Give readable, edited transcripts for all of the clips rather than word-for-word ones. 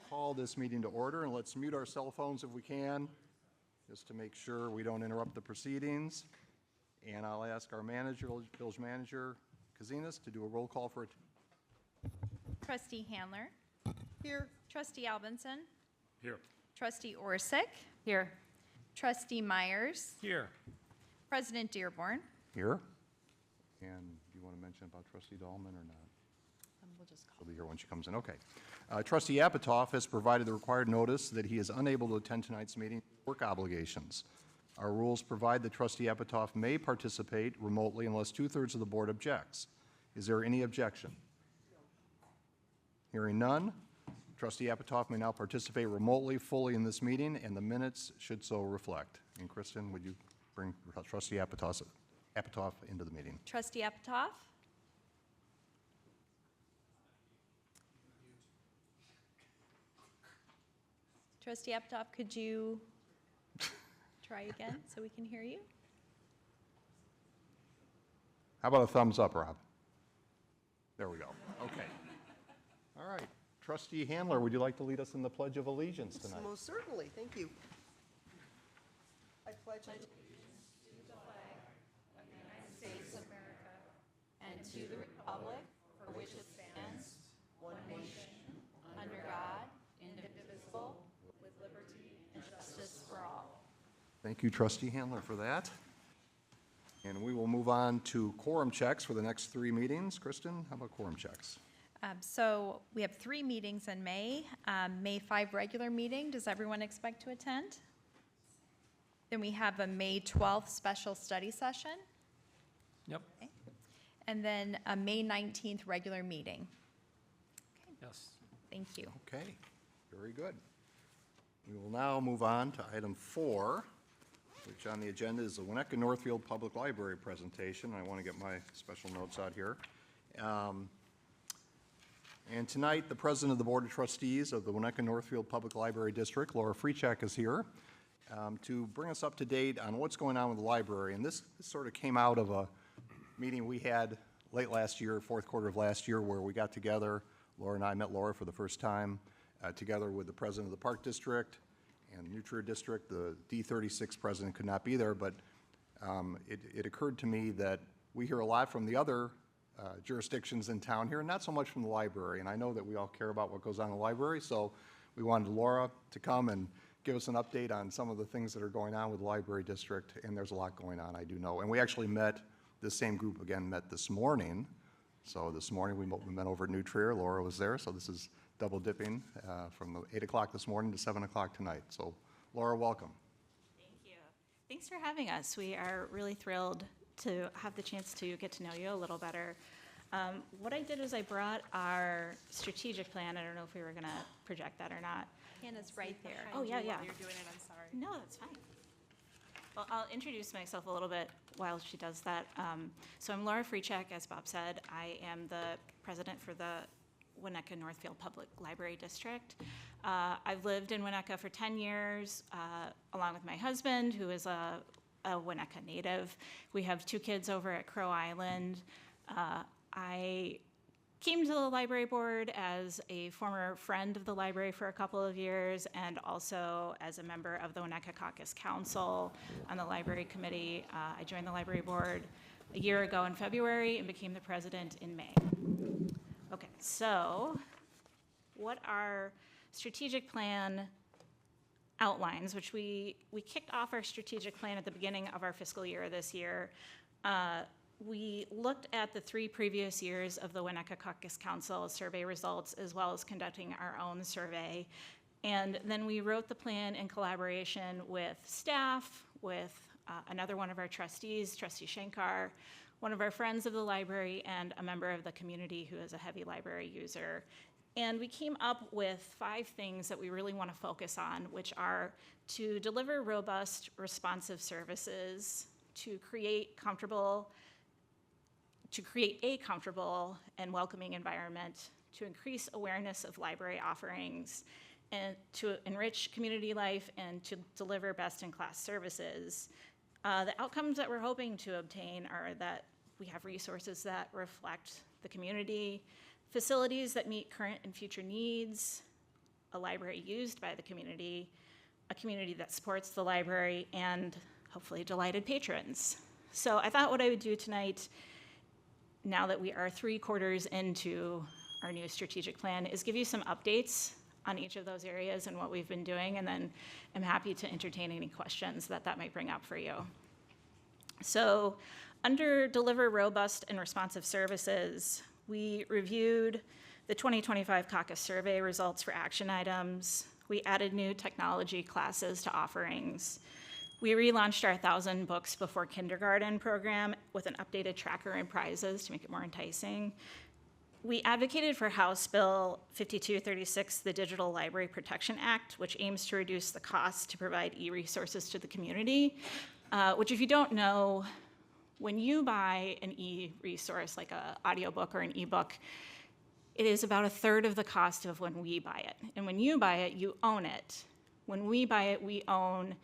call this meeting to order, and let's mute our cell phones if we can, just to make sure we don't interrupt the proceedings. And I'll ask our manager, village manager, Kazinas, to do a roll call for it. Trustee Handler. Here. Trustee Albinson. Here. Trustee Orsick. Here. Trustee Myers. Here. President Dearborn. Here. And do you want to mention about Trustee Dahlman or not? We'll just call. She'll be here when she comes in. Okay. Trustee Apatoff has provided the required notice that he is unable to attend tonight's meeting due to work obligations. Our rules provide that Trustee Apatoff may participate remotely unless 2/3 of the board objects. Is there any objection? Hearing none, Trustee Apatoff may now participate remotely fully in this meeting, and the minutes should so reflect. And Kristen, would you bring Trustee Apatoff into the meeting? Trustee Apatoff. Trustee Apatoff, could you try again so we can hear you? How about a thumbs up, Rob? There we go. Okay. All right. Trustee Handler, would you like to lead us in the Pledge of Allegiance tonight? Most certainly. Thank you. I pledge allegiance States of America and to the republic for which it stands, one nation, under God, indivisible, with liberty and justice for all. Thank you, Trustee Handler, for that. And we will move on to quorum checks for the next 3 meetings. Kristen, how about quorum checks? So we have 3 meetings in May. May 5 regular meeting. Does everyone expect to attend? Then we have a May 12th special study session. Yep. Okay. And then a May 19th regular meeting. Okay. Yes. Thank you. Okay, very good. We will now move on to item 4, which on the agenda is the Winnetka Northfield Public Library presentation. I want to get my special notes out here. And tonight, the President of the Board of Trustees of the Winnetka Northfield Public Library District, Laura Freechak, is here to bring us up to date on what's going on with the library. And this sort of came out of a meeting we had late last year, fourth quarter of last year, where we got together. Laura and I met Laura for the first time, together with the President of the Park District and New Trier District. The D36 president could not be there, but it occurred to me that we hear a lot from the other jurisdictions in town here, and not so much from the library. And I know that we all care about what goes on in the library, so we wanted Laura to come and give us an update on some of the things that are going on with the library district, and there's a lot going on, I do know. And we actually met, this same group again met this morning. So this morning we met over at New Trier. Laura was there, so this is double dipping from the 8 o'clock this morning to 7 o'clock tonight. So Laura, welcome. Thank you. Thanks for having us. We are really thrilled to have the chance to get to know you a little better. What I did is I brought our strategic plan. I don't know if we were going to project that or not. Hannah's right there. Oh, yeah, yeah. You're doing it, I'm sorry. No, that's fine. Well, I'll introduce myself a little bit while she does that. So I'm Laura Freechak, as Bob said. I am the president for the Winnetka Northfield Public Library District. I've lived in Winnetka for 10 years, along with my husband, who is a Winnetka native. We have 2 kids over at Crow Island. I came to the library board as a former friend of the library for a couple of years, and also as a member of the Winnetka Caucus Council on the library committee. I joined the library board a year ago in February and became the president in May. Okay, so what our strategic plan outlines, which we kicked off our strategic plan at the beginning of our fiscal year this year. We looked at the 3 previous years of the Winnetka Caucus Council survey results, as well as conducting our own survey. And then we wrote the plan in collaboration with staff, with another one of our trustees, Trustee Shankar, one of our friends of the library, and a member of the community who is a heavy library user. And we came up with 5 things that we really want to focus on, which are to deliver robust, responsive services, to create a comfortable and welcoming environment, to increase awareness of library offerings, and to enrich community life and to deliver best-in-class services. The outcomes that we're hoping to obtain are that we have resources that reflect the community, facilities that meet current and future needs, a library used by the community, a community that supports the library, and hopefully delighted patrons. So I thought what I would do tonight, now that we are 3/4 into our new strategic plan, is give you some updates on each of those areas and what we've been doing, and then I'm happy to entertain any questions that might bring up for you. So under Deliver Robust and Responsive Services, we reviewed the 2025 Caucus survey results for action items. We added new technology classes to offerings. We relaunched our 1,000 Books Before Kindergarten program with an updated tracker and prizes to make it more enticing. We advocated for House Bill 5236, the Digital Library Protection Act, which aims to reduce the cost to provide e-resources to the community, which, if you don't know, when you buy an e-resource like an audiobook or an ebook, it is about 1/3 of the cost of when we buy it. And when you buy it, you own it. When we buy it, we own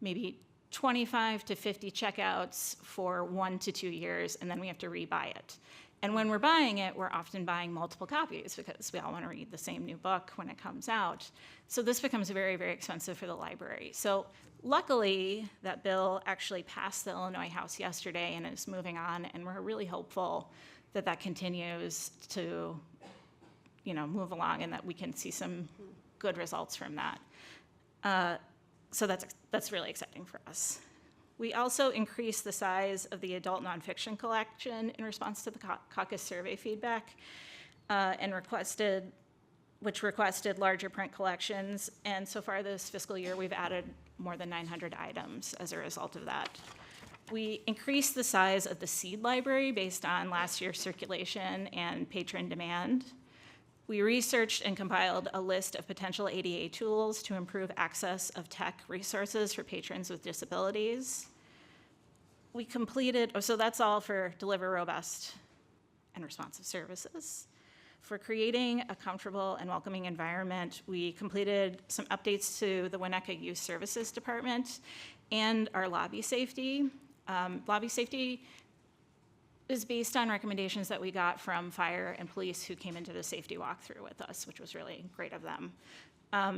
maybe 25 to 50 checkouts for 1 to 2 years, and then we have to rebuy it. And when we're buying it, we're often buying multiple copies because we all want to read the same new book when it comes out. So this becomes very, very expensive for the library. So luckily, that bill actually passed the Illinois House yesterday and is moving on, and we're really hopeful that that continues to, move along and that we can see some good results from that. So that's really exciting for us. We also increased the size of the adult nonfiction collection in response to the caucus survey feedback, and requested larger print collections. And so far this fiscal year, we've added more than 900 items as a result of that. We increased the size of the seed library based on last year's circulation and patron demand. We researched and compiled a list of potential ADA tools to improve access of tech resources for patrons with disabilities. We completed, so that's all for Deliver Robust and Responsive Services. For creating a comfortable and welcoming environment, we completed some updates to the Winnetka Youth Services Department and our lobby safety. Lobby safety is based on recommendations that we got from fire and police who came into the safety walkthrough with us, which was really great of them.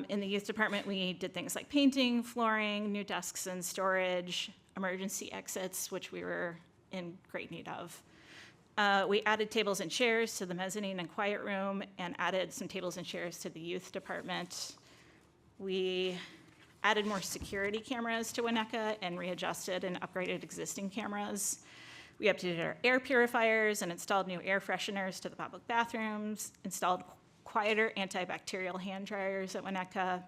In the youth department, we did things like painting, flooring, new desks and storage, emergency exits, which we were in great need of. We added tables and chairs to the mezzanine and quiet room and added some tables and chairs to the youth department. We added more security cameras to Winnetka and readjusted and upgraded existing cameras. We updated our air purifiers and installed new air fresheners to the public bathrooms, installed quieter antibacterial hand dryers at Winnetka.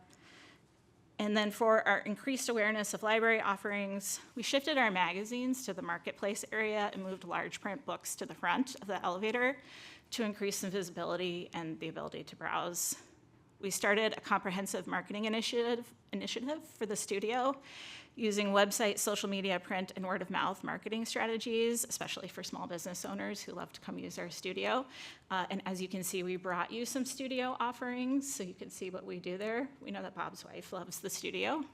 And then for our increased awareness of library offerings, we shifted our magazines to the marketplace area and moved large print books to the front of the elevator to increase the visibility and the ability to browse. We started a comprehensive marketing initiative for the studio, using website, social media, print, and word of mouth marketing strategies, especially for small business owners who love to come use our studio. And as you can see, we brought you some studio offerings so you can see what we do there. We know that Bob's wife loves the studio,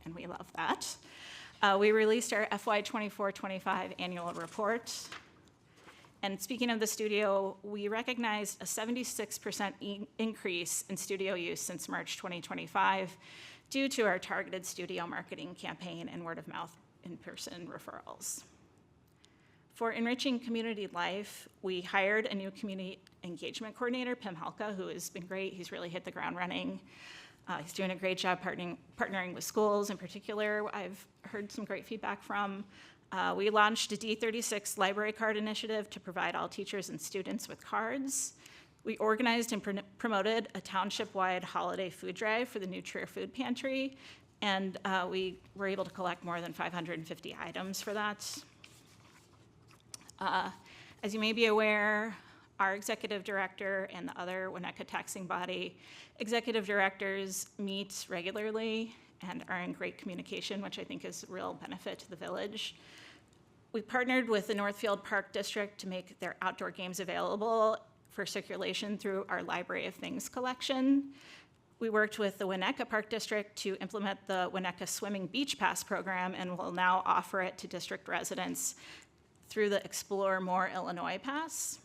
and we love that. We released our FY 24-25 annual report. And speaking of the studio, we recognized a 76% increase in studio use since March 2025 due to our targeted studio marketing campaign and word of mouth in-person referrals. For enriching community life, we hired a new community engagement coordinator, Pim Halka, who has been great. He's really hit the ground running. He's doing a great job partnering with schools in particular. I've heard some great feedback from. We launched a D36 library card initiative to provide all teachers and students with cards. We organized and promoted a township-wide holiday food drive for the New Trier Food Pantry, and we were able to collect more than 550 items for that. As you may be aware, our executive director and the other Winnetka taxing body executive directors meet regularly and are in great communication, which I think is a real benefit to the village. We partnered with the Northfield Park District to make their outdoor games available for circulation through our Library of Things collection. We worked with the Winnetka Park District to implement the Winnetka Swimming Beach Pass program and will now offer it to district residents through the Explore More Illinois Pass.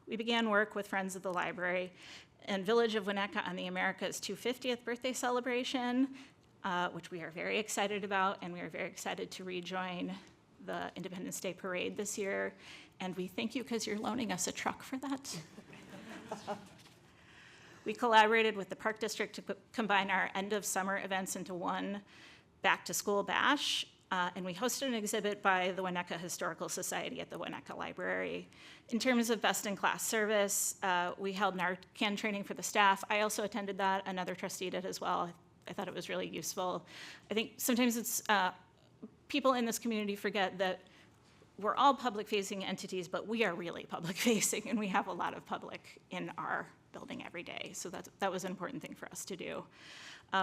We began work with Friends of the Library and Village of Winnetka on the America's 250th birthday celebration, which we are very excited about, and we are very excited to rejoin the Independence Day Parade this year. And we thank you because you're loaning us a truck for that. We collaborated with the Park District to combine our end of summer events into one back to school bash. And we hosted an exhibit by the Winnetka Historical Society at the Winnetka Library. In terms of best-in-class service, we held Narcan training for the staff. I also attended that. Another trustee did as well. I thought it was really useful. I think sometimes it's people in this community forget that we're all public-facing entities, but we are really public-facing, and we have a lot of public in our building every day. So that was an important thing for us to do.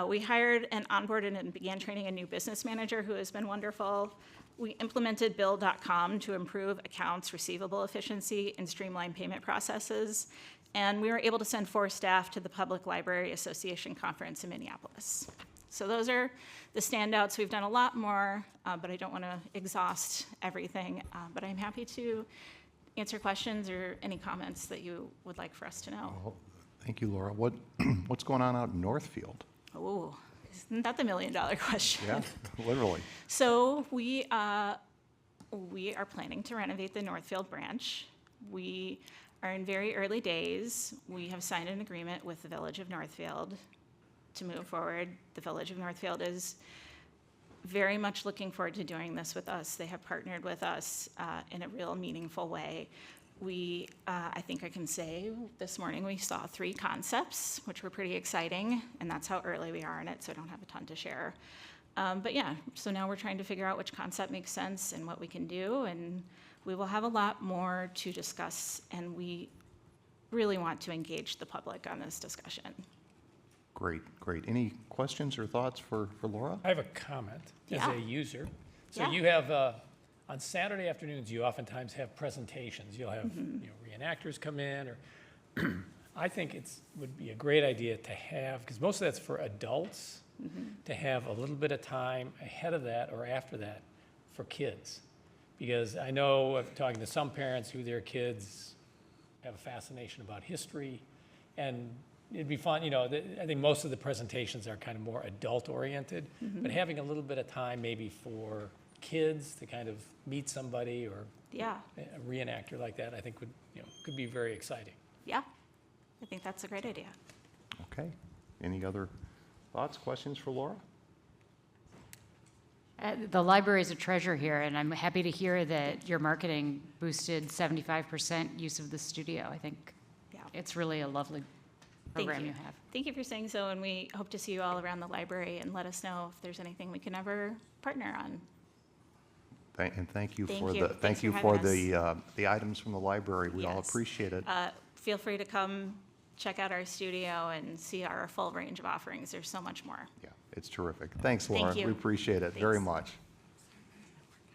We hired and onboarded and began training a new business manager who has been wonderful. We implemented Bill.com to improve accounts receivable efficiency and streamline payment processes. And we were able to send 4 staff to the Public Library Association Conference in Minneapolis. So those are the standouts. We've done a lot more, but I don't want to exhaust everything. But I'm happy to answer questions or any comments that you would like for us to know. Well, thank you, Laura. What's going on out in Northfield? Oh, isn't that the million-dollar question? Yeah, literally. So we are planning to renovate the Northfield branch. We are in very early days. We have signed an agreement with the Village of Northfield to move forward. The Village of Northfield is very much looking forward to doing this with us. They have partnered with us in a real meaningful way. We, I think I can say, this morning we saw 3 concepts, which were pretty exciting, and that's how early we are in it, so I don't have a ton to share. But yeah, so now we're trying to figure out which concept makes sense and what we can do, and we will have a lot more to discuss, and we really want to engage the public on this discussion. Great, great. Any questions or thoughts for Laura? I have a comment as Yeah. a user. So Yeah. you have, on Saturday afternoons, you oftentimes have presentations. You'll have reenactors come in, or I think would be a great idea to have, because most of that's for adults, to have a little bit of time ahead of that or after that for kids. Because I know, I'm talking to some parents who their kids have a fascination about history, and it'd be fun, I think most of the presentations are kind of more adult-oriented, but having a little bit of time maybe for kids to kind of meet somebody or Yeah, a reenactor like that, I think could be very exciting. yeah, I think that's a great idea. Okay. Any other thoughts, questions for Laura? The library is a treasure here, and I'm happy to hear that your marketing boosted 75% use of the studio. I think Yeah. it's really a lovely Thank program you. you have. Thank you for saying so, and we hope to see you all around the library, and let us know if there's anything we can ever partner on. And thank you Thank for you. the, Thanks thank you for for having the items from the library. We all Yes. appreciate it. Feel free to come check out our studio and see our full range of offerings. There's so much more. Yeah, it's terrific. Thanks, Thank Laura. you. We appreciate it very Thanks.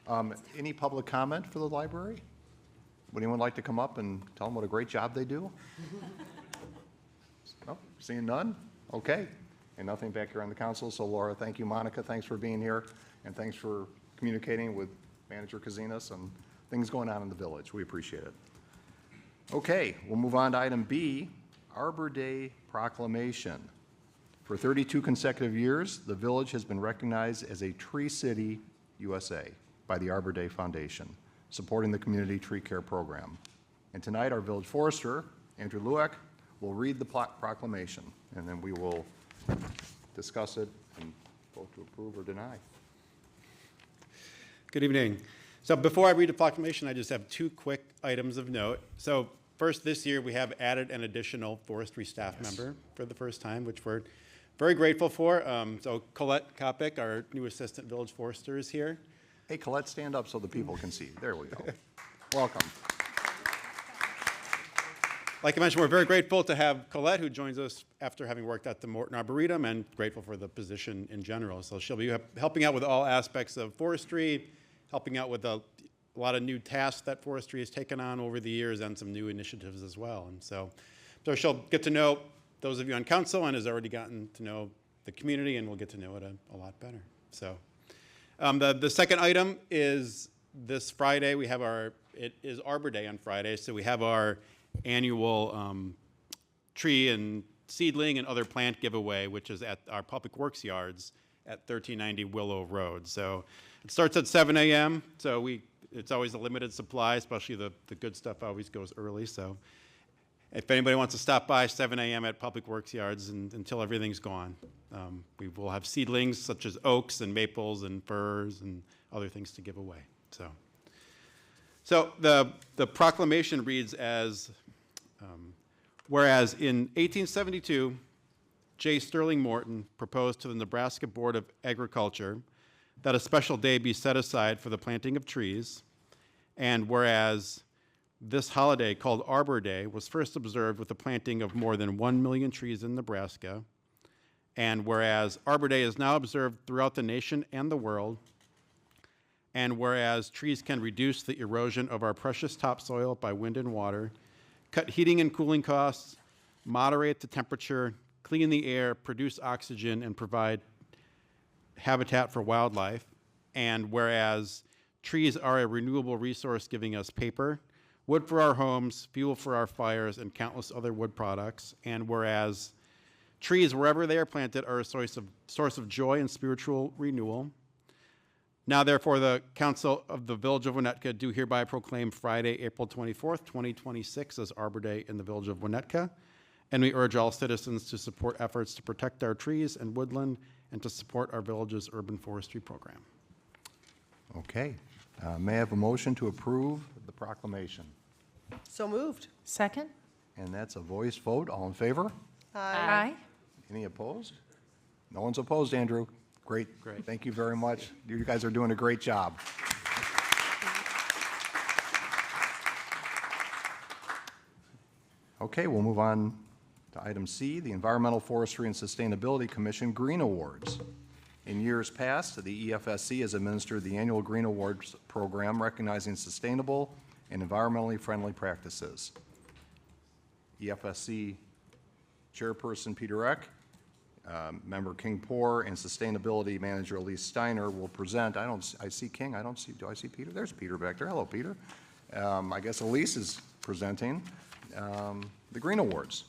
much. Any public comment for the library? Would anyone like to come up and tell them what a great job they do? No, seeing none? Okay. And nothing back here on the council. So Laura, thank you. Monica, thanks for being here. And thanks for communicating with Manager Kazinas and things going on in the village. We appreciate it. Okay, we'll move on to item B, Arbor Day Proclamation. For 32 consecutive years, the village has been recognized as a Tree City USA by the Arbor Day Foundation, supporting the community tree care program. And tonight, our village forester, Andrew Lueck, will read the proclamation, and then we will discuss it and vote to approve or deny. Good evening. So before I read the proclamation, I just have 2 quick items of note. So first, this year, we have added an additional forestry staff member for the first time, which we're very grateful for. So Colette Kopic, our new assistant village forester, is here. Hey, Colette, stand up so the people can see. There we go. Welcome. Like I mentioned, we're very grateful to have Colette, who joins us after having worked at the Morton Arboretum, and grateful for the position in general. So she'll be helping out with all aspects of forestry, helping out with a lot of new tasks that forestry has taken on over the years, and some new initiatives as well. And so she'll get to know those of you on council, and has already gotten to know the community, and we'll get to know it a lot better. So the second item is this Friday. It is Arbor Day on Friday, so we have our annual tree and seedling and other plant giveaway, which is at our Public Works yards at 1390 Willow Road. So it starts at 7 a.m., so it's always a limited supply, especially the good stuff always goes early. So if anybody wants to stop by, 7 a.m. at Public Works yards until everything's gone. We will have seedlings such as oaks and maples and firs and other things to give away. So the proclamation reads as, whereas in 1872, J. Sterling Morton proposed to the Nebraska Board of Agriculture that a special day be set aside for the planting of trees, and whereas this holiday, called Arbor Day, was first observed with the planting of more than 1 million trees in Nebraska, and whereas Arbor Day is now observed throughout the nation and the world, and whereas trees can reduce the erosion of our precious topsoil by wind and water, cut heating and cooling costs, moderate the temperature, clean the air, produce oxygen, and provide habitat for wildlife, and whereas trees are a renewable resource giving us paper, wood for our homes, fuel for our fires, and countless other wood products, and whereas trees, wherever they are planted, are a source of joy and spiritual renewal. Now, therefore, the Council of the Village of Winnetka do hereby proclaim Friday, April 24th, 2026 as Arbor Day in the Village of Winnetka, and we urge all citizens to support efforts to protect our trees and woodland and to support our village's urban forestry program. Okay. May I have a motion to approve the proclamation? So moved. Second? And that's a voice vote. All in favor? Aye. Any opposed? No one's opposed, Andrew. Great. Thank you very much. You guys are doing a great job. Okay, we'll move on to item C, the Environmental Forestry and Sustainability Commission Green Awards. In years past, the EFSC has administered the annual Green Awards program recognizing sustainable and environmentally friendly practices. EFSC Chairperson Peter Eck, Member King Poor, and Sustainability Manager Elise Steiner will present. I see King. Do I see Peter? There's Peter back there. Hello, Peter. I guess Elise is presenting the Green Awards.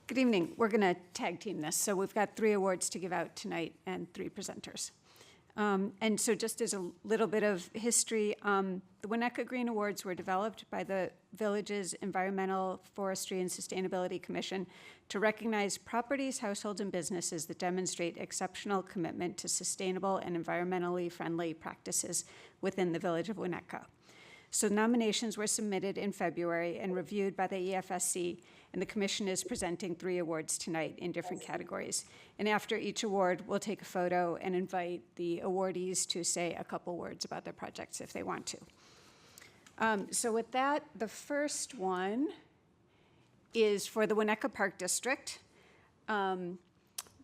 Good evening. We're going to tag team this. So we've got 3 awards to give out tonight and 3 presenters. And so just as a little bit of history, the Winnetka Green Awards were developed by the village's Environmental Forestry and Sustainability Commission to recognize properties, households, and businesses that demonstrate exceptional commitment to sustainable and environmentally friendly practices within the village of Winnetka. So nominations were submitted in February and reviewed by the EFSC, and the commission is presenting 3 awards tonight in different categories. And after each award, we'll take a photo and invite the awardees to say a couple words about their projects if they want to. So with that, the first one is for the Winnetka Park District.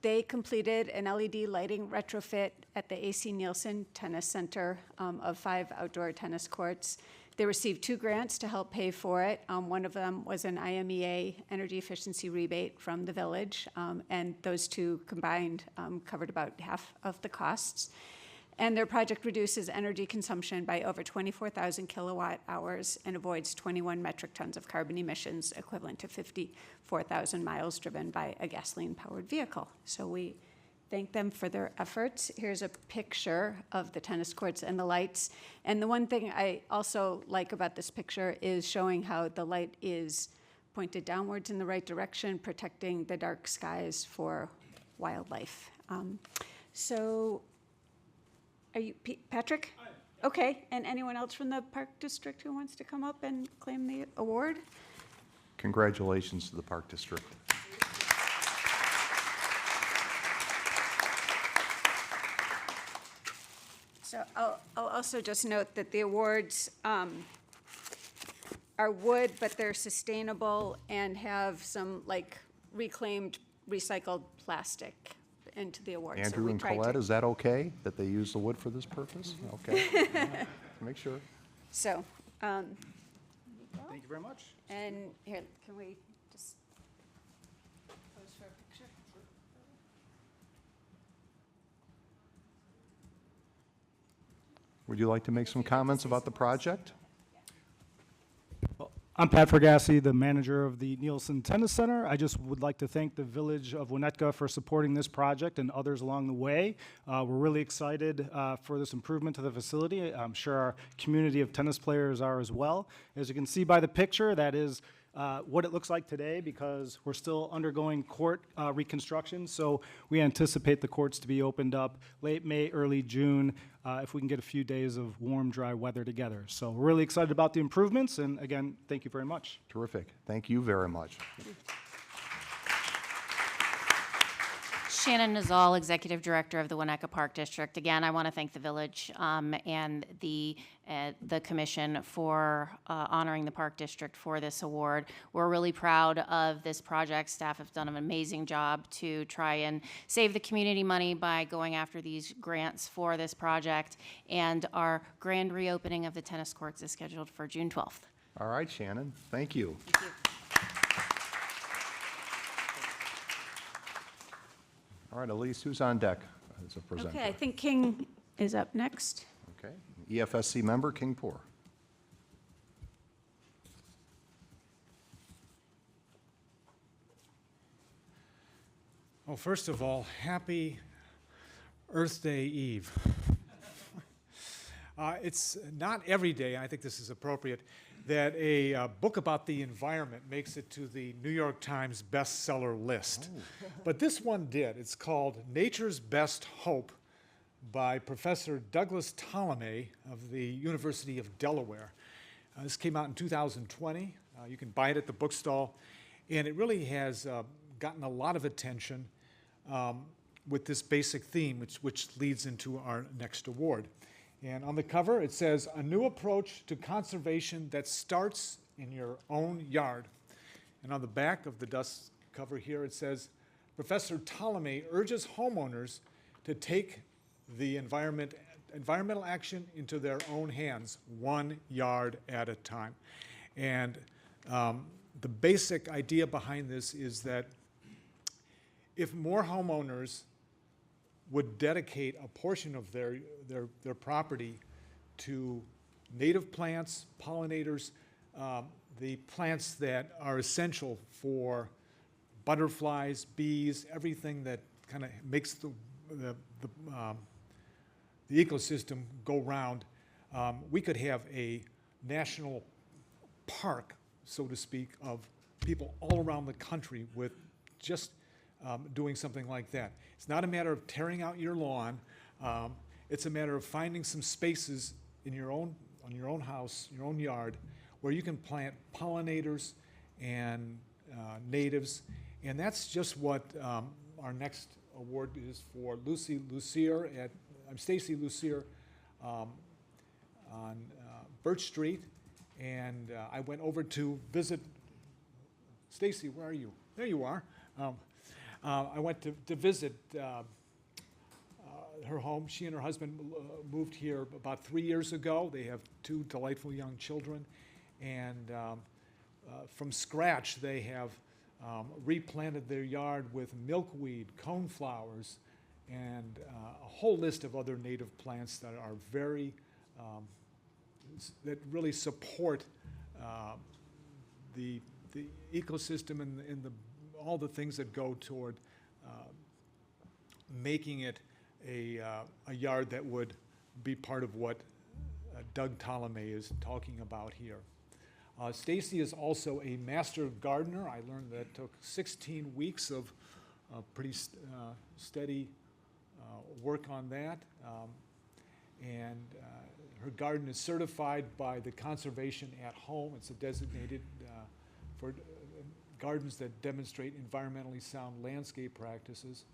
They completed an LED lighting retrofit at the A.C. Nielsen Tennis Center of 5 outdoor tennis courts. They received 2 grants to help pay for it. One of them was an IMEA energy efficiency rebate from the village, and those 2 combined covered about half of the costs. And their project reduces energy consumption by over 24,000 kilowatt hours and avoids 21 metric tons of carbon emissions, equivalent to 54,000 miles driven by a gasoline-powered vehicle. So we thank them for their efforts. Here's a picture of the tennis courts and the lights. And the one thing I also like about this picture is showing how the light is pointed downwards in the right direction, protecting the dark skies for wildlife. So are you, Patrick? Okay, and anyone else from the Park District who wants to come up and claim the award? Congratulations to the Park District. So I'll also just note that the awards are wood, but they're sustainable and have some like reclaimed recycled plastic into the awards. Andrew and Colette, is that okay that they use the wood for this purpose? Okay. Make sure. So, Thank you very much. and here, can we just pose for a picture? would you like to make some comments about the project? I'm Pat Fergassi, the manager of the Nielsen Tennis Center. I just would like to thank the Village of Winnetka for supporting this project and others along the way. We're really excited for this improvement to the facility. I'm sure our community of tennis players are as well. As you can see by the picture, that is what it looks like today because we're still undergoing court reconstruction. So we anticipate the courts to be opened up late May, early June, if we can get a few days of warm, dry weather together. So we're really excited about the improvements. And again, thank you very much. Terrific. Thank you very much. Shannon Nazal, Executive Director of the Winnetka Park District. Again, I want to thank the village and the commission for honoring the Park District for this award. We're really proud of this project. Staff have done an amazing job to try and save the community money by going after these grants for this project. And our grand reopening of the tennis courts is scheduled for June 12th. All right, Shannon, thank you. Thank you. All right, Elise, who's on deck as a presenter? Okay, I think King is up next. Okay, EFSC member, King Poor. Well, first of all, happy Earth Day Eve. It's not every day, I think this is appropriate, that a book about the environment makes it to the New York Times bestseller list. Oh. But this one did. It's called Nature's Best Hope by Professor Douglas Tallamy of the University of Delaware. This came out in 2020. You can buy it at the bookstall. And it really has gotten a lot of attention with this basic theme, which leads into our next award. And on the cover, it says, "A new approach to conservation that starts in your own yard." And on the back of the dust cover here, it says, "Professor Tallamy urges homeowners to take the environmental action into their own hands, 1 yard at a time." And the basic idea behind this is that if more homeowners would dedicate a portion of their property to native plants, pollinators, the plants that are essential for butterflies, bees, everything that kind of makes the ecosystem go round, we could have a national park, so to speak, of people all around the country with just doing something like that. It's not a matter of tearing out your lawn. It's a matter of finding some spaces in on your own house, your own yard, where you can plant pollinators and natives. And that's just what our next award is for Stacy Lucier on Birch Street. And I went over to visit. Stacy, where are you? There you are. I went to visit her home. She and her husband moved here about 3 years ago. They have 2 delightful young children. And from scratch, they have replanted their yard with milkweed, coneflowers, and a whole list of other native plants that are that really support the ecosystem and all the things that go toward making it a yard that would be part of what Doug Tallamy is talking about here. Stacy is also a master gardener. I learned that it took 16 weeks of pretty steady work on that. And her garden is certified by the Conservation at Home. It's a designated for gardens that demonstrate environmentally sound landscape practices.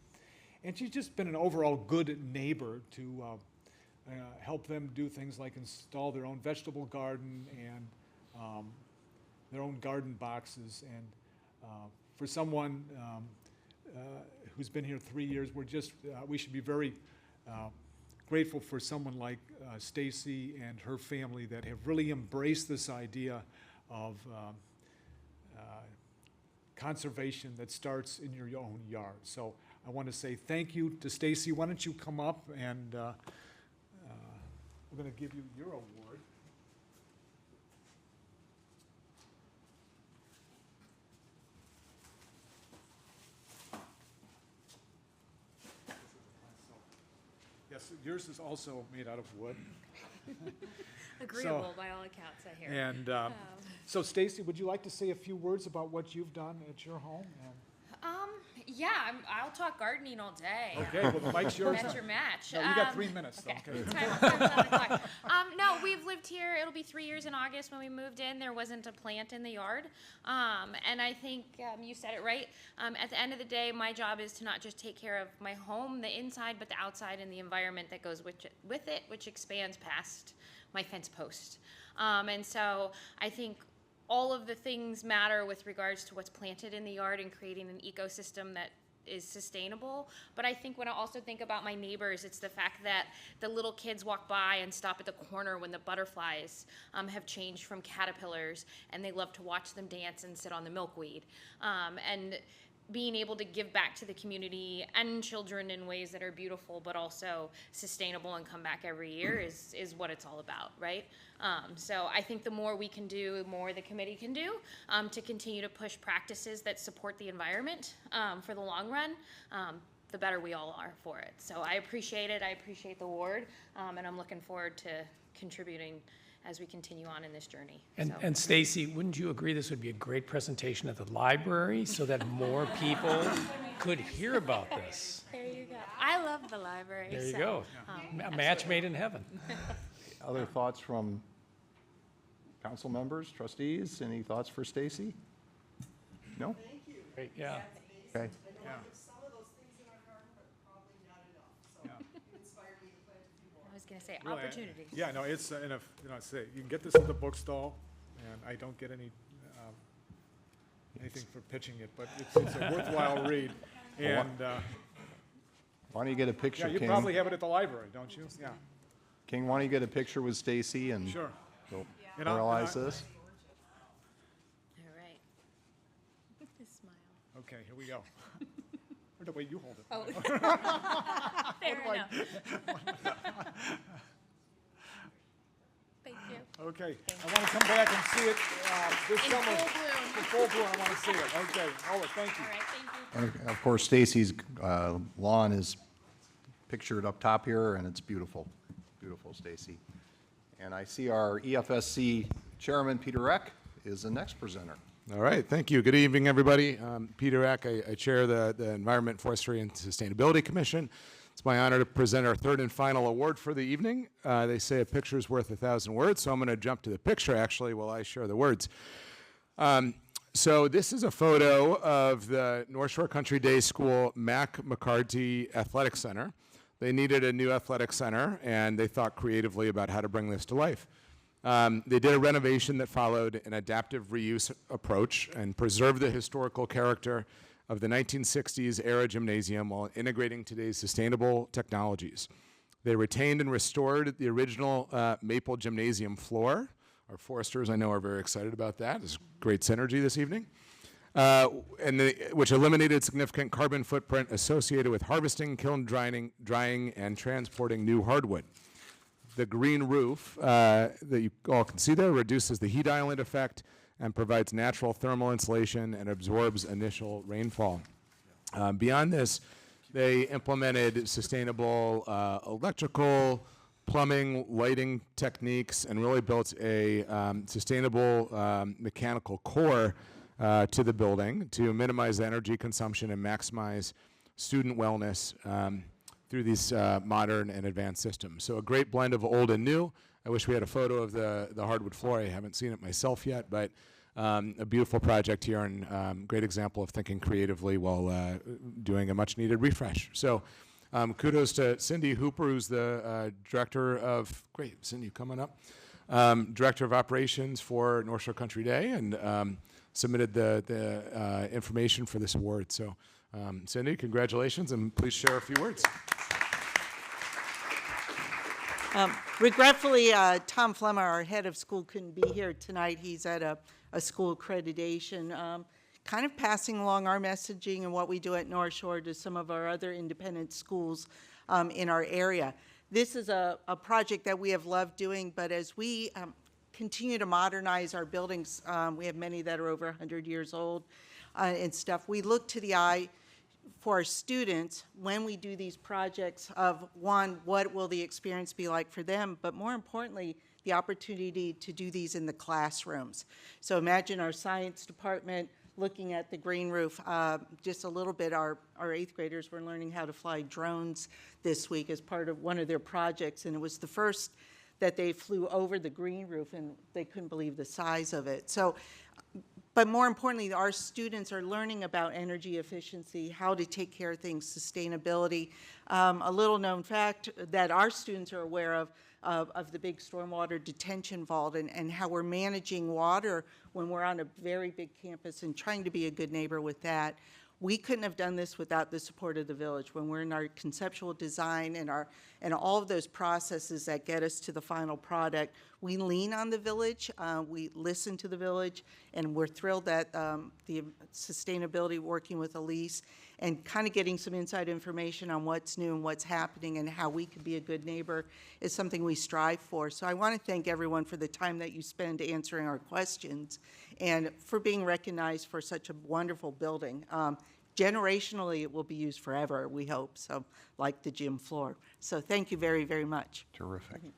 And she's just been an overall good neighbor to help them do things like install their own vegetable garden and their own garden boxes. And for someone who's been here 3 years, we should be very grateful for someone like Stacy and her family that have really embraced this idea of conservation that starts in your own yard. So I want to say thank you to Stacy. Why don't you come up and we're going to give you your award. Yes, yours is also made out of wood. Agreeable by all accounts, I hear. And so, Stacy, would you like to say a few words about what you've done at your home? Yeah, I'll talk gardening all day. Okay, well, the mic's yours. That's your match. No, you got 3 minutes, though, okay? Time's on the clock. No, we've lived here, it'll be 3 years in August. When we moved in, there wasn't a plant in the yard. And I think you said it right. At the end of the day, my job is to not just take care of my home, the inside, but the outside and the environment that goes with it, which expands past my fence post. And so I think all of the things matter with regards to what's planted in the yard and creating an ecosystem that is sustainable. But I think when I also think about my neighbors, it's the fact that the little kids walk by and stop at the corner when the butterflies have changed from caterpillars, and they love to watch them dance and sit on the milkweed. And being able to give back to the community and children in ways that are beautiful but also sustainable and come back every year is what it's all about, right? So I think the more we can do, the more the committee can do to continue to push practices that support the environment for the long run, the better we all are for it. So I appreciate it. I appreciate the award, and I'm looking forward to contributing as we continue on in this journey. And Stacy, wouldn't you agree this would be a great presentation at the library so that more people could hear about this? There you go. I love the library. There you so, go. A match made in heaven. Other thoughts from council members, trustees? Any thoughts for Stacy? No? Thank you. Great, yeah. Okay. Yeah. Some of those things in our garden, but probably not enough. So it inspired me to plant a few more. I was going to say Really, opportunities. Yeah, no, it's, say, you can get this at the bookstall, and I don't get anything for pitching it, but it's a worthwhile read. And, Why don't you get a picture, yeah, you King? probably have it at the library, don't you? Yeah, King, why don't you get a picture with Stacy and sure. we'll And I- realize this? All right. Smile. Okay, here we go. Or the way you hold it. Oh. Fair enough. Thank you. Okay, I want to come back and see it this In summer. full bloom. In full bloom, I want to see it. Okay, Ola, thank you. All right, thank you. And of course, Stacy's lawn is pictured up top here, and it's beautiful. Beautiful, Stacy. And I see our EFSC Chairman, Peter Eck, is the next presenter. All right, thank you. Good evening, everybody. Peter Eck, I chair the Environment, Forestry, and Sustainability Commission. It's my honor to present our third and final award for the evening. They say a picture's worth 1,000 words, so I'm going to jump to the picture, actually, while I share the words. So this is a photo of the North Shore Country Day School Mac McCarty Athletic Center. They needed a new athletic center, and they thought creatively about how to bring this to life. They did a renovation that followed an adaptive reuse approach and preserved the historical character of the 1960s era gymnasium while integrating today's sustainable technologies. They retained and restored the original maple gymnasium floor. Our foresters, I know, are very excited about that. There's great synergy this evening. Which eliminated significant carbon footprint associated with harvesting, kiln drying, and transporting new hardwood. The green roof that you all can see there reduces the heat island effect and provides natural thermal insulation and absorbs initial rainfall. Beyond this, they implemented sustainable electrical, plumbing, lighting techniques, and really built a sustainable mechanical core to the building to minimize energy consumption and maximize student wellness through these modern and advanced systems. So a great blend of old and new. I wish we had a photo of the hardwood floor. I haven't seen it myself yet, but a beautiful project here and great example of thinking creatively while doing a much needed refresh. So kudos to Cindy Hooper, who's the director of, great, Cindy coming up, director of operations for North Shore Country Day, and submitted the information for this award. So Cindy, congratulations, and please share a few words. Regretfully, Tom Flemmer, our head of school, couldn't be here tonight. He's at a school accreditation, kind of passing along our messaging and what we do at North Shore to some of our other independent schools in our area. This is a project that we have loved doing, but as we continue to modernize our buildings, we have many that are over 100 years old and stuff, we look to the eye for our students when we do these projects of, one, what will the experience be like for them, but more importantly, the opportunity to do these in the classrooms. So imagine our science department looking at the green roof. Just a little bit, our 8th graders were learning how to fly drones this week as part of one of their projects, and it was the first that they flew over the green roof, and they couldn't believe the size of it. So, but more importantly, our students are learning about energy efficiency, how to take care of things, sustainability. A little known fact that our students are aware of the big stormwater detention vault and how we're managing water when we're on a very big campus and trying to be a good neighbor with that. We couldn't have done this without the support of the village. When we're in our conceptual design and all of those processes that get us to the final product, we lean on the village, we listen to the village, and we're thrilled that the sustainability working with Elise and kind of getting some inside information on what's new and what's happening and how we could be a good neighbor is something we strive for. So I want to thank everyone for the time that you spend answering our questions and for being recognized for such a wonderful building. Generationally, it will be used forever, we hope, so like the gym floor. So thank you very, very much. Terrific. Thank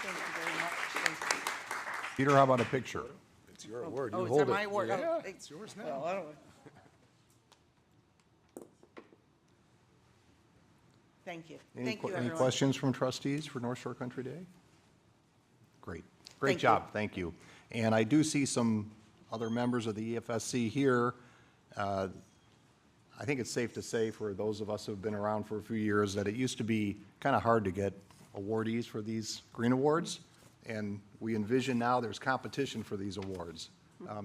you very much. Thank you. Peter, how about a picture? It's your award. Oh, You is hold that it. my award? Yeah, Oh, it's yours now. well, I don't- Thank you. Thank you, Any everyone. questions from trustees for North Shore Country Day? Great. Great Thank you. job. Thank you. And I do see some other members of the EFSC here. I think it's safe to say for those of us who have been around for a few years that it used to be kind of hard to get awardees for these green awards. And we envision now there's competition for these awards.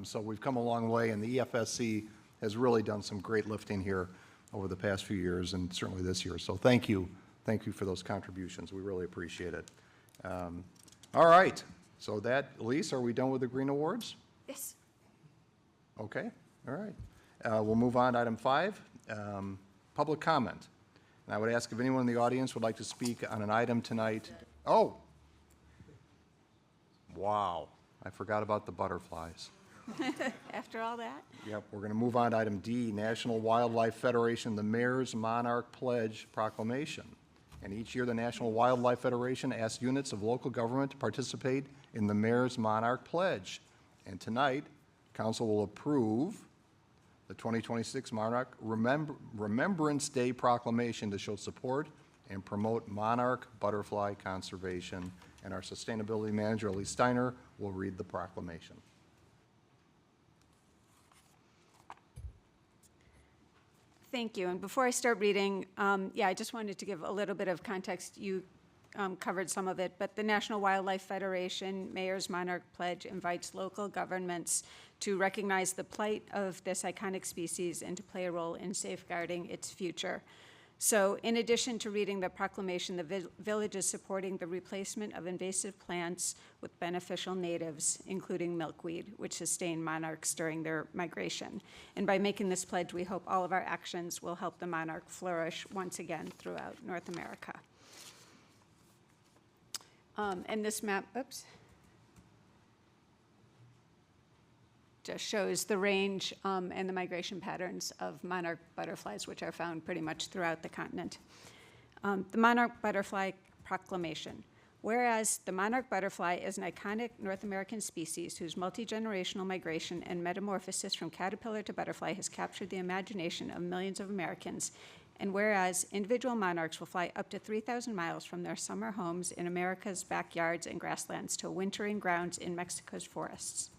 So we've come a long way, and the EFSC has really done some great lifting here over the past few years, and certainly this year. So thank you. Thank you for those contributions. We really appreciate it. All right. So that, Elise, are we done with the green awards? Yes. Okay, all right. We'll move on to item 5, public comment. And I would ask if anyone in the audience would like to speak on an item tonight. Oh! Wow, I forgot about the butterflies. After all that? Yep, we're going to move on to item D, National Wildlife Federation, the Mayor's Monarch Pledge Proclamation. And each year, the National Wildlife Federation asks units of local government to participate in the Mayor's Monarch Pledge. And tonight, Council will approve the 2026 Monarch Remembrance Day Proclamation to show support and promote monarch butterfly conservation. And our Sustainability Manager, Elise Steiner, will read the proclamation. Thank you. And before I start reading, I just wanted to give a little bit of context. You covered some of it, but the National Wildlife Federation Mayor's Monarch Pledge invites local governments to recognize the plight of this iconic species and to play a role in safeguarding its future. So in addition to reading the proclamation, the village is supporting the replacement of invasive plants with beneficial natives, including milkweed, which sustain monarchs during their migration. And by making this pledge, we hope all of our actions will help the monarch flourish once again throughout North America. And this map, just shows the range and the migration patterns of monarch butterflies, which are found pretty much throughout the continent. The monarch butterfly proclamation. Whereas the monarch butterfly is an iconic North American species whose multi-generational migration and metamorphosis from caterpillar to butterfly has captured the imagination of millions of Americans, and whereas individual monarchs will fly up to 3,000 miles from their summer homes in America's backyards and grasslands to wintering grounds in Mexico's forests.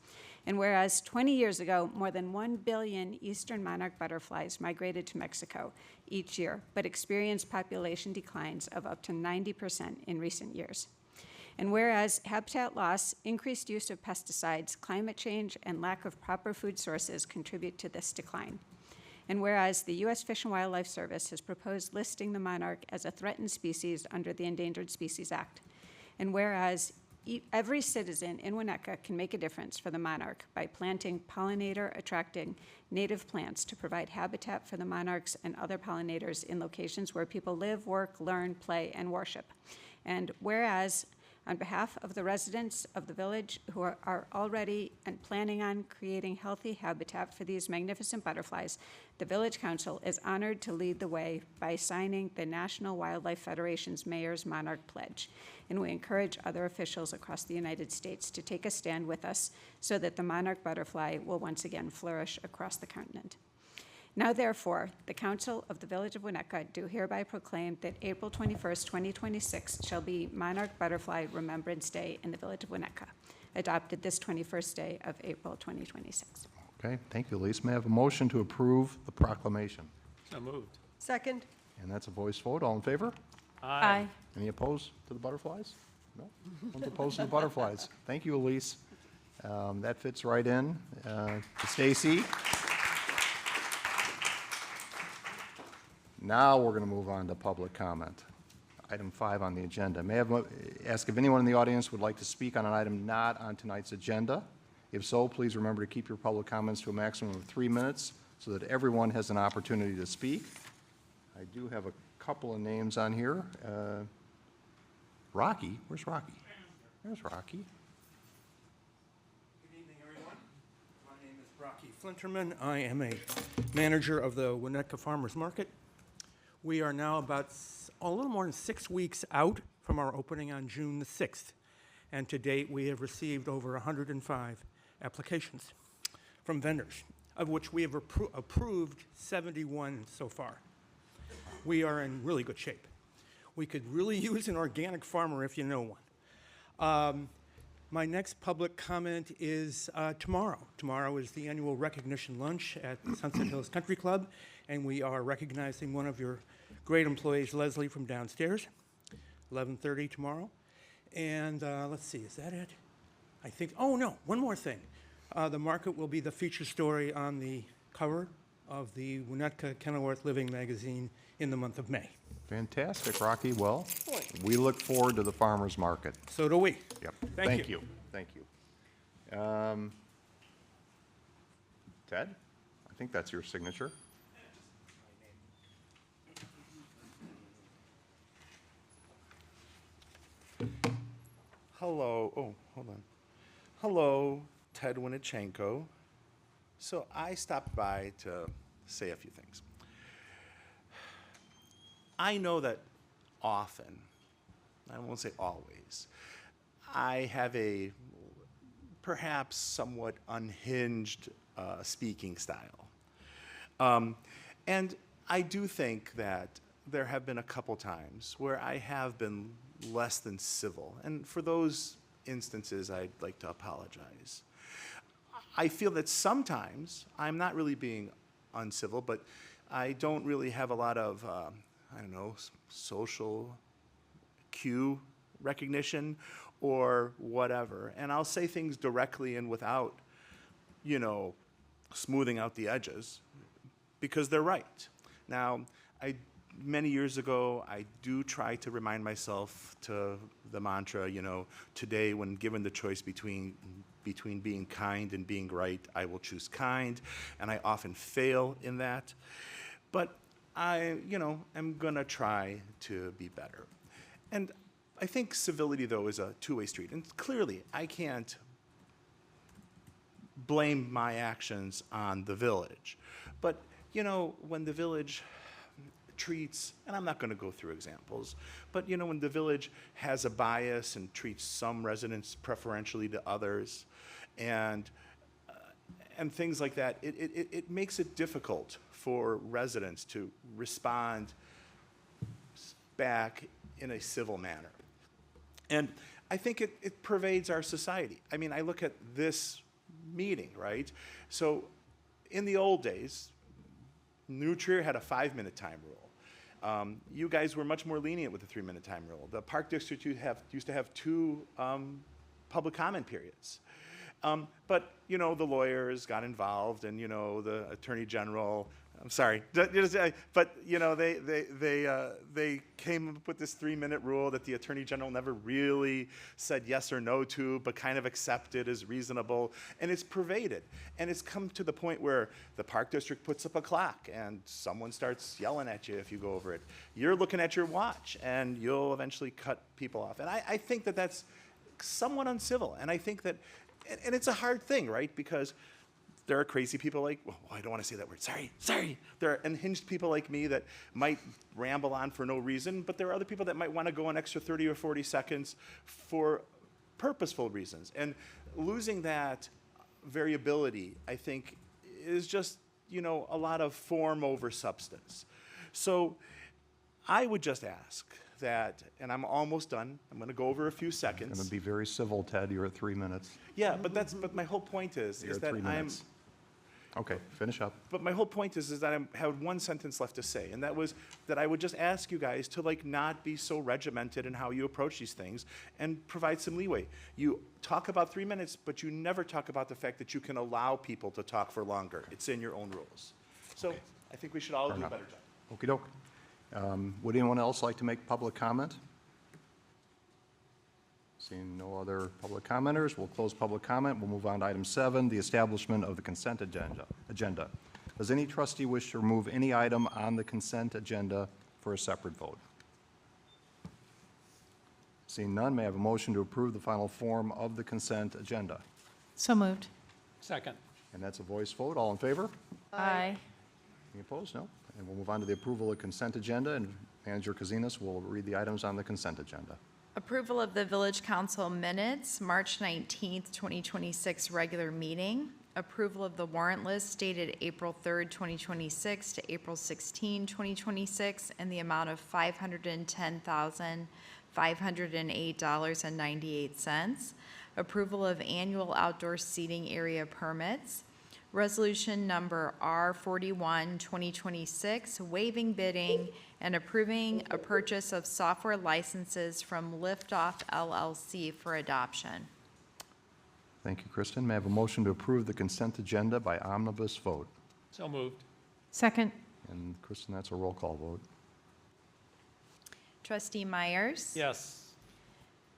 And whereas 20 years ago, more than 1 billion eastern monarch butterflies migrated to Mexico each year, but experienced population declines of up to 90% in recent years. And whereas habitat loss, increased use of pesticides, climate change, and lack of proper food sources contribute to this decline. And whereas the U.S. Fish and Wildlife Service has proposed listing the monarch as a threatened species under the Endangered Species Act. And whereas every citizen in Winnetka can make a difference for the monarch by planting pollinator-attracting native plants to provide habitat for the monarchs and other pollinators in locations where people live, work, learn, play, and worship. And whereas, on behalf of the residents of the village who are already and planning on creating healthy habitat for these magnificent butterflies, the Village Council is honored to lead the way by signing the National Wildlife Federation's Mayor's Monarch Pledge. And we encourage other officials across the United States to take a stand with us so that the monarch butterfly will once again flourish across the continent. Now therefore, the Council of the Village of Winnetka do hereby proclaim that April 21st, 2026 shall be Monarch Butterfly Remembrance Day in the Village of Winnetka, adopted this 21st day of April 2026. Okay, thank you, Elise. May I have a motion to approve the proclamation? So moved. Second. And that's a voice vote. All in favor? Aye. Any opposed to the butterflies? No? One's opposed to the butterflies. Thank you, Elise. That fits right in. Stacy? Now we're going to move on to public comment. Item 5 on the agenda. May I ask if anyone in the audience would like to speak on an item not on tonight's agenda? If so, please remember to keep your public comments to a maximum of 3 minutes so that everyone has an opportunity to speak. I do have a couple of names on here. Rocky, where's Rocky? There's Rocky. Good evening, everyone. My name is Rocky Flinterman. I am a manager of the Winnetka Farmers Market. We are now about a little more than 6 weeks out from our opening on June the 6th. And to date, we have received over 105 applications from vendors, of which we have approved 71 so far. We are in really good shape. We could really use an organic farmer if you know one. My next public comment is tomorrow. Tomorrow is the annual recognition lunch at Sunset Hills Country Club, and we are recognizing one of your great employees, Leslie, from downstairs, 11:30 tomorrow. And let's see, is that it? I think, oh no, one more thing. The market will be the feature story on the cover of the Winnetka Kenilworth Living magazine in the month of May. Fantastic, Rocky. Well, we look forward to the farmer's market. So do we. Yep. Thank you. Thank you. Ted, I think that's your signature. Hello. Oh, hold on. Hello, Ted Winnichenko. So I stopped by to say a few things. I know that often, I won't say always, I have a perhaps somewhat unhinged speaking style. And I do think that there have been a couple times where I have been less than civil. And for those instances, I'd like to apologize. I feel that sometimes I'm not really being uncivil, but I don't really have a lot of, I don't know, social cue recognition or whatever. And I'll say things directly and without, you know, smoothing out the edges because they're right. Now, many years ago, I do try to remind myself to the mantra, you know, today when given the choice between being kind and being right, I will choose kind, and I often fail in that. But I, you know, am gonna try to be better. And I think civility, though, is a two-way street. And clearly, I can't blame my actions on the village. But, you know, when the village treats, and I'm not going to go through examples, but you know, when the village has a bias and treats some residents preferentially to others, and things like that, it makes it difficult for residents to respond back in a civil manner. And I think it pervades our society. I mean, I look at this meeting, right? So in the old days, New Trier had a 5-minute time rule. You guys were much more lenient with the 3-minute time rule. The Park District used to have 2 public comment periods. But, you know, the lawyers got involved and, you know, the Attorney General I'm sorry. But, you know, they came up with this 3-minute rule that the Attorney General never really said yes or no to, but kind of accepted as reasonable. And it's pervaded. And it's come to the point where the Park District puts up a clock and someone starts yelling at you if you go over it. You're looking at your watch and you'll eventually cut people off. And I think that that's somewhat uncivil. And I think that, and it's a hard thing, right? Because there are crazy people like, well, I don't want to say that word, sorry. There are unhinged people like me that might ramble on for no reason, but there are other people that might want to go an extra 30 or 40 seconds for purposeful reasons. And losing that variability, I think, is just, you know, a lot of form over substance. So I would just ask that, and I'm almost done, I'm going to go over a few seconds. I'm going to be very civil, Ted, you're at 3 minutes. Yeah, but my whole point is You're at that 3 minutes. Okay, finish up. But my whole point is that I had one sentence left to say, and that was that I would just ask you guys to like not be so regimented in how you approach these things and provide some leeway. You talk about 3 minutes, but you never talk about the fact that you can allow people to talk for longer. It's in your own rules. So I think we should all do a better job. Okey doke. Would anyone else like to make public comment? Seeing no other public commenters, we'll close public comment. We'll move on to item 7, the establishment of the consent agenda. Does any trustee wish to remove any item on the consent agenda for a separate vote? Seeing none, may I have a motion to approve the final form of the consent agenda? So moved. Second. And that's a voice vote. All in favor? Aye. Any opposed? No. And we'll move on to the approval of consent agenda, and Manager Kazinas will read the items on the consent agenda. Approval of the Village Council minutes, March 19th, 2026 regular meeting. Approval of the warrant list dated April 3rd, 2026 to April 16, 2026, in the amount of $510,508.98. Approval of annual outdoor seating area permits. Resolution number R41, 2026, waiving bidding and approving a purchase of software licenses from Liftoff LLC for adoption. Thank you, Kristen. May I have a motion to approve the consent agenda by omnibus vote? So moved. Second. And Kristen, that's a roll call vote. Trustee Myers? Yes.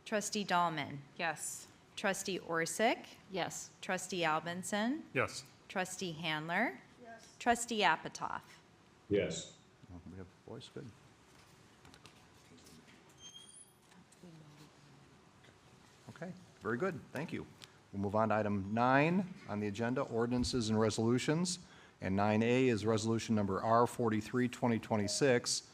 Trustee Dahlman? Yes. Trustee Orsick? Yes. Trustee Albinson? Yes. Trustee Handler? Yes. Trustee Apatoff? Yes. We have voice, good. Okay, very good, thank you. We'll move on to item 9 on the agenda, ordinances and resolutions. And 9A is resolution number R43, 2026,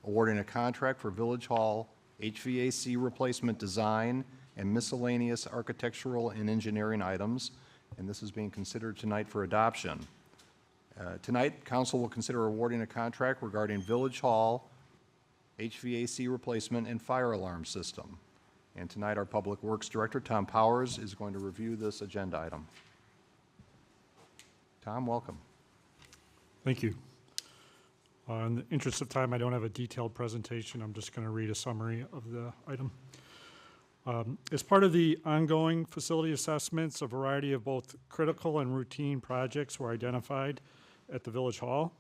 awarding a contract for Village Hall HVAC replacement design and miscellaneous architectural and engineering items. And this is being considered tonight for adoption. Tonight, council will consider awarding a contract regarding Village Hall HVAC replacement and fire alarm system. And tonight, our Public Works Director, Tom Powers, is going to review this agenda item. Tom, welcome. Thank you. In the interest of time, I don't have a detailed presentation. I'm just going to read a summary of the item. As part of the ongoing facility assessments, a variety of both critical and routine projects were identified at the Village Hall.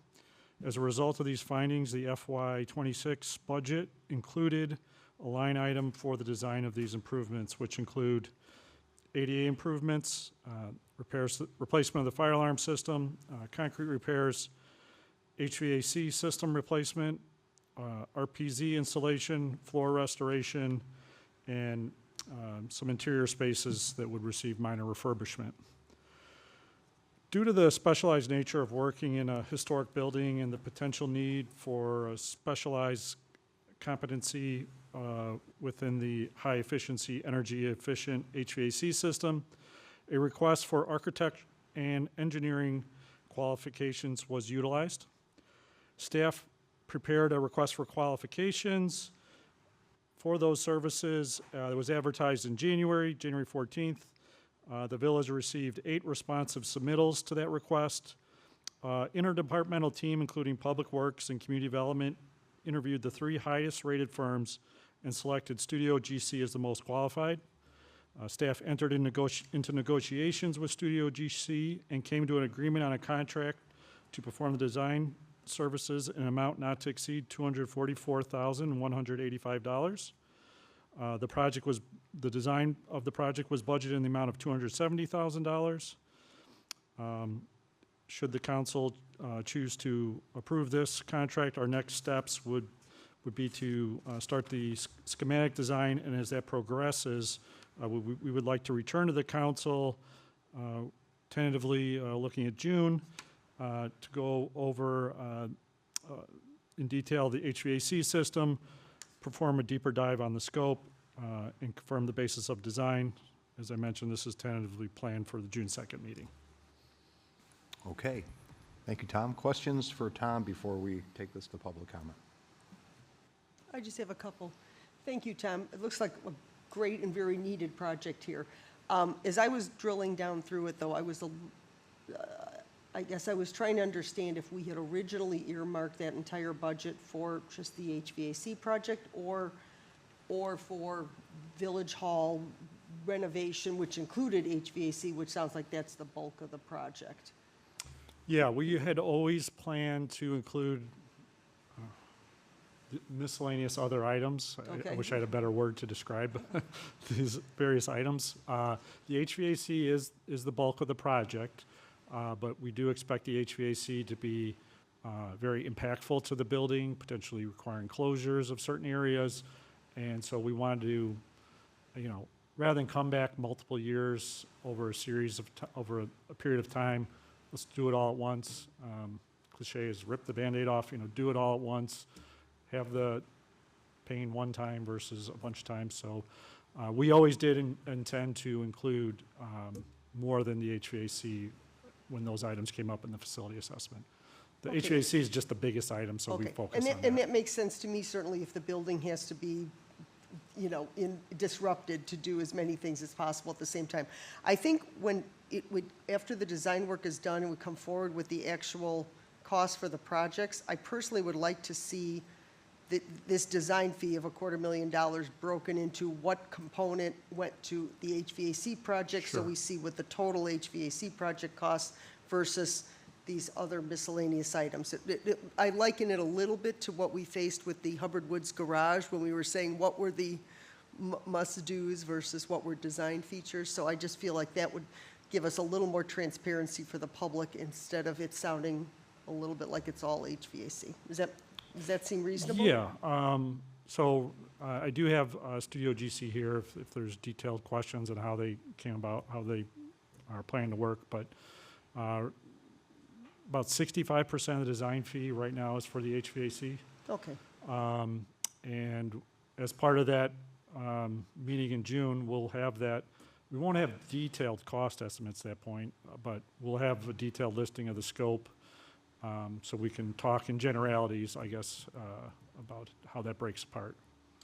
As a result of these findings, the FY26 budget included a line item for the design of these improvements, which include ADA improvements, replacement of the fire alarm system, concrete repairs, HVAC system replacement, RPZ installation, floor restoration, and some interior spaces that would receive minor refurbishment. Due to the specialized nature of working in a historic building and the potential need for a specialized competency within the high-efficiency, energy-efficient HVAC system, a request for architect and engineering qualifications was utilized. Staff prepared a request for qualifications for those services. It was advertised in January 14th. The village received 8 responsive submittals to that request. Interdepartmental team, including Public Works and Community Development, interviewed the 3 highest rated firms and selected Studio GC as the most qualified. Staff entered into negotiations with Studio GC and came to an agreement on a contract to perform the design services in an amount not to exceed $244,185. The design of the project was budgeted in the amount of $270,000. Should the council choose to approve this contract, our next steps would be to start the schematic design, and as that progresses, we would like to return to the council tentatively looking at June to go over in detail the HVAC system, perform a deeper dive on the scope, and confirm the basis of design. As I mentioned, this is tentatively planned for the June 2nd meeting. Okay. Thank you, Tom. Questions for Tom before we take this to public comment? I just have a couple. Thank you, Tom. It looks like a great and very needed project here. As I was drilling down through it, though, I guess I was trying to understand if we had originally earmarked that entire budget for just the HVAC project or for Village Hall renovation, which included HVAC, which sounds like that's the bulk of the project. Yeah, we had always planned to include miscellaneous other items. I wish I had a better word to describe these various items. The HVAC is the bulk of the project, but we do expect the HVAC to be very impactful to the building, potentially requiring closures of certain areas. And so we wanted to, rather than come back multiple years over a period of time, let's do it all at once. Cliche is rip the Band-Aid off, do it all at once. Have the paying one time versus a bunch of times. So we always did intend to include more than the HVAC when those items came up in the facility assessment. The HVAC is just the biggest item, so we focus on that. And that makes sense to me, certainly, if the building has to be disrupted to do as many things as possible at the same time. I think when after the design work is done and we come forward with the actual cost for the projects, I personally would like to see this design fee of $250,000 broken into what component went to the HVAC project, so we see what the total HVAC project costs versus these other miscellaneous items. I liken it a little bit to what we faced with the Hubbard Woods Garage when we were saying what were the must-dos versus what were design features. So I just feel like that would give us a little more transparency for the public instead of it sounding a little bit like it's all HVAC. Does that seem reasonable? Yeah. So I do have Studio GC here if there's detailed questions on how they came about, how they are planning to work. But about 65% of the design fee right now is for the HVAC. Okay. And as part of that meeting in June, we'll have that. We won't have detailed cost estimates at that point, but we'll have a detailed listing of the scope, so we can talk in generalities, I guess, about how that breaks apart.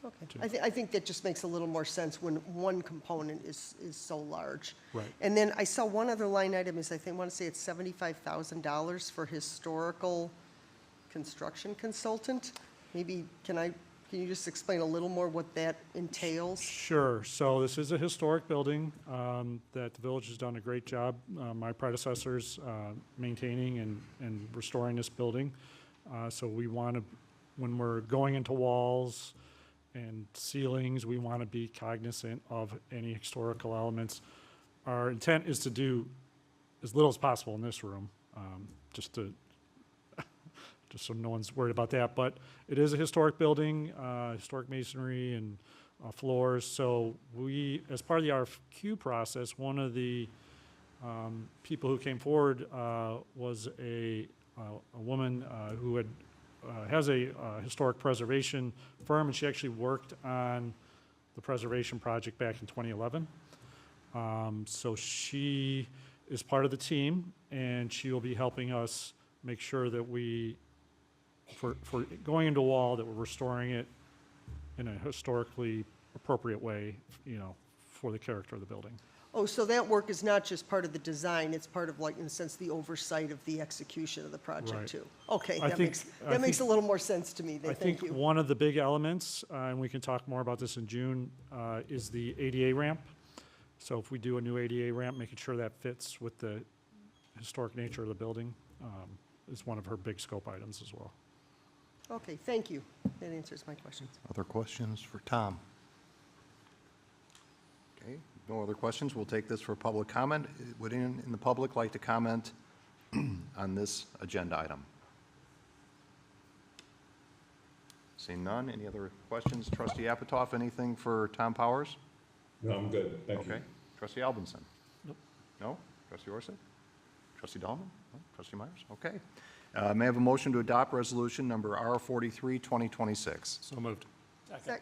Okay. I think that just makes a little more sense when one component is so large. Right. And then I saw one other line item is I want to say it's $75,000 for historical construction consultant. Maybe can you just explain a little more what that entails? Sure. So this is a historic building that the village has done a great job, my predecessors, maintaining and restoring this building. So we want to, when we're going into walls and ceilings, we want to be cognizant of any historical elements. Our intent is to do as little as possible in this room, just so no one's worried about that. But it is a historic building, historic masonry and floors. So we, as part of the RFQ process, one of the people who came forward was a woman who has a historic preservation firm, and she actually worked on the preservation project back in 2011. So she is part of the team, and she will be helping us make sure that we, for going into a wall, that we're restoring it in a historically appropriate way, for the character of the building. Oh, so that work is not just part of the design, it's part of, like, in a sense, the oversight of the execution of the project, Right. too. Okay, I that think- makes a little more sense to me. I think one of the big elements, and we can talk more about this in June, is the ADA ramp. So if we do a new ADA ramp, making sure that fits with the historic nature of the building. is one of her big scope items as well. Okay, thank you. That answers my questions. Other questions for Tom? Okay, no other questions. We'll take this for public comment. Would anyone in the public like to comment on this agenda item? Seeing none, any other questions? Trustee Apatoff, anything for Tom Powers? No, I'm good, thank you. Okay. Trustee Albinson? Nope. No? Trustee Orsick? Trustee Dahlman? No? Trustee Myers? Okay. May I have a motion to adopt resolution number R43, 2026? So moved. Sec-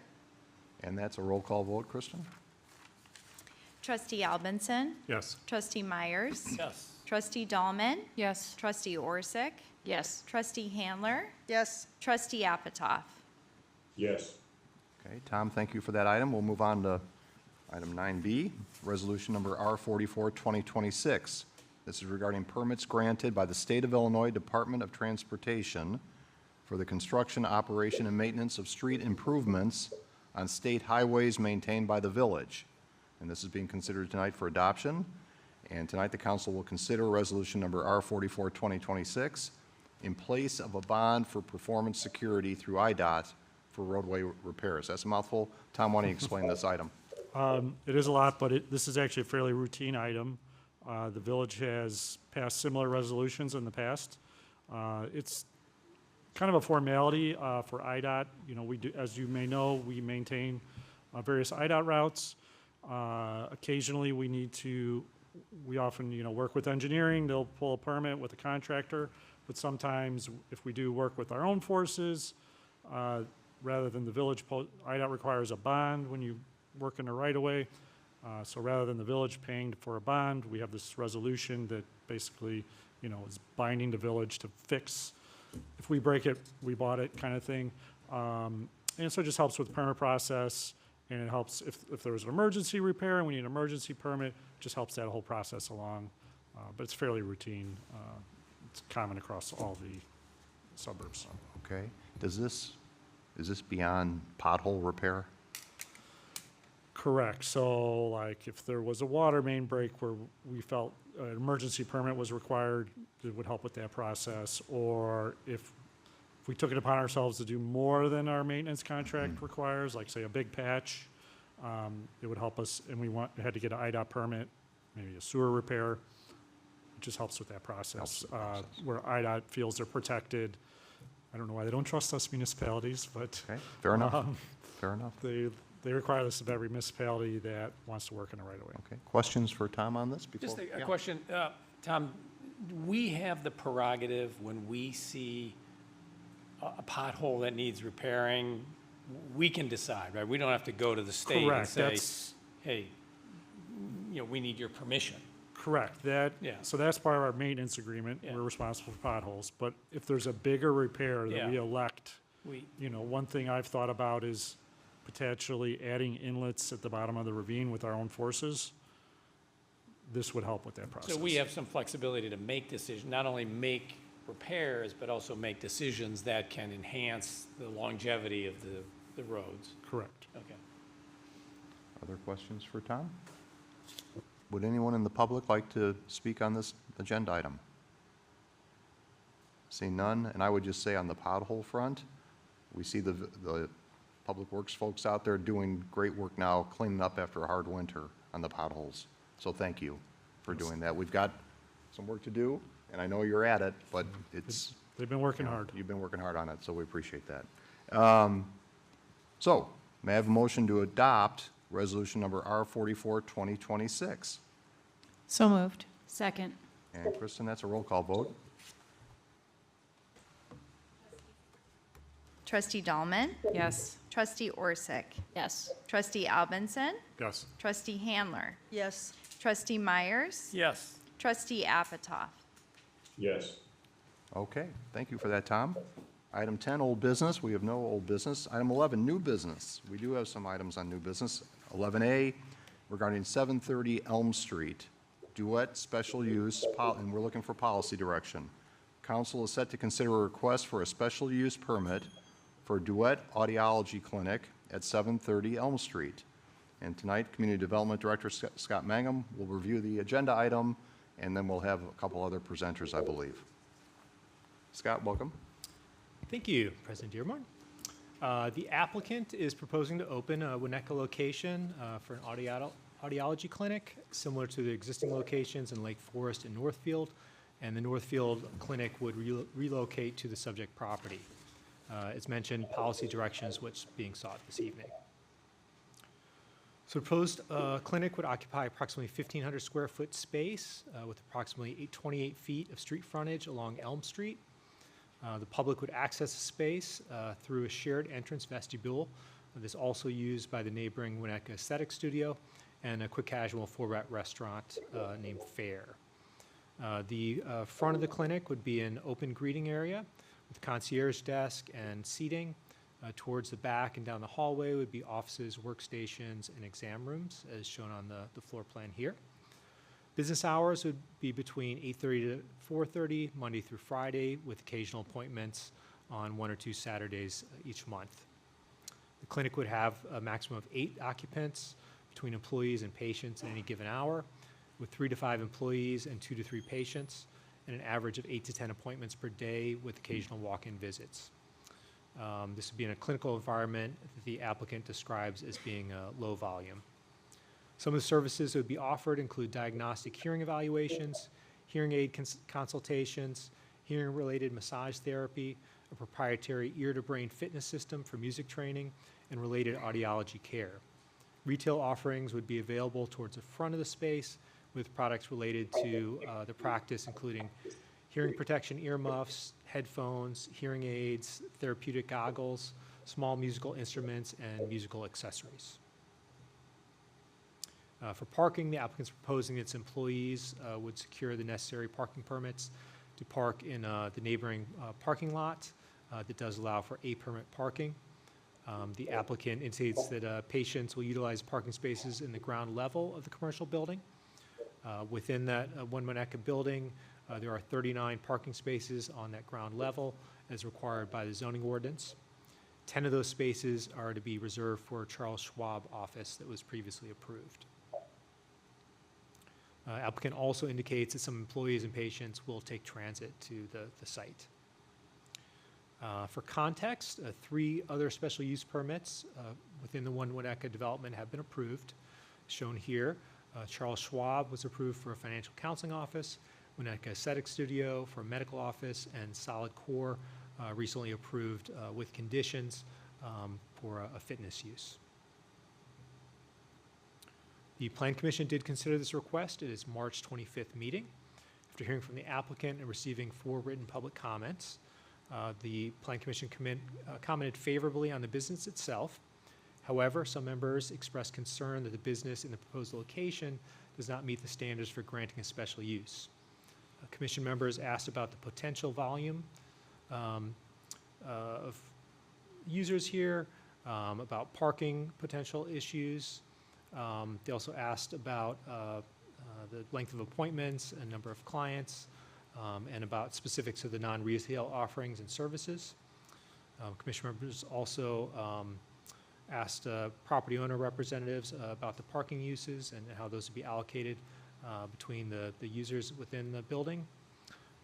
And that's a roll call vote, Kristen? Trustee Albinson? Yes. Trustee Myers? Yes. Trustee Dahlman? Yes. Trustee Orsick? Yes. Trustee Handler? Yes. Trustee Apatoff? Yes. Okay, Tom, thank you for that item. We'll move on to item 9B, resolution number R44, 2026. This is regarding permits granted by the State of Illinois Department of Transportation for the construction, operation, and maintenance of street improvements on state highways maintained by the village. And this is being considered tonight for adoption. And tonight, the council will consider resolution number R44, 2026 in place of a bond for performance security through IDOT for roadway repairs. That's a mouthful. Tom, why don't you explain this item? It is a lot, but this is actually a fairly routine item. The village has passed similar resolutions in the past. It's kind of a formality for IDOT. You know, we do, as you may know, we maintain various IDOT routes. Occasionally, we often, you know, work with engineering. They'll pull a permit with a contractor. But sometimes, if we do work with our own forces, rather than the village, IDOT requires a bond when you work in the right-of-way. So rather than the village paying for a bond, we have this resolution that basically, you know, is binding the village to fix. If we break it, we bought it kind of thing. And so it just helps with the permit process, and it helps if there was an emergency repair and we need an emergency permit, it just helps that whole process along. But it's fairly routine. It's common across all the suburbs. Okay. Is this beyond pothole repair? Correct. So like if there was a water main break where we felt an emergency permit was required, it would help with that process. Or if we took it upon ourselves to do more than our maintenance contract requires, like say a big patch, it would help us, and we had to get an IDOT permit, maybe a sewer repair. It just helps with that process. Where IDOT feels they're protected. I don't know why they don't trust us municipalities, but. Okay, fair enough. Fair enough. They require this of every municipality that wants to work in the right of way. Okay. Questions for Tom on this before? Just a Yeah. question, Tom, we have the prerogative when we see a pothole that needs repairing, we can decide, right? We don't have to go to the state and Correct, say, that's- hey, you know, we need your permission. Correct, Yeah. so that's part of our maintenance agreement. Yeah. We're responsible for potholes. But if there's a bigger repair that we Yeah. elect, you know, one thing I've thought about is potentially adding inlets at the bottom of the ravine with our own forces. This would help with that process. So we have some flexibility to make decisions, not only make repairs, but also make decisions that can enhance the longevity of the roads. Correct. Okay. Other questions for Tom? Would anyone in the public like to speak on this agenda item? Seeing none, and I would just say on the pothole front, we see the Public Works folks out there doing great work now, cleaning up after a hard winter on the potholes. So thank you for doing that. We've got some work to do, and I know you're at it, but it's. They've been working hard. You've been working hard on it, so we appreciate that. So, may I have a motion to adopt resolution number R44, 2026? So moved. Second. And Kristen, that's a roll call vote. Trustee Dahlman? Yes. Trustee Orsick? Yes. Trustee Albinson? Yes. Trustee Handler? Yes. Trustee Myers? Yes. Trustee Apatoff? Yes. Okay, thank you for that, Tom. Item 10, old business. We have no old business. Item 11, new business. We do have some items on new business. 11A, regarding 730 Elm Street, Duet Special Use, and we're looking for policy direction. Council is set to consider a request for a special use permit for Duet Audiology Clinic at 730 Elm Street. And tonight, Community Development Director Scott Mangum will review the agenda item, and then we'll have a couple other presenters, I believe. Scott, welcome. Thank you, President Dearborn. The applicant is proposing to open a Winnetka location for an audiology clinic, similar to the existing locations in Lake Forest and Northfield, and the Northfield clinic would relocate to the subject property. As mentioned, policy direction is what's being sought this evening. So the proposed clinic would occupy approximately 1,500 square foot space with approximately 28 feet of street frontage along Elm Street. The public would access the space through a shared entrance vestibule. This is also used by the neighboring Winnetka Aesthetic Studio and a quick casual format restaurant named Fair. The front of the clinic would be an open greeting area with concierge desk and seating. Towards the back and down the hallway would be offices, workstations, and exam rooms, as shown on the floor plan here. Business hours would be between 8:30 to 4:30, Monday through Friday, with occasional appointments on 1 or 2 Saturdays each month. The clinic would have a maximum of 8 occupants between employees and patients at any given hour, with 3 to 5 employees and 2 to 3 patients, and an average of 8 to 10 appointments per day with occasional walk-in visits. This would be in a clinical environment that the applicant describes as being low volume. Some of the services that would be offered include diagnostic hearing evaluations, hearing aid consultations, hearing-related massage therapy, a proprietary ear-to-brain fitness system for music training, and related audiology care. Retail offerings would be available towards the front of the space with products related to the practice, including hearing protection earmuffs, headphones, hearing aids, therapeutic goggles, small musical instruments, and musical accessories. For parking, the applicant's proposing its employees would secure the necessary parking permits to park in the neighboring parking lot that does allow for A-permit parking. The applicant indicates that patients will utilize parking spaces in the ground level of the commercial building. Within that One Winnetka building, there are 39 parking spaces on that ground level as required by the zoning ordinance. 10 of those spaces are to be reserved for Charles Schwab office that was previously approved. Applicant also indicates that some employees and patients will take transit to the site. For context, 3 other special use permits within the One Winnetka development have been approved. Shown here, Charles Schwab was approved for a financial counseling office, Winnetka Aesthetic Studio for a medical office, and Solid Core recently approved with conditions for a fitness use. The Plan Commission did consider this request at its March 25th meeting. After hearing from the applicant and receiving 4 written public comments, the Plan Commission commented favorably on the business itself. However, some members expressed concern that the business in the proposed location does not meet the standards for granting a special use. Commission members asked about the potential volume of users here, about parking potential issues. They also asked about the length of appointments and number of clients, and about specifics of the non-retail offerings and services. Commission members also asked property owner representatives about the parking uses and how those would be allocated between the users within the building.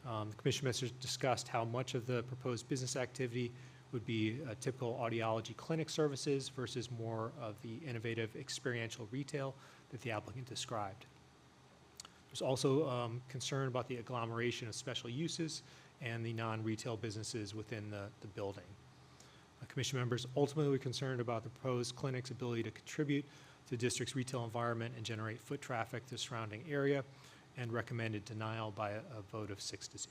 The commission members discussed how much of the proposed business activity would be typical audiology clinic services versus more of the innovative experiential retail that the applicant described. There's also concern about the agglomeration of special uses and the non-retail businesses within the building. Commission members ultimately were concerned about the proposed clinic's ability to contribute to the district's retail environment and generate foot traffic to the surrounding area, and recommended denial by a vote of 6-0.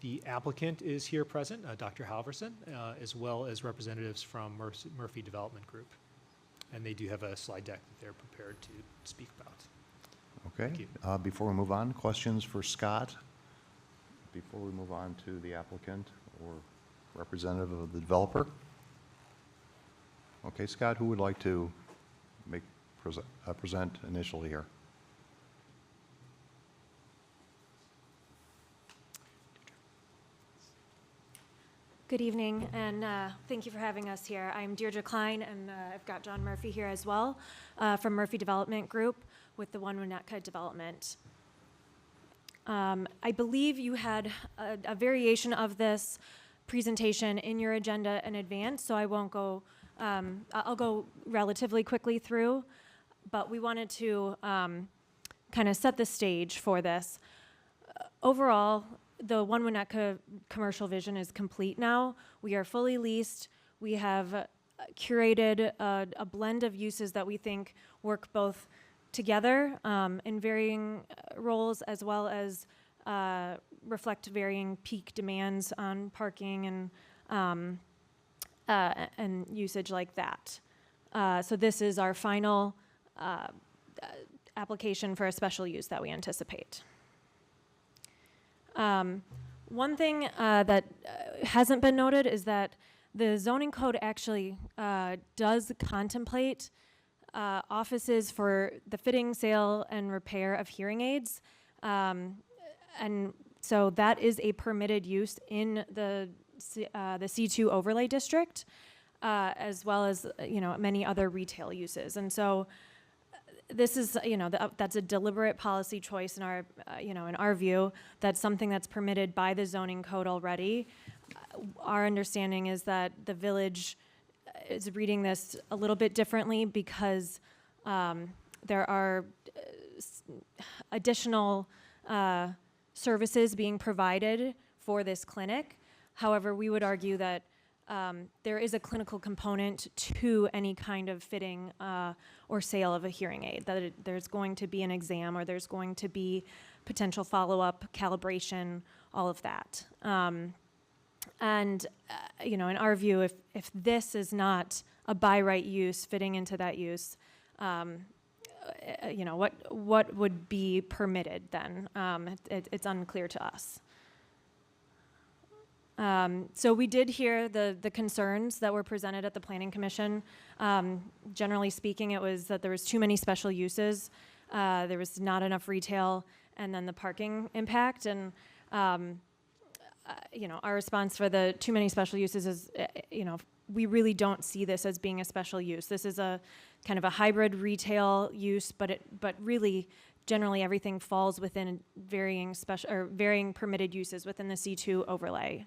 The applicant is here present, Dr. Halverson, as well as representatives from Murphy Development Group. And they do have a slide deck that they're prepared to speak about. Okay. Thank you. Before we move on, questions for Scott? Before we move on to the applicant or representative of the developer? Okay, Scott, who would like to present initially here? Good evening, and thank you for having us here. I'm Deirdre Klein, and I've got John Murphy here as well from Murphy Development Group with the One Winnetka Development. I believe you had a variation of this presentation in your agenda in advance, so I won't go, I'll go relatively quickly through, but we wanted to kind of set the stage for this. Overall, the One Winnetka commercial vision is complete now. We are fully leased. We have curated a blend of uses that we think work both together in varying roles, as well as reflect varying peak demands on parking and usage like that. So this is our final application for a special use that we anticipate. One thing that hasn't been noted is that the zoning code actually does contemplate offices for the fitting, sale, and repair of hearing aids. And so that is a permitted use in the C2 overlay district, as well as, many other retail uses. And so this is, that's a deliberate policy choice in our, in our view. That's something that's permitted by the zoning code already. Our understanding is that the village is reading this a little bit differently because there are additional services being provided for this clinic. However, we would argue that there is a clinical component to any kind of fitting or sale of a hearing aid, that there's going to be an exam or there's going to be potential follow-up, calibration, all of that. And in our view, if this is not a by right use fitting into that use, what would be permitted then? It's unclear to us. So we did hear the concerns that were presented at the Planning Commission. Generally speaking, it was that there was too many special uses, there was not enough retail, and then the parking impact. And our response for the too many special uses is, we really don't see this as being a special use. This is a kind of a hybrid retail use, but really, generally everything falls within varying permitted uses within the C2 overlay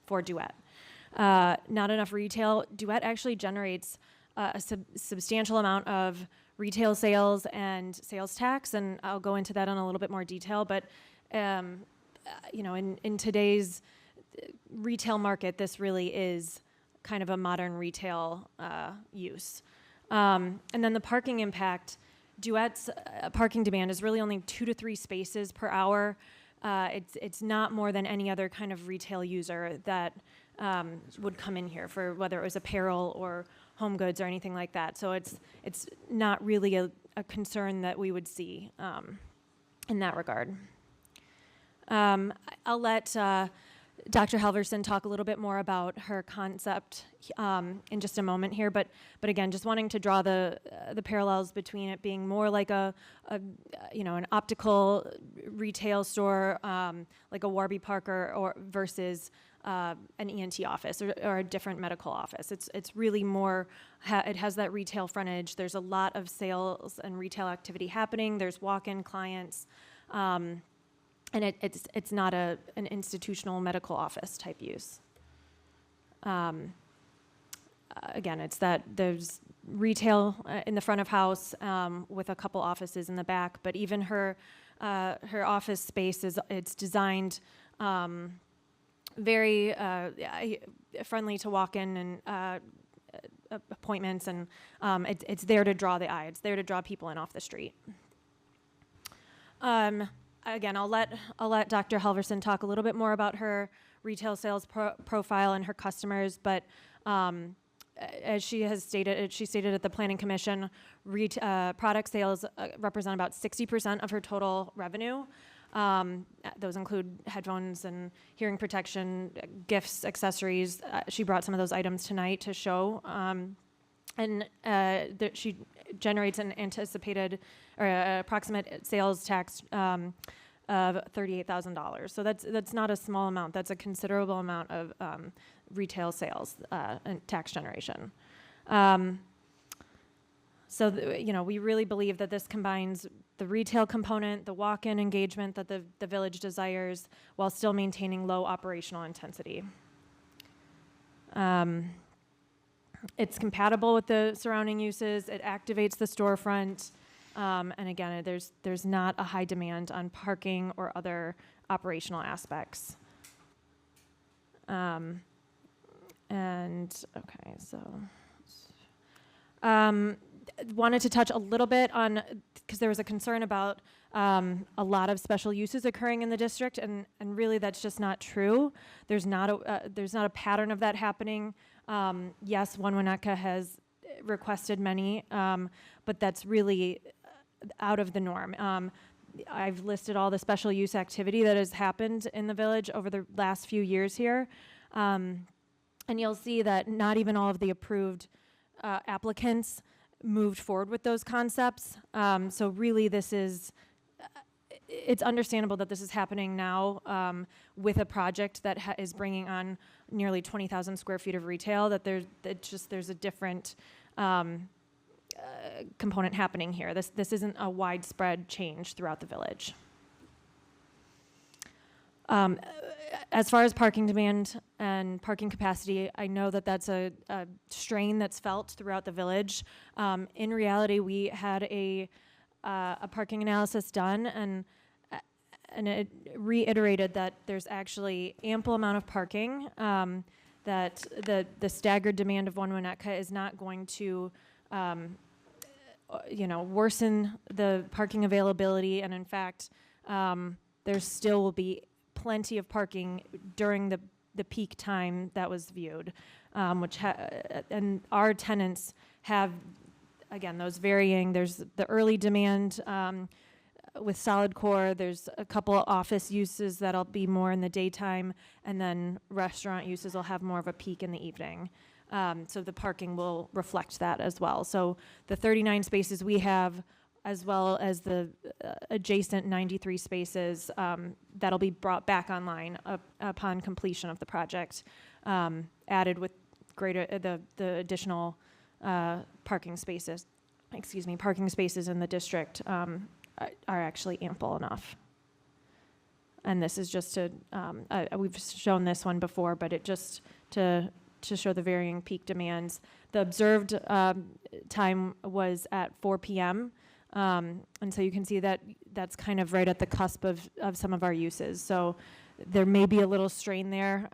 for Duet. Not enough retail. Duet actually generates a substantial amount of retail sales and sales tax, and I'll go into that in a little bit more detail. But in today's retail market, this really is kind of a modern retail use. And then the parking impact. Duet's parking demand is really only 2 to 3 spaces per hour. It's not more than any other kind of retail user that would come in here for whether it was apparel or home goods or anything like that. So it's not really a concern that we would see in that regard. I'll let Dr. Halverson talk a little bit more about her concept in just a moment here, but again, just wanting to draw the parallels between it being more like an optical retail store, like a Warby Parker, or versus an ENT office or a different medical office. It's really more. It has that retail frontage. There's a lot of sales and retail activity happening. There's walk-in clients. And it's not an institutional medical office type use. Again, it's that there's retail in the front of house with a couple offices in the back, but even her office space it's designed very friendly to walk in and appointments, and it's there to draw the eye. It's there to draw people in off the street. Again, I'll let Dr. Halverson talk a little bit more about her retail sales profile and her customers, but as she stated at the Planning Commission, product sales represent about 60% of her total revenue. Those include headphones and hearing protection, gifts, accessories. She brought some of those items tonight to show. And she generates an anticipated or approximate sales tax of $38,000. So that's not a small amount. That's a considerable amount of retail sales and tax generation. So, we really believe that this combines the retail component, the walk-in engagement that the village desires, while still maintaining low operational intensity. It's compatible with the surrounding uses. It activates the storefront. And again, there's not a high demand on parking or other operational aspects. Wanted to touch a little bit on, because there was a concern about a lot of special uses occurring in the district, and really that's just not true. There's not a pattern of that happening. Yes, One Winnetka has requested many, but that's really out of the norm. I've listed all the special use activity that has happened in the village over the last few years here. And you'll see that not even all of the approved applicants moved forward with those concepts. So really it's understandable that this is happening now with a project that is bringing on nearly 20,000 square feet of retail, that there's a different component happening here. This isn't a widespread change throughout the village. As far as parking demand and parking capacity, I know that that's a strain that's felt throughout the village. In reality, we had a parking analysis done, and it reiterated that there's actually ample amount of parking, that the staggered demand of One Winnetka is not going to worsen the parking availability, and in fact, there still will be plenty of parking during the peak time that was viewed, and our tenants have, again, those varying. There's the early demand with solid core. There's a couple of office uses that'll be more in the daytime, and then restaurant uses will have more of a peak in the evening. So the parking will reflect that as well. So the 39 spaces we have, as well as the adjacent 93 spaces that'll be brought back online upon completion of the project, added with the additional parking spaces in the district are actually ample enough. And this is just we've shown this one before, but it just to show the varying peak demands. The observed time was at 4 p.m., and so you can see that that's kind of right at the cusp of some of our uses. So there may be a little strain there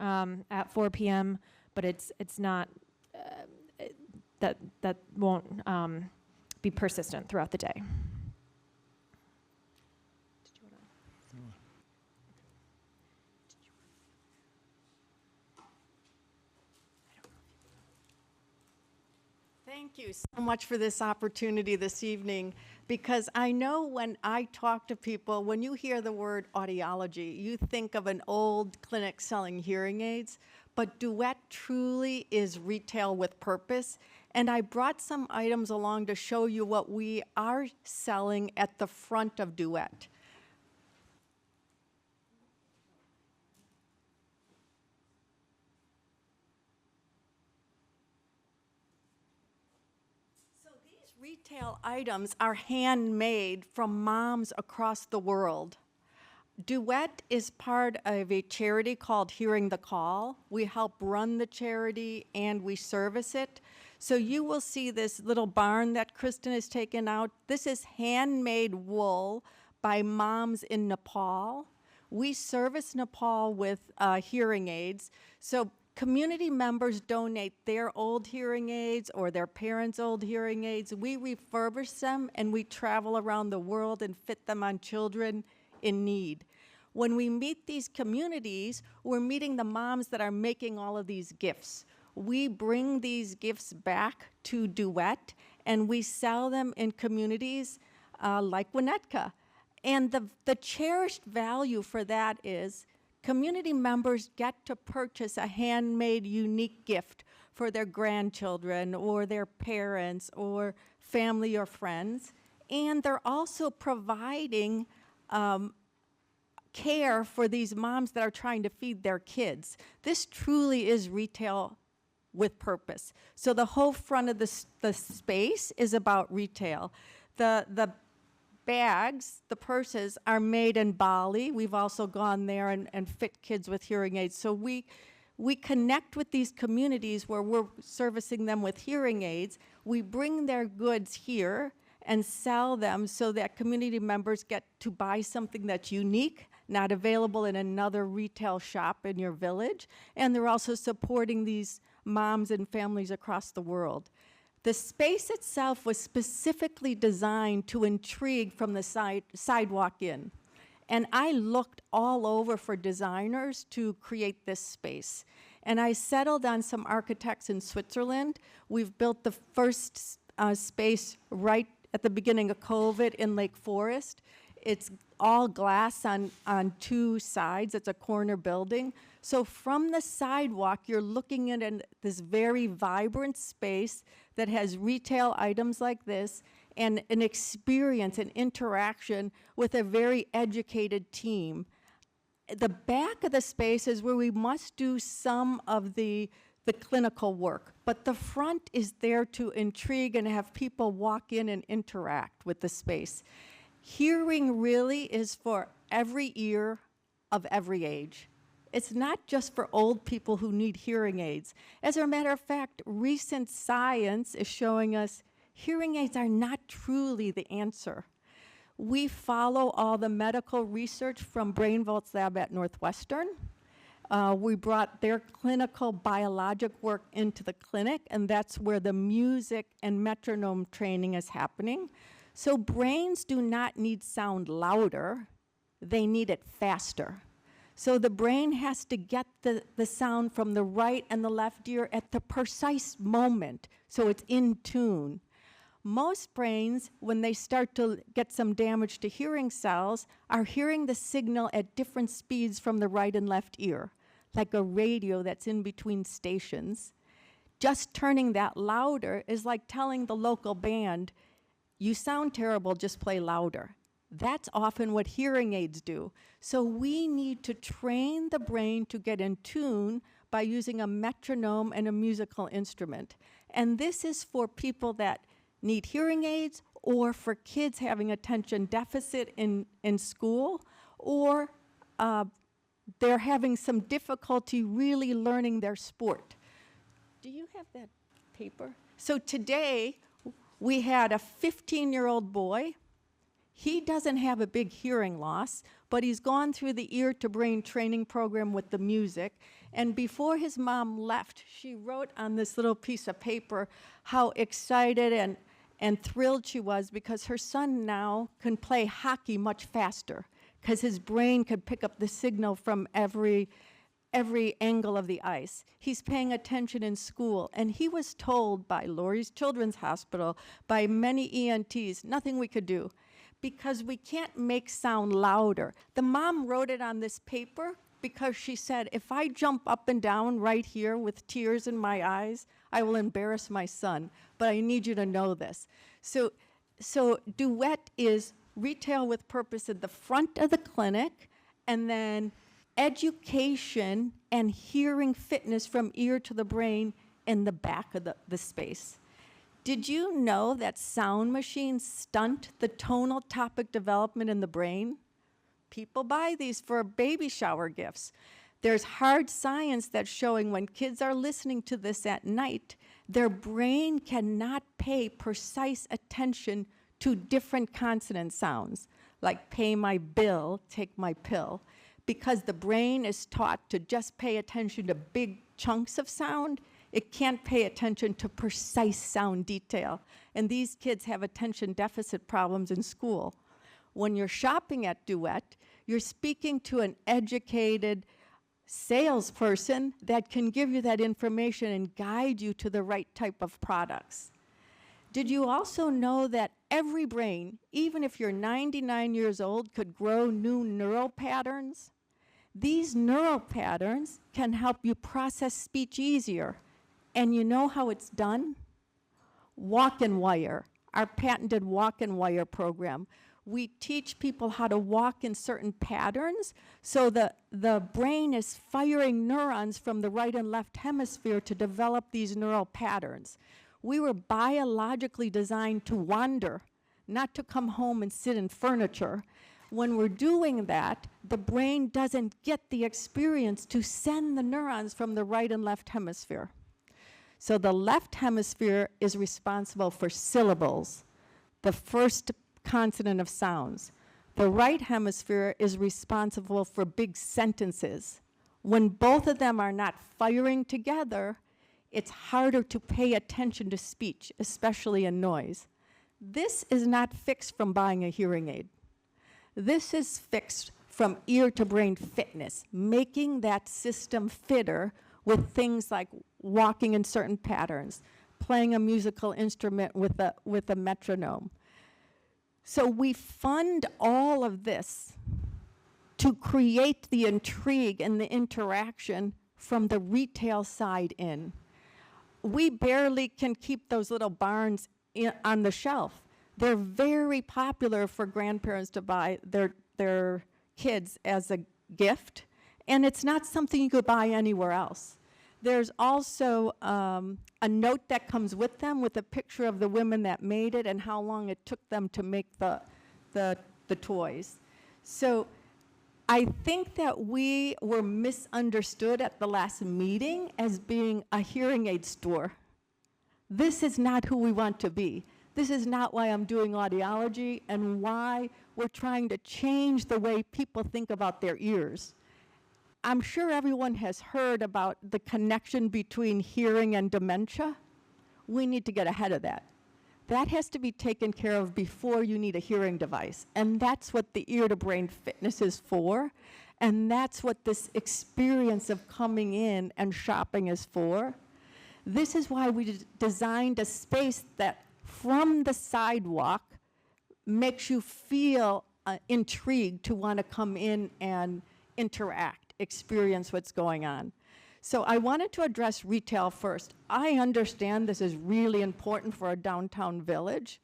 at 4 p.m., but it's not, that won't be persistent throughout the day. Thank you so much for this opportunity this evening, because I know when I talk to people, when you hear the word audiology, you think of an old clinic selling hearing aids, but Duet truly is retail with purpose. And I brought some items along to show you what we are selling at the front of Duet. Retail items are handmade from moms across the world. Duet is part of a charity called Hearing the Call. We help run the charity and we service it. So you will see this little barn that Kristen has taken out. This is handmade wool by moms in Nepal. We service Nepal with hearing aids. So community members donate their old hearing aids or their parents' old hearing aids. We refurbish them and we travel around the world and fit them on children in need. When we meet these communities, we're meeting the moms that are making all of these gifts. We bring these gifts back to Duet and we sell them in communities like Winnetka. And the cherished value for that is community members get to purchase a handmade, unique gift for their grandchildren or their parents or family or friends. And they're also providing care for these moms that are trying to feed their kids. This truly is retail with purpose. So the whole front of the space is about retail. The bags, the purses, are made in Bali. We've also gone there and fit kids with hearing aids. So we connect with these communities where we're servicing them with hearing aids. We bring their goods here and sell them so that community members get to buy something that's unique, not available in another retail shop in your village. And they're also supporting these moms and families across the world. The space itself was specifically designed to intrigue from the sidewalk in. And I looked all over for designers to create this space. And I settled on some architects in Switzerland. We've built the first space right at the beginning of COVID in Lake Forest. It's all glass on two sides. It's a corner building. So from the sidewalk, you're looking at this very vibrant space that has retail items like this and an experience, an interaction with a very educated team. The back of the space is where we must do some of the clinical work, but the front is there to intrigue and have people walk in and interact with the space. Hearing really is for every ear of every age. It's not just for old people who need hearing aids. As a matter of fact, recent science is showing us hearing aids are not truly the answer. We follow all the medical research from Brainvolt's lab at Northwestern. We brought their clinical biologic work into the clinic, and that's where the music and metronome training is happening. So brains do not need sound louder, they need it faster. So the brain has to get the sound from the right and the left ear at the precise moment, so it's in tune. Most brains, when they start to get some damage to hearing cells, are hearing the signal at different speeds from the right and left ear, like a radio that's in between stations. Just turning that louder is like telling the local band, you sound terrible, just play louder. That's often what hearing aids do. So we need to train the brain to get in tune by using a metronome and a musical instrument. And this is for people that need hearing aids, or for kids having attention deficit in school, or they're having some difficulty really learning their sport. Do you have that paper? So today, we had a 15-year-old boy. He doesn't have a big hearing loss, but he's gone through the ear-to-brain training program with the music. And before his mom left, she wrote on this little piece of paper how excited and thrilled she was because her son now can play hockey much faster because his brain could pick up the signal from every angle of the ice. He's paying attention in school, and he was told by Lurie's Children's Hospital, by many ENTs, nothing we could do because we can't make sound louder. The mom wrote it on this paper because she said, if I jump up and down right here with tears in my eyes, I will embarrass my son, but I need you to know this. So Duet is retail with purpose at the front of the clinic, and then education and hearing fitness from ear to the brain in the back of the space. Did you know that sound machines stunt the tonal topic development in the brain? People buy these for baby shower gifts. There's hard science that's showing when kids are listening to this at night, their brain cannot pay precise attention to different consonant sounds, like pay my bill, take my pill, because the brain is taught to just pay attention to big chunks of sound. It can't pay attention to precise sound detail. And these kids have attention deficit problems in school. When you're shopping at Duet, you're speaking to an educated salesperson that can give you that information and guide you to the right type of products. Did you also know that every brain, even if you're 99 years old, could grow new neural patterns? These neural patterns can help you process speech easier. And you know how it's done? Walk and Wire, our patented Walk and Wire program. we teach people how to walk in certain patterns, so the brain is firing neurons from the right and left hemisphere to develop these neural patterns. We were biologically designed to wander, not to come home and sit in furniture. When we're doing that, the brain doesn't get the experience to send the neurons from the right and left hemisphere. So the left hemisphere is responsible for syllables, the first consonant of sounds. The right hemisphere is responsible for big sentences. When both of them are not firing together, it's harder to pay attention to speech, especially in noise. This is not fixed from buying a hearing aid. This is fixed from ear to brain fitness, making that system fitter with things like walking in certain patterns, playing a musical instrument with a metronome. So we fund all of this to create the intrigue and the interaction from the retail side in. We barely can keep those little barns on the shelf. They're very popular for grandparents to buy their kids as a gift, and it's not something you could buy anywhere else. There's also a note that comes with them with a picture of the women that made it and how long it took them to make the toys. So I think that we were misunderstood at the last meeting as being a hearing aid store. This is not who we want to be. This is not why I'm doing audiology and why we're trying to change the way people think about their ears. I'm sure everyone has heard about the connection between hearing and dementia. We need to get ahead of that. That has to be taken care of before you need a hearing device. And that's what the ear-to-brain fitness is for. And that's what this experience of coming in and shopping is for. This is why we designed a space that, from the sidewalk, makes you feel intrigued to want to come in and interact, experience what's going on. So I wanted to address retail first. I understand this is really important for a downtown village.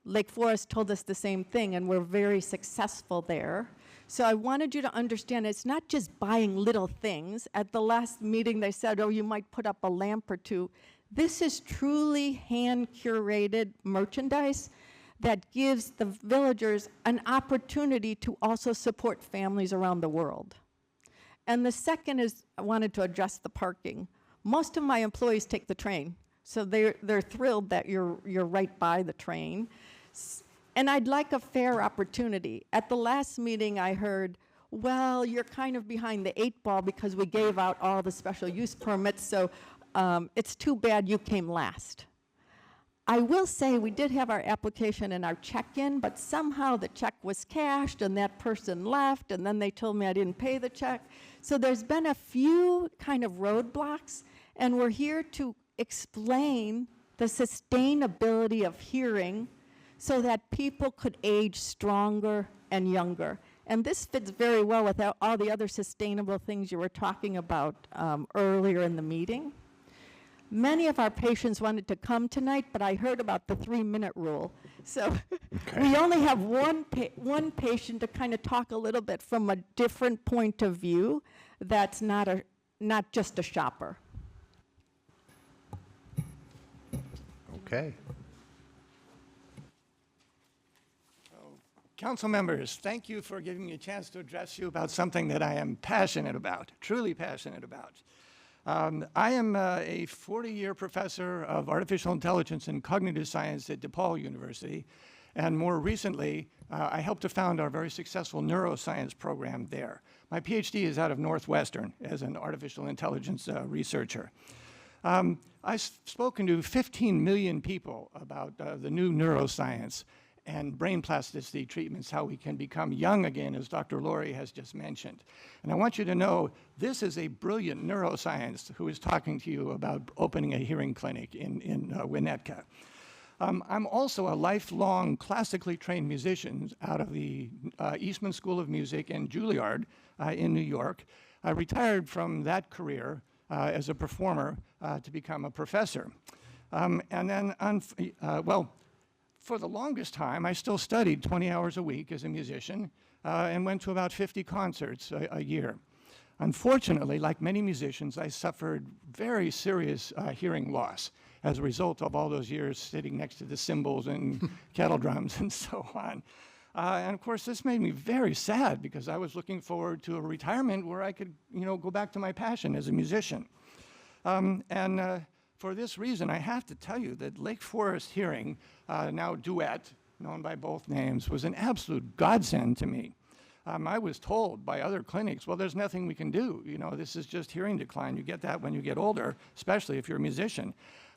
Lake Forest told us the same thing, and we're very successful there. So I wanted you to understand it's not just buying little things. At the last meeting, they said, oh, you might put up a lamp or two. This is truly hand-curated merchandise that gives the villagers an opportunity to also support families around the world. And the second is, I wanted to address the parking. Most of my employees take the train, so they're thrilled that you're right by the train. And I'd like a fair opportunity. At the last meeting, I heard, well, you're kind of behind the 8 ball because we gave out all the special use permits, so it's too bad you came last. I will say we did have our application and our check-in, but somehow the check was cashed and that person left, and then they told me I didn't pay the check. So there's been a few kind of roadblocks, and we're here to explain the sustainability of hearing so that people could age stronger and younger. And this fits very well with all the other sustainable things you were talking about earlier in the meeting. Many of our patients wanted to come tonight, but I heard about the 3-minute rule. So we only have one patient to kind of talk a little bit from a different point of view that's not just a shopper. Okay. Council members, thank you for giving me a chance to address you about something that I am passionate about, truly passionate about. I am a 40-year professor of artificial intelligence and cognitive science at DePaul University, and more recently, I helped to found our very successful neuroscience program there. My PhD is out of Northwestern as an artificial intelligence researcher. I've spoken to 15 million people about the new neuroscience and brain plasticity treatments, how we can become young again, as Dr. Laurie has just mentioned. And I want you to know, this is a brilliant neuroscientist who is talking to you about opening a hearing clinic in Winnetka. I'm also a lifelong classically trained musician out of the Eastman School of Music and Juilliard in New York. I retired from that career as a performer to become a professor. And then, for the longest time, I still studied 20 hours a week as a musician and went to about 50 concerts a year. Unfortunately, like many musicians, I suffered very serious hearing loss as a result of all those years sitting next to the cymbals and kettle drums and so on. And of course, this made me very sad because I was looking forward to a retirement where I could, go back to my passion as a musician. For this reason, I have to tell you that Lake Forest Hearing, now Duet, known by both names, was an absolute godsend to me. I was told by other clinics, well, there's nothing we can do. This is just hearing decline. You get that when you get older, especially if you're a musician.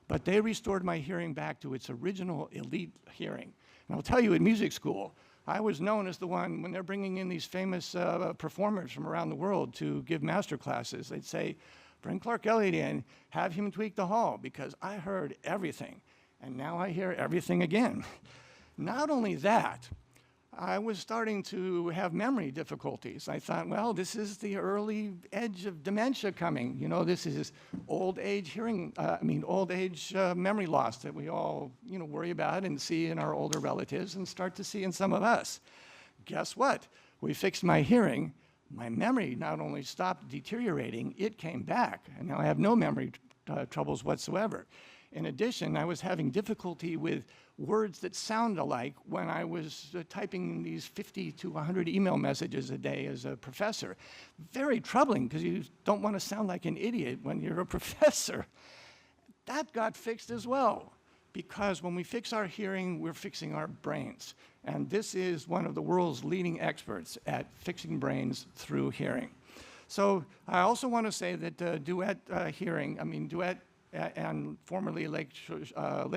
But they restored my hearing back to its original elite hearing. And I'll tell you, in music school, I was known as the one, when they're bringing in these famous performers from around the world to give master classes, they'd say, bring Clark Elliott in, have him tweak the hall, because I heard everything. And now I hear everything again. Not only that, I was starting to have memory difficulties. I thought, well, this is the early edge of dementia coming. This is old age hearing, old age memory loss that we all, worry about and see in our older relatives and start to see in some of us. Guess what? We fixed my hearing. My memory not only stopped deteriorating, it came back. And now I have no memory troubles whatsoever. In addition, I was having difficulty with words that sound alike when I was typing these 50 to 100 email messages a day as a professor. Very troubling, because you don't want to sound like an idiot when you're a professor. That got fixed as well, because when we fix our hearing, we're fixing our brains. And this is one of the world's leading experts at fixing brains through hearing. So I also want to say that Duet Hearing, Duet and formerly Lake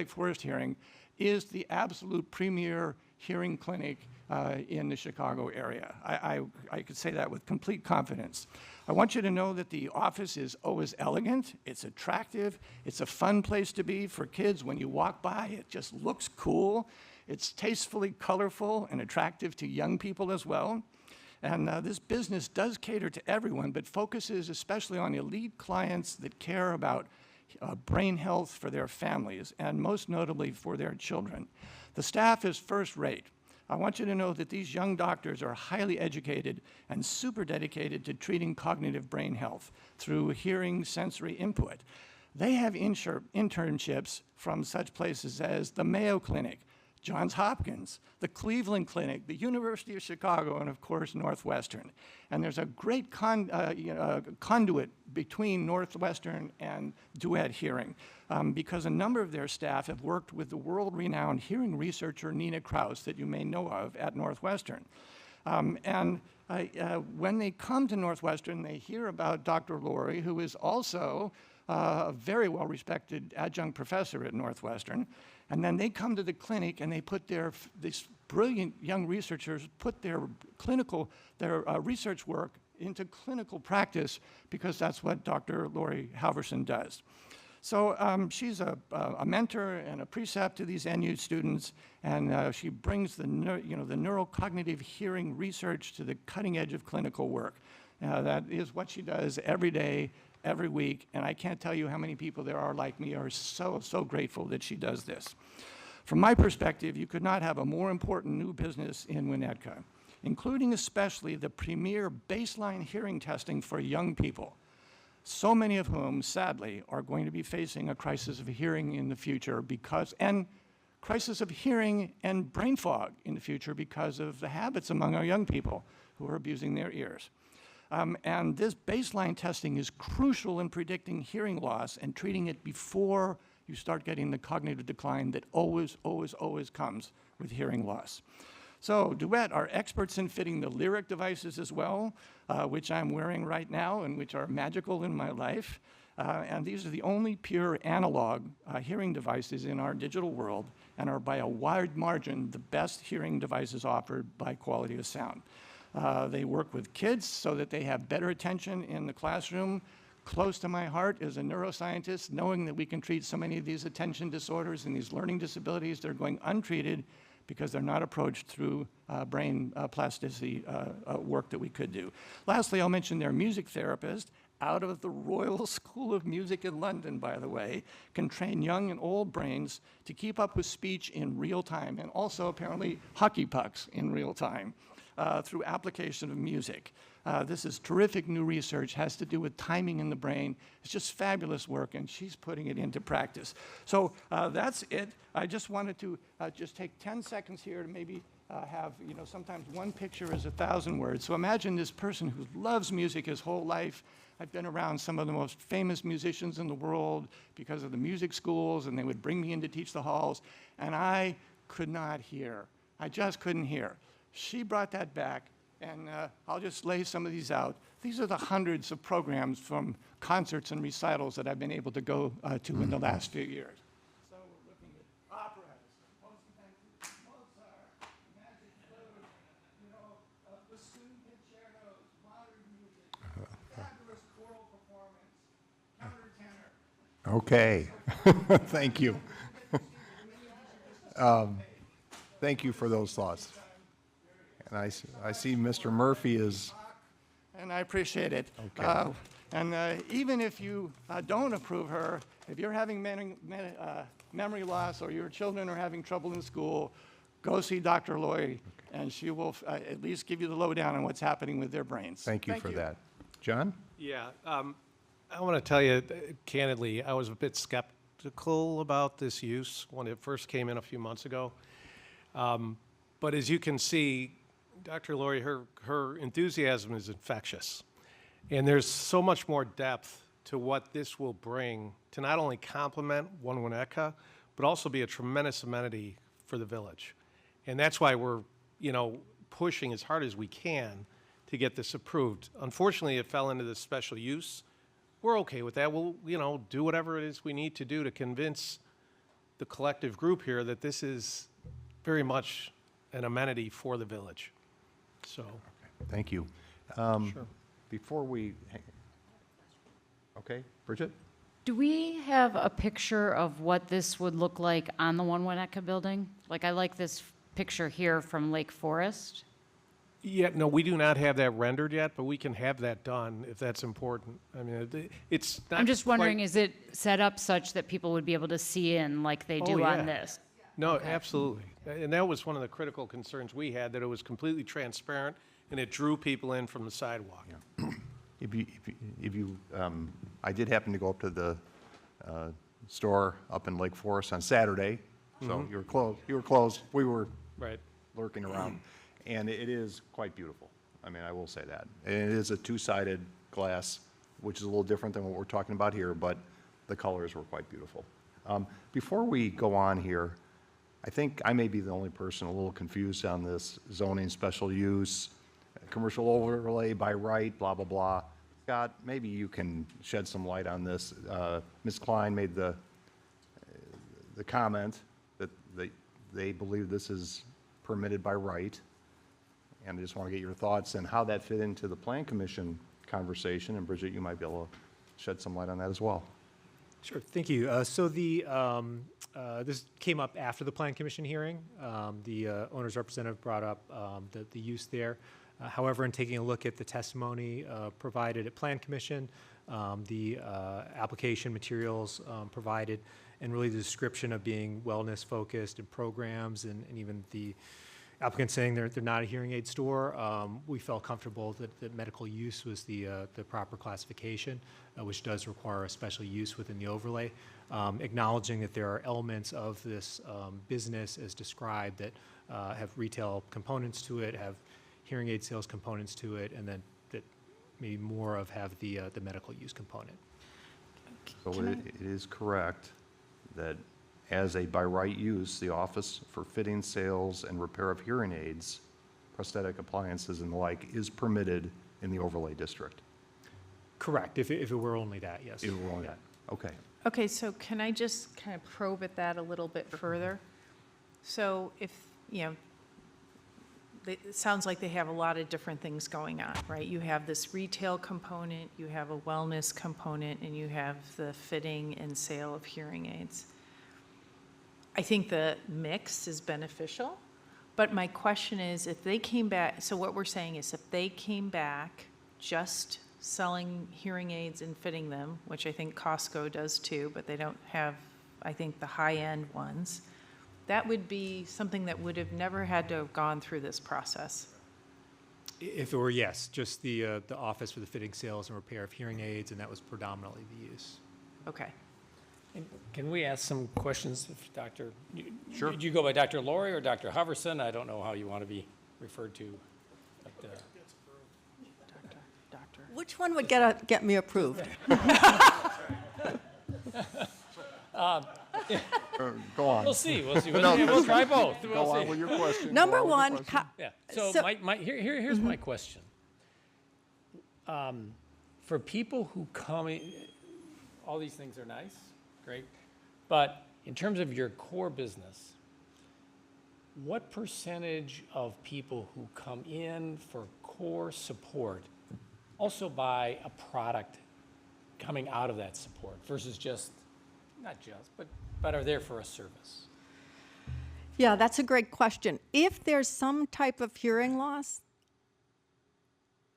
Forest Hearing, is the absolute premier hearing clinic in the Chicago area. I could say that with complete confidence. I want you to know that the office is always elegant, it's attractive, it's a fun place to be for kids. When you walk by, it just looks cool. It's tastefully colorful and attractive to young people as well. And this business does cater to everyone, but focuses especially on elite clients that care about brain health for their families, and most notably for their children. The staff is first rate. I want you to know that these young doctors are highly educated and super dedicated to treating cognitive brain health through hearing sensory input. They have internships from such places as the Mayo Clinic, Johns Hopkins, the Cleveland Clinic, the University of Chicago, and of course, Northwestern. And there's a great conduit between Northwestern and Duet Hearing because a number of their staff have worked with the world-renowned hearing researcher Nina Kraus that you may know of at Northwestern. When they come to Northwestern, they hear about Dr. Laurie, who is also a very well-respected adjunct professor at Northwestern. And then they come to the clinic and they put these brilliant young researchers put their research work into clinical practice, because that's what Dr. Laurie Halverson does. So she's a mentor and a precept to these NU students, and she brings the neurocognitive hearing research to the cutting edge of clinical work. That is what she does every day, every week, and I can't tell you how many people there are like me are so grateful that she does this. From my perspective, you could not have a more important new business in Winnetka, including especially the premier baseline hearing testing for young people, so many of whom, sadly, are going to be facing a crisis of hearing in the future and crisis of hearing and brain fog in the future because of the habits among our young people who are abusing their ears. And this baseline testing is crucial in predicting hearing loss and treating it before you start getting the cognitive decline that always comes with hearing loss. So Duet are experts in fitting the Lyric devices as well, which I'm wearing right now and which are magical in my life. And these are the only pure analog hearing devices in our digital world and are by a wide margin the best hearing devices offered by quality of sound. They work with kids so that they have better attention in the classroom. Close to my heart as a neuroscientist, knowing that we can treat so many of these attention disorders and these learning disabilities that are going untreated because they're not approached through brain plasticity work that we could do. Lastly, I'll mention their music therapist out of the Royal School of Music in London, by the way, can train young and old brains to keep up with speech in real time, and also apparently hockey pucks in real time through application of music. This is terrific new research, has to do with timing in the brain. It's just fabulous work, and she's putting it into practice. So that's it. I just wanted to just take 10 seconds here to maybe have, sometimes one picture is 1,000 words. So imagine this person who loves music his whole life. I've been around some of the most famous musicians in the world because of the music schools, and they would bring me in to teach the halls, and I could not hear. I just couldn't hear. She brought that back, and I'll just lay some of these out. These are the hundreds of programs from concerts and recitals that I've been able to go to in the last few years. So we're looking at operas, Mozart, Magic Flute, bassoon concertos, modern music, fabulous choral performance, countertenor. Okay. Thank you. Thank you for those thoughts. And I see Mr. Murphy is... And I appreciate it. Okay. Even if you don't approve her, if you're having memory loss or your children are having trouble in school, go see Dr. Lloyd, and she will at least give you the lowdown on what's happening with their brains. Thank you for that. John? Yeah, I want to tell you candidly, I was a bit skeptical about this use when it first came in a few months ago. But as you can see, Dr. Laurie, her enthusiasm is infectious. And there's so much more depth to what this will bring to not only complement One Winnetka, but also be a tremendous amenity for the village. And that's why we're, pushing as hard as we can to get this approved. Unfortunately, it fell into this special use. We're okay with that. We'll, do whatever it is we need to do to convince the collective group here that this is very much an amenity for the village. So. Thank you. Sure. Before we, okay, Bridget? Do we have a picture of what this would look like on the One Winnetka building? Like, I like this picture here from Lake Forest. Yeah, no, we do not have that rendered yet, but we can have that done if that's important. I mean, it's not I'm just wondering, quite- is it set up such that people would be able to see in like they do yeah. on this? No, absolutely. And that was one of the critical concerns we had, that it was completely transparent and it drew people in from the sidewalk. I did happen to go up to the store up in Lake Forest on Saturday, so you were closed. You were closed. We were right lurking around, and it is quite beautiful. I mean, I will say that. And it is a two-sided glass, which is a little different than what we're talking about here, but the colors were quite beautiful. Before we go on here, I think I may be the only person a little confused on this zoning special use, commercial overlay by right, blah, blah, blah. Scott, maybe you can shed some light on this. Ms. Klein made the comment that they believe this is permitted by right. And I just want to get your thoughts and how that fit into the Plan Commission conversation. And Bridget, you might be able to shed some light on that as well. Sure, thank you. So this came up after the Plan Commission hearing. The owner's representative brought up the use there. However, in taking a look at the testimony provided at Plan Commission, the application materials provided, and really the description of being wellness-focused and programs, and even the applicant saying they're not a hearing aid store, we felt comfortable that medical use was the proper classification, which does require a special use within the overlay, acknowledging that there are elements of this business as described that have retail components to it, have hearing aid sales components to it, and then that maybe more of have the medical use component. So it is correct that as a by right use, the Office for Fitting, Sales, and Repair of Hearing Aids, prosthetic appliances and the like is permitted in the overlay district. Correct, if it were only that, yes. If it were only that, okay. Okay, so can I just kind of probe at that a little bit further? So if, it sounds like they have a lot of different things going on, right? You have this retail component, you have a wellness component, and you have the fitting and sale of hearing aids. I think the mix is beneficial, but my question is, if they came back, so what we're saying is if they came back just selling hearing aids and fitting them, which I think Costco does too, but they don't have, I think, the high-end ones. That would be something that would have never had to have gone through this process. If it were, yes, just the office for the fitting, sales, and repair of hearing aids, and that was predominantly the use. Okay. And can we ask some questions of Dr.? Sure. Do you go by Dr. Laurie or Dr. Hoverson? I don't know how you want to be referred to. But, Which one would get me approved? Go on. We'll see. We'll see. No, We'll try both. Go We'll on see. with your question. Number Go on one, with your question. Yeah. So, So- here's my question. For people who come in, all these things are nice, great, but in terms of your core business, what percentage of people who come in for core support also buy a product coming out of that support versus just, not just, but are there for a service? Yeah, that's a great question. If there's some type of hearing loss,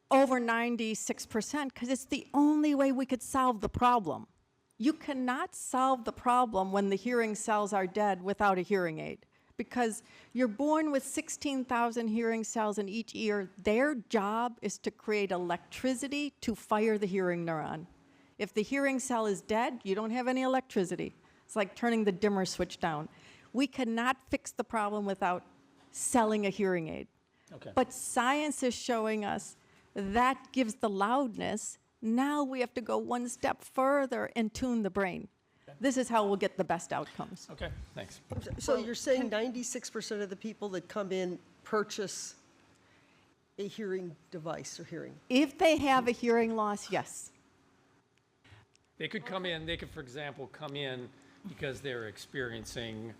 over 96%, because it's the only way we could solve the problem. You cannot solve the problem when the hearing cells are dead without a hearing aid, because you're born with 16,000 hearing cells in each ear. Their job is to create electricity to fire the hearing neuron. If the hearing cell is dead, you don't have any electricity. It's like turning the dimmer switch down. We cannot fix the problem without selling a hearing aid. Okay. But science is showing us that gives the loudness. Now we have to go one step further and tune the brain. This is how we'll get the best outcomes. Okay, thanks. So you're saying 96% of the people that come in purchase a hearing device or hearing? If they have a hearing loss, yes. They could come in, they could, for example, come in because they're experiencing,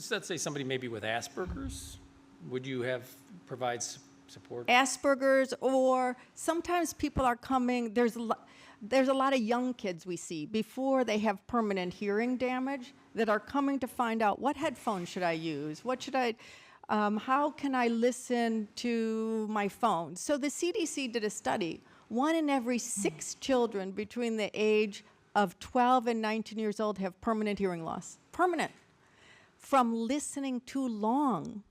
let's say somebody maybe with Asperger's. Would you provide support? Asperger's, or sometimes people are coming, there's a lot of young kids we see before they have permanent hearing damage that are coming to find out, what headphones should I use? What should how can I listen to my phone? So the CDC did a study. 1 in every 6 children between the age of 12 and 19 years old have permanent hearing loss. Permanent. From listening too long.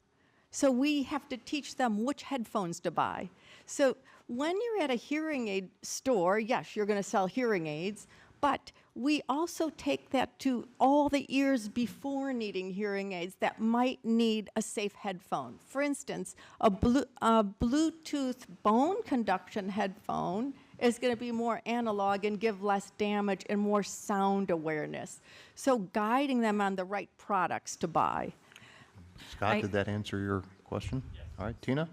So we have to teach them which headphones to buy. So when you're at a hearing aid store, yes, you're going to sell hearing aids, but we also take that to all the ears before needing hearing aids that might need a safe headphone. For instance, a Bluetooth bone conduction headphone is going to be more analog and give less damage and more sound awareness. So guiding them on the right products to buy. Scott, did that answer your question? All right, Tina?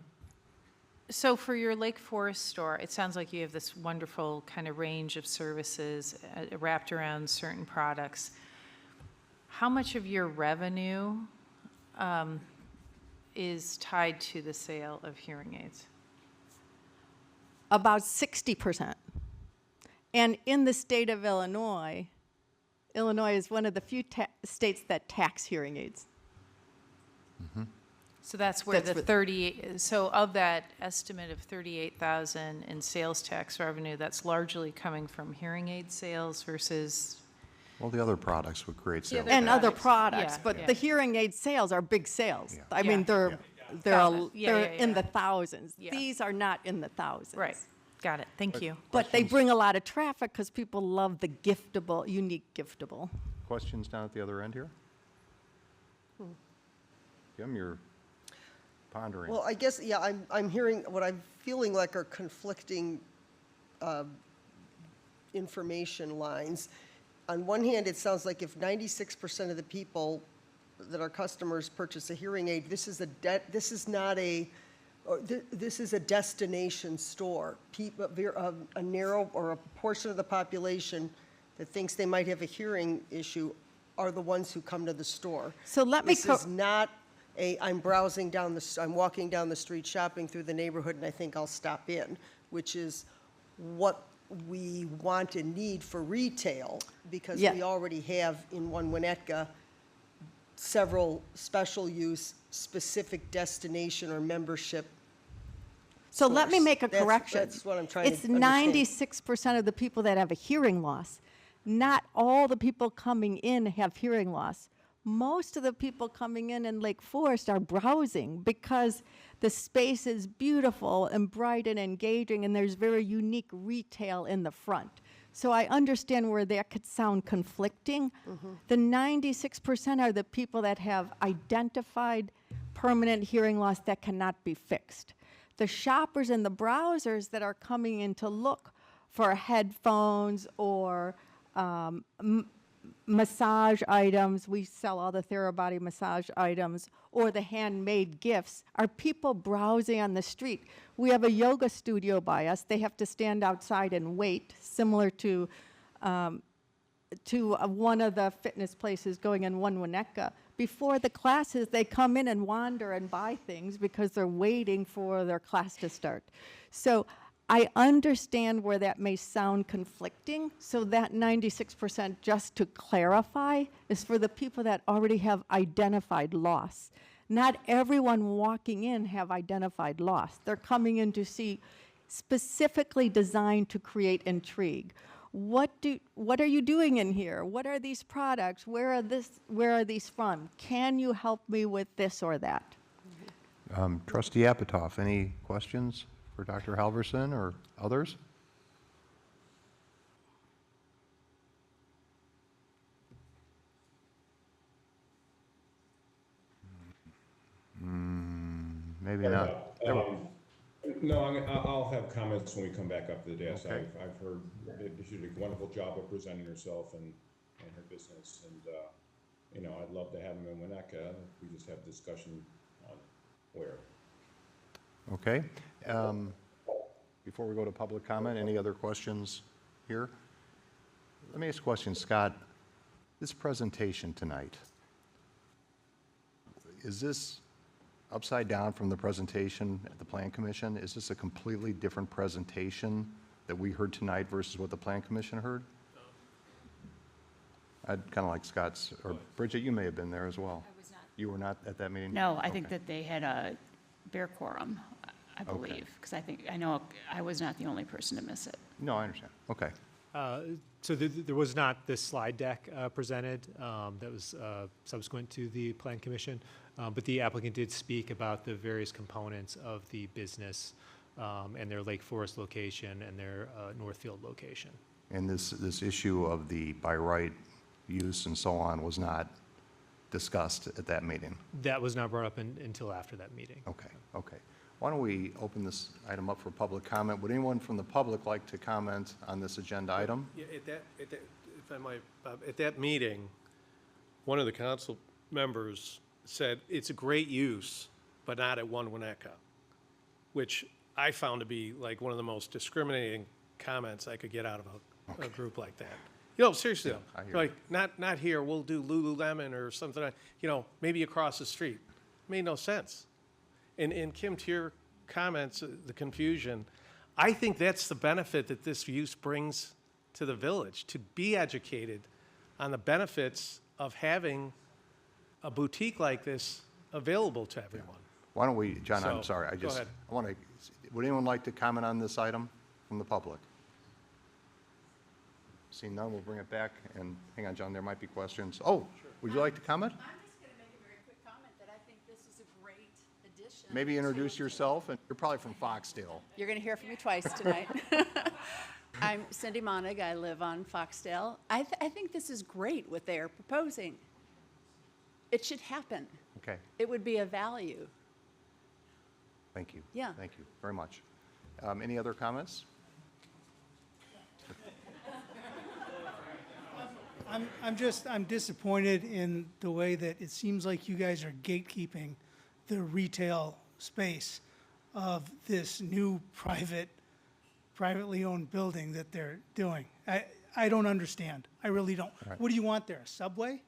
So for your Lake Forest store, it sounds like you have this wonderful kind of range of services wrapped around certain products. How much of your revenue is tied to the sale of hearing aids? About 60%. And in the state of Illinois, Illinois is one of the few states that tax hearing aids. So that's where That's the what- 38, so of that estimate of 38,000 in sales tax revenue, that's largely coming from hearing aid sales versus, Well, the other products would create sales. And other products. products, Yeah, but yeah. the hearing aid sales are big sales. I mean, Yeah. they're Thousands. Yeah, they're yeah, in yeah. the thousands. Yeah. These are not in the thousands. right, got it, thank you. But they bring a lot of traffic because people love the giftable, unique giftable. Questions down at the other end here? Jim, you're pondering. Well, I guess, yeah, I'm hearing, what I'm feeling like are conflicting information lines. On one hand, it sounds like if 96% of the people that are customers purchase a hearing aid, this is a destination store. A narrow or a portion of the population that thinks they might have a hearing issue are the ones who come to the store. So let me This is not I'm walking down the street shopping through the neighborhood and I think I'll stop in, which is what we want and need for retail, because Yeah. we already have in One Winnetka several special use, specific destination or membership So let me source. make a That's- correction. That's what I'm trying to It's understand. 96% of the people that have a hearing loss. Not all the people coming in have hearing loss. Most of the people coming in Lake Forest are browsing because the space is beautiful and bright and engaging, and there's very unique retail in the front. So I understand where that could sound conflicting. The 96% are the people that have identified permanent hearing loss that cannot be fixed. The shoppers and the browsers that are coming in to look for headphones or massage items, we sell all the Therabody massage items, or the handmade gifts, are people browsing on the street. We have a yoga studio by us. They have to stand outside and wait, similar to one of the fitness places going in Winnetka. Before the classes, they come in and wander and buy things because they're waiting for their class to start. So I understand where that may sound conflicting. So that 96%, just to clarify, is for the people that already have identified loss. Not everyone walking in have identified loss. They're coming in to see specifically designed to create intrigue. What are you doing in here? What are these products? Where are these from? Can you help me with this or that? Trustee Apatow, any questions for Dr. Halverson or others? Maybe not. No, I'll have comments when we come back up to the desk. Okay. I've heard that she did a wonderful job of presenting herself and her business, and, I'd love to have them in Winnetka. We just have discussion on where. Okay. Before we go to public comment, any other questions here? Let me ask a question, Scott. This presentation tonight, is this upside down from the presentation at the Plan Commission? Is this a completely different presentation that we heard tonight versus what the Plan Commission heard? I'd kind of like Scott's, or Bridget, you may have been there as well. I was not. You were not at that meeting? No, I think Okay. that they had a bare quorum, I believe, because I know I was not the only person to miss it. No, I understand. Okay. So there was not this slide deck presented that was subsequent to the Plan Commission, but the applicant did speak about the various components of the business and their Lake Forest location and their Northfield location. And this issue of the by right use and so on was not discussed at that meeting? That was not brought up until after that meeting. Okay, okay. Why don't we open this item up for public comment? Would anyone from the public like to comment on this agenda item? Yeah, if I might, Bob, at that meeting, one of the council members said it's a great use, but not at One Winnetka, which I found to be like one of the most discriminating comments I could get out of a group like that. Seriously, I hear like, not here, we'll do Lululemon or something, maybe across the street. Made no sense. And Kim, to your comments, the confusion, I think that's the benefit that this use brings to the village, to be educated on the benefits of having a boutique like this available to everyone. Why don't we, John, I'm So, sorry, go ahead. I want to, would anyone like to comment on this item from the public? Seeing none, we'll bring it back, and hang on, John, there might be questions. Oh, would you like to comment? I'm just going to make a very quick comment that I think this is a great addition. Maybe introduce yourself, and you're probably from Foxdale. You're going to hear from me twice tonight. I'm Cindy Monig. I live on Foxdale. I think this is great what they are proposing. It should happen. Okay, It would be a value. thank you. Yeah. Thank you very much. Any other comments? I'm disappointed in the way that it seems like you guys are gatekeeping the retail space of this new privately owned building that they're doing. I don't understand. I really don't. Right. What do you want there, a Subway?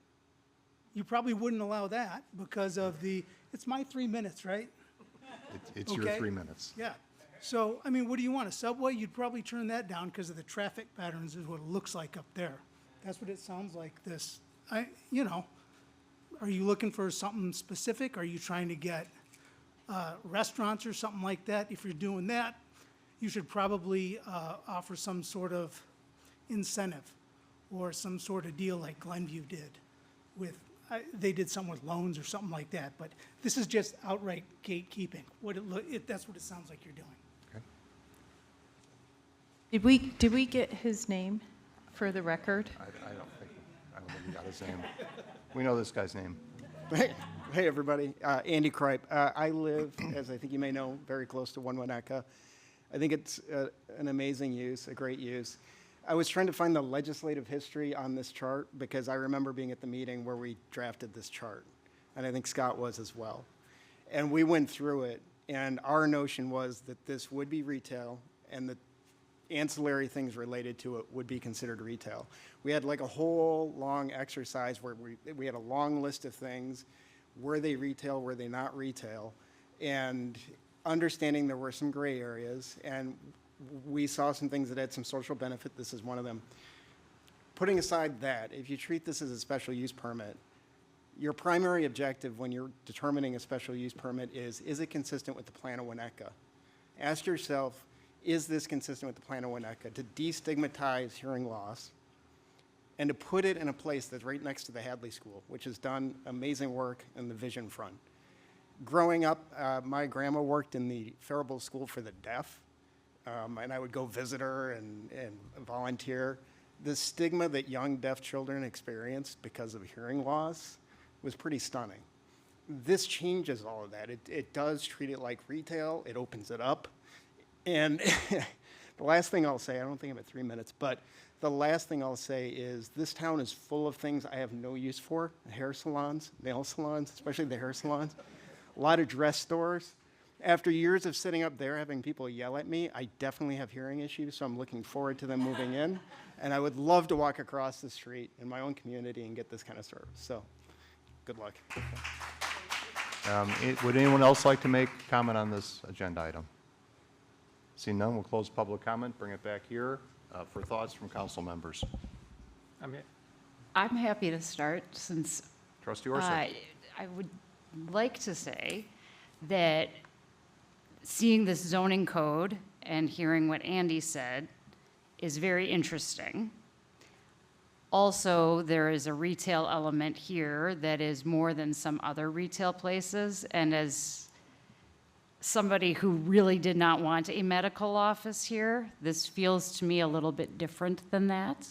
You probably wouldn't allow that because of it's my 3 minutes, right? It's your Okay. 3 minutes. Yeah. So, I mean, what do you want, a Subway? You'd probably turn that down because of the traffic patterns is what it looks like up there. That's what it sounds like, this. Are you looking for something specific? Are you trying to get restaurants or something like that, if you're doing that, you should probably offer some sort of incentive or some sort of deal like Glenview did with, they did something with loans or something like that. But this is just outright gatekeeping. That's what it sounds like you're doing. Did we get his name for the record? I don't think we got his name. We know this guy's name. Hey, everybody. Andy Kripe. I live, as I think you may know, very close to One Winnetka. I think it's an amazing use, a great use. I was trying to find the legislative history on this chart because I remember being at the meeting where we drafted this chart, and I think Scott was as well. And we went through it, and our notion was that this would be retail, and the ancillary things related to it would be considered retail. We had like a whole long exercise where we had a long list of things. Were they retail? Were they not retail? And understanding there were some gray areas, and we saw some things that had some social benefit. This is one of them. Putting aside that, if you treat this as a special use permit, your primary objective when you're determining a special use permit is it consistent with the Plan of Winnetka? Ask yourself, is this consistent with the Plan of Winnetka? To destigmatize hearing loss and to put it in a place that's right next to the Hadley School, which has done amazing work in the vision front. Growing up, my grandma worked in the Faribault School for the Deaf, and I would go visit her and volunteer. The stigma that young deaf children experienced because of hearing loss was pretty stunning. This changes all of that. It does treat it like retail. It opens it up. And the last thing I'll say, I don't think I'm at 3 minutes, but the last thing I'll say is this town is full of things I have no use for. Hair salons, nail salons, especially the hair salons. A lot of dress stores. After years of sitting up there having people yell at me, I definitely have hearing issues, so I'm looking forward to them moving in. And I would love to walk across the street in my own community and get this kind of service. So good luck. Would anyone else like to make comment on this agenda item? Seeing none, we'll close public comment, bring it back here for thoughts from council members. I'm happy to start since Trustee Orsic. I would like to say that seeing this zoning code and hearing what Andy said is very interesting. Also, there is a retail element here that is more than some other retail places, and as somebody who really did not want a medical office here, this feels to me a little bit different than that.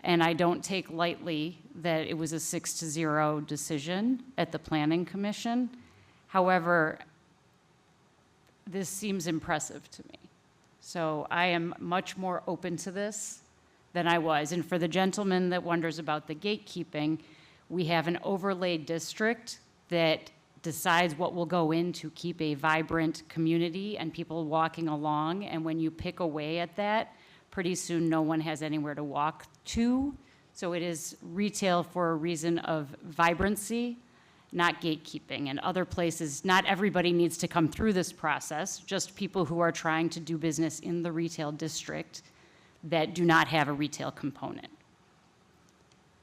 And I don't take lightly that it was a 6-0 decision at the Planning Commission. However, this seems impressive to me. So I am much more open to this than I was. And for the gentleman that wonders about the gatekeeping, we have an overlay district that decides what will go in to keep a vibrant community and people walking along. And when you pick away at that, pretty soon no one has anywhere to walk to. So it is retail for a reason of vibrancy, not gatekeeping. And other places, not everybody needs to come through this process, just people who are trying to do business in the retail district that do not have a retail component.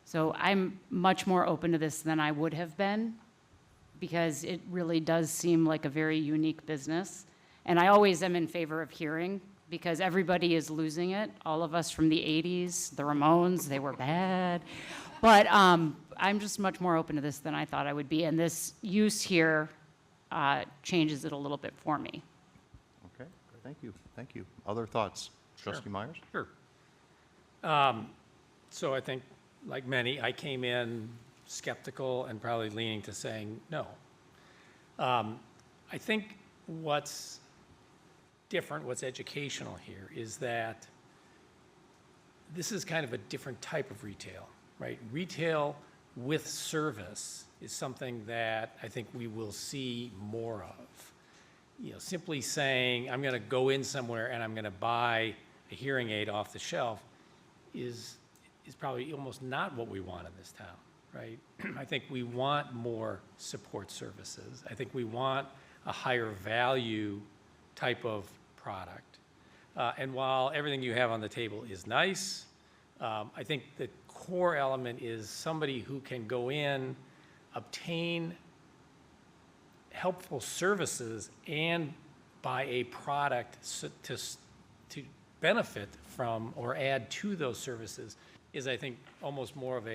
So I'm much more open to this than I would have been, because it really does seem like a very unique business. And I always am in favor of hearing, because everybody is losing it. All of us from the 80s, the Ramones, they were bad. But I'm just much more open to this than I thought I would be. And this use here changes it a little bit for me. Okay, thank you, thank you. Other thoughts? Trustee Myers? Sure. So I think, like many, I came in skeptical and probably leaning to saying no. I think what's different, what's educational here, is that this is kind of a different type of retail, right? Retail with service is something that I think we will see more of. You know, simply saying, I'm going to go in somewhere and I'm going to buy a hearing aid off the shelf is probably almost not what we want in this town, right? I think we want more support services. I think we want a higher value type of product. And while everything you have on the table is nice, I think the core element is somebody who can go in, obtain helpful services and buy a product to benefit from or add to those services is, I think, almost more of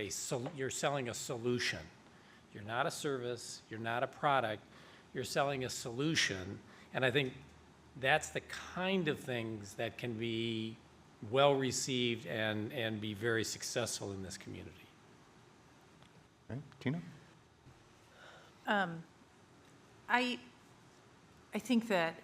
you're selling a solution. You're not a service, you're not a product, you're selling a solution. And I think that's the kind of things that can be well received and be very successful in this community. Okay, Tina? I think that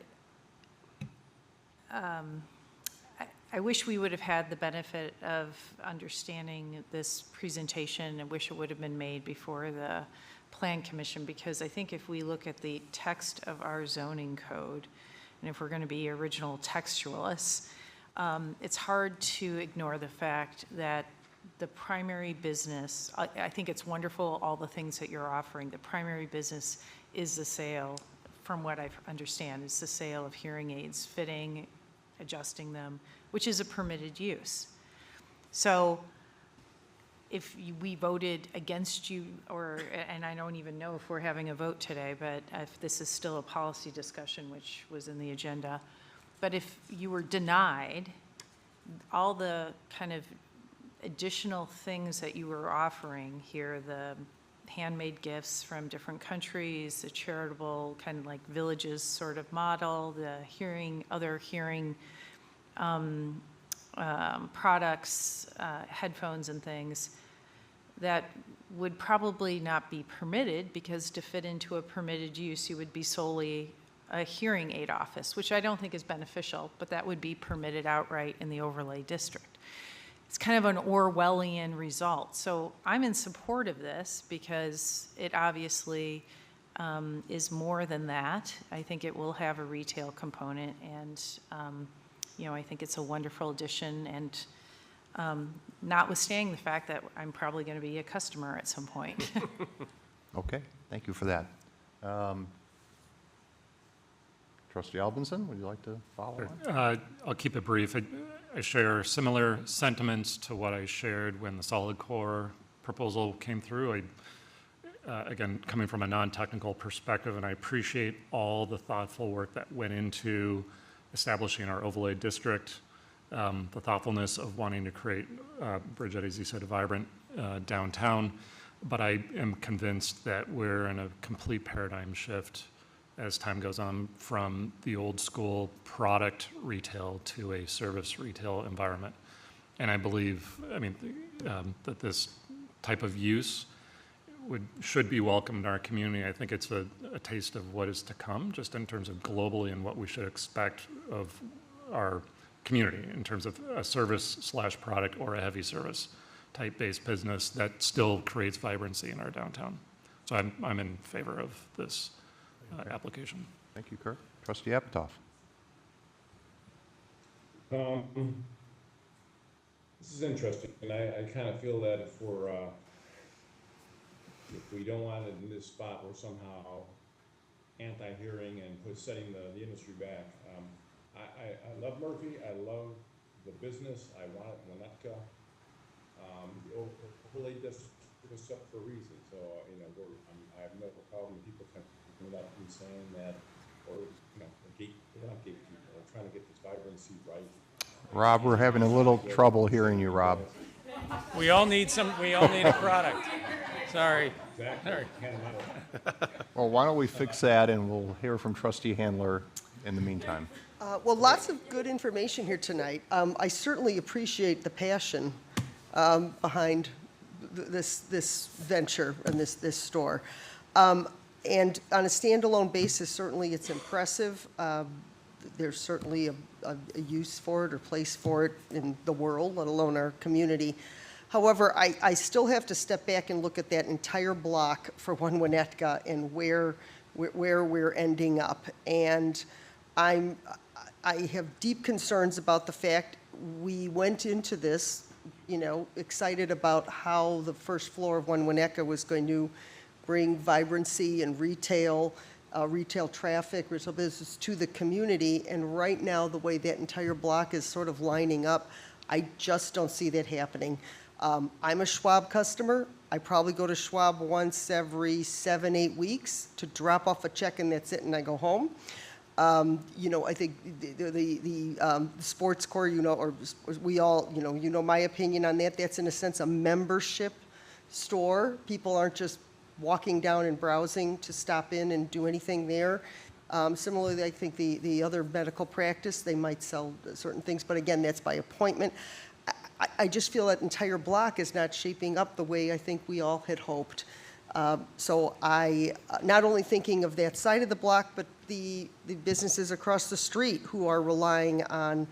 I wish we would have had the benefit of understanding this presentation. I wish it would have been made before the Plan Commission, because I think if we look at the text of our zoning code, and if we're going to be original textualists, it's hard to ignore the fact that the primary business, I think it's wonderful, all the things that you're offering. The primary business is the sale, from what I understand, is the sale of hearing aids, fitting, adjusting them, which is a permitted use. So if we voted against you, and I don't even know if we're having a vote today, but if this is still a policy discussion, which was in the agenda, but if you were denied all the kind of additional things that you were offering here, the handmade gifts from different countries, the charitable kind of like villages sort of model, the other hearing products, headphones and things, that would probably not be permitted, because to fit into a permitted use, you would be solely a hearing aid office, which I don't think is beneficial, but that would be permitted outright in the overlay district. It's kind of an Orwellian result. So I'm in support of this because it obviously is more than that. I think it will have a retail component, and I think it's a wonderful addition, and notwithstanding the fact that I'm probably going to be a customer at some point. Okay, thank you for that. Trustee Albinson, would you like to follow on? I'll keep it brief. I share similar sentiments to what I shared when the solid core proposal came through. Again, coming from a non-technical perspective, and I appreciate all the thoughtful work that went into establishing our overlay district, the thoughtfulness of wanting to create, Bridget, as you said, a vibrant downtown. But I am convinced that we're in a complete paradigm shift as time goes on from the old school product retail to a service retail environment. And I believe, that this type of use should be welcomed in our community. I think it's a taste of what is to come, just in terms of globally and what we should expect of our community in terms of a service/product or a heavy service type based business that still creates vibrancy in our downtown. So I'm in favor of this application. Thank you, Kirk. Trustee Apatow. This is interesting, and I kind of feel that if we don't want it in this spot, we're somehow anti-hearing and setting the industry back. I love Murphy. I love the business. I want it in Winnetka. The overlay district was set for a reason. So I have no problem with people coming up and saying that, or they're not gatekeeping. They're trying to get this vibrancy right. Rob, we're having a little trouble hearing you, Rob. We all need a product. Sorry. Exactly. Well, why don't we fix that, and we'll hear from Trustee Handler in the meantime. Well, lots of good information here tonight. I certainly appreciate the passion behind this venture and this store. And on a standalone basis, certainly it's impressive. There's certainly a use for it or place for it in the world, let alone our community. However, I still have to step back and look at that entire block for One Winnetka and where we're ending up. And I have deep concerns about the fact we went into this, excited about how the first floor of One Winnetka was going to bring vibrancy and retail traffic, retail business to the community. And right now, the way that entire block is sort of lining up, I just don't see that happening. I'm a Schwab customer. I probably go to Schwab once every 7, 8 weeks to drop off a check, and that's it, and I go home. You know, I think the sports core, you know, or we all, you know my opinion on that. That's in a sense a membership store. People aren't just walking down and browsing to stop in and do anything there. Similarly, I think the other medical practice, they might sell certain things, but again, that's by appointment. I just feel that entire block is not shaping up the way I think we all had hoped. So I, not only thinking of that side of the block, but the businesses across the street who are relying on,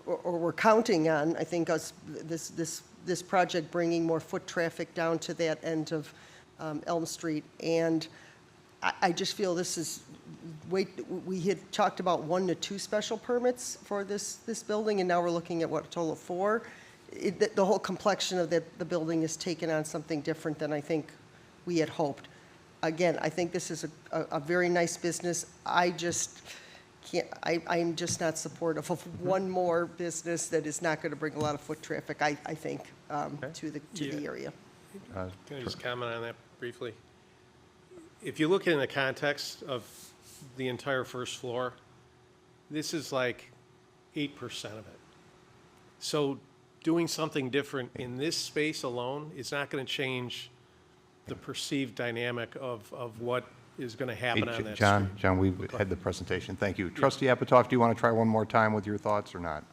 or we're counting on, I think, us, this project bringing more foot traffic down to that end of Elm Street. And I just feel this is, we had talked about 1 to 2 special permits for this building, and now we're looking at, what, a total of 4? The whole complexion of the building is taken on something different than I think we had hoped. Again, I think this is a very nice business. I just can't, I'm just not supportive of one more business that is not going to bring a lot of foot traffic, I think, to the area. Can I just comment on that briefly? If you look in the context of the entire first floor, this is like 8% of it. So doing something different in this space alone is not going to change the perceived dynamic of what is going to happen on that street. John, we've had the presentation. Thank you. Trustee Apatow, do you want to try one more time with your thoughts or not?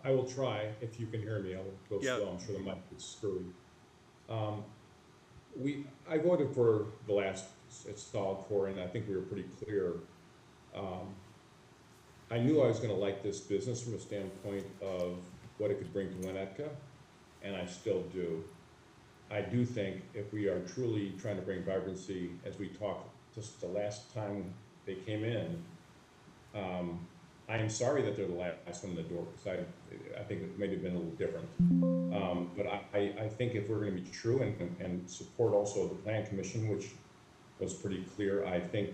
I will try. If you can hear me, I'll go slow. I'm sure the mic is screwy. I voted for the last solid core, and I think we were pretty clear. I knew I was going to like this business from a standpoint of what it could bring to Winnetka, and I still do. I do think if we are truly trying to bring vibrancy, as we talked just the last time they came in, I am sorry that they're the last one in the door, because I think it may have been a little different. But I think if we're going to be true and support also the Plan Commission, which was pretty clear, I think,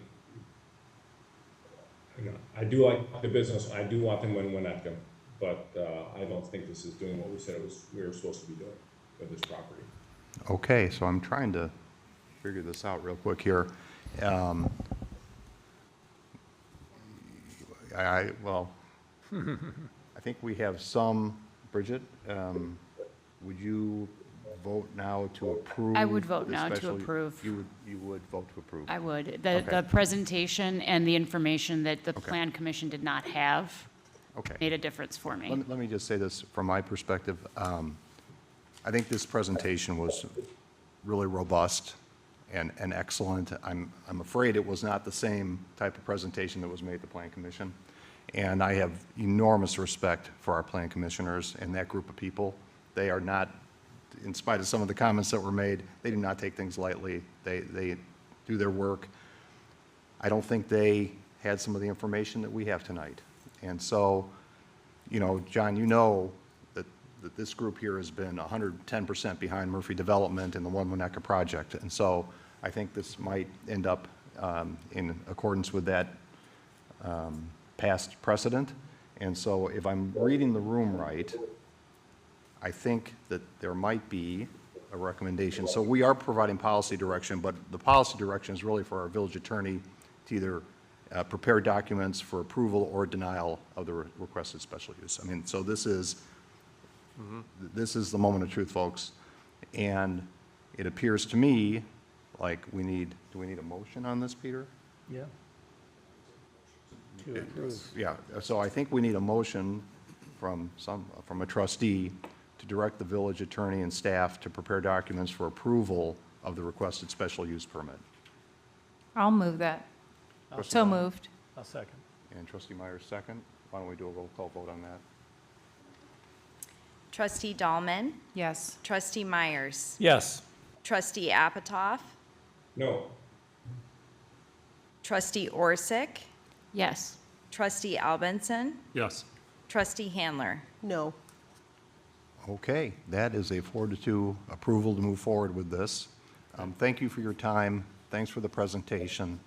I do like the business. I do want them in Winnetka, but I don't think this is doing what we said we were supposed to be doing with this property. Okay, so I'm trying to figure this out real quick here. Well, I think we have some, Bridget, would you vote now to approve? I would vote the now to special- approve. You would vote to approve? I would. Okay. The presentation and the information that the Plan Commission did not have Okay. made a difference for me. Let me just say this from my perspective. I think this presentation was really robust and excellent. I'm afraid it was not the same type of presentation that was made at the Plan Commission. And I have enormous respect for our Plan Commissioners and that group of people. They are not, in spite of some of the comments that were made, they do not take things lightly. They do their work. I don't think they had some of the information that we have tonight. And so, John, you know that this group here has been 110% behind Murphy Development and the One Winnetka project. And so I think this might end up in accordance with that past precedent. And so if I'm reading the room right, I think that there might be a recommendation. So we are providing policy direction, but the policy direction is really for our village attorney to either prepare documents for approval or denial of the requested special use. I mean, so this is the moment of truth, folks. And it appears to me like do we need a motion on this, Peter? Yeah. To approve. Yeah, so I think we need a motion from a trustee to direct the village attorney and staff to prepare documents for approval of the requested special use permit. I'll move that. Trustee So Allen? moved. I'll second. And Trustee Myers, second. Why don't we do a roll call vote on that? Trustee Dahlman? Yes. Trustee Myers? Yes. Trustee Apatoff? No. Trustee Orsic? Yes. Trustee Albenson? Yes. Trustee Handler? No. Okay, that is a 4-2 approval to move forward with this. Thank you for your time. Thanks for the presentation.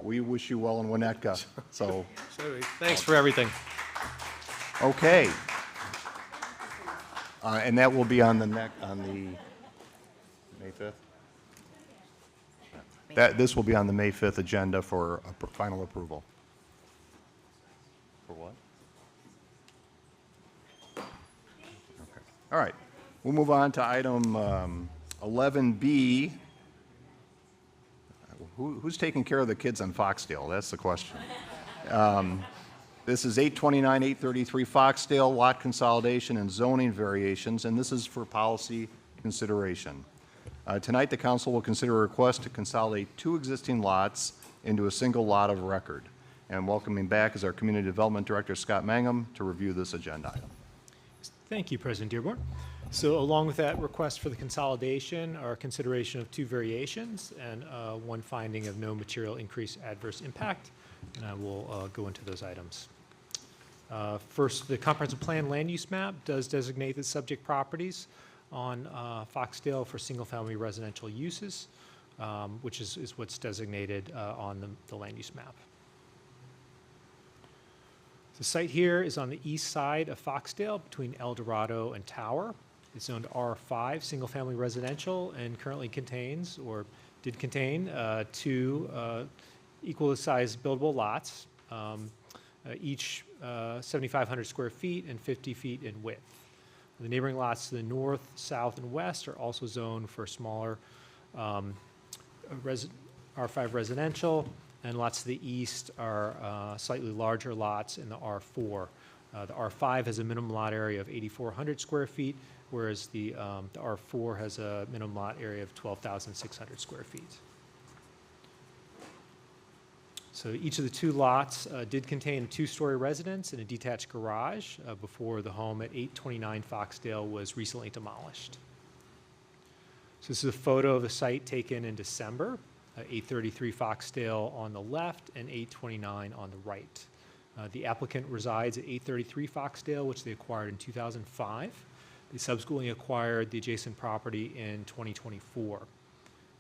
We wish you well in Winnetka, so. Thanks for everything. Okay. And that will be on the May 5th? This will be on the May 5th agenda for final approval. For what? Okay. All right. We'll move on to item 11B. Who's taking care of the kids on Foxdale? That's the question. This is 829, 833 Foxdale, lot consolidation and zoning variations, and this is for policy consideration. Tonight, the council will consider a request to consolidate 2 existing lots into a single lot of record. And welcoming back is our Community Development Director, Scott Mangum, to review this agenda item. Thank you, President Dearborn. So along with that request for the consolidation are consideration of 2 variations and 1 finding of no material increase adverse impact, and I will go into those items. First, the comprehensive plan land use map does designate the subject properties on Foxdale for single-family residential uses, which is what's designated on the land use map. The site here is on the east side of Foxdale between El Dorado and Tower. It's zoned R5, single-family residential, and currently contains, or did contain, 2 equal-sized buildable lots, each 7,500 square feet and 50 feet in width. The neighboring lots to the north, south, and west are also zoned for smaller R5 residential, and lots to the east are slightly larger lots in the R4. The R5 has a minimum lot area of 8,400 square feet, whereas the R4 has a minimum lot area of 12,600 square feet. So each of the 2 lots did contain a 2-story residence and a detached garage before the home at 829 Foxdale was recently demolished. So this is a photo of the site taken in December, 833 Foxdale on the left and 829 on the right. The applicant resides at 833 Foxdale, which they acquired in 2005. They subsequently acquired the adjacent property in 2024.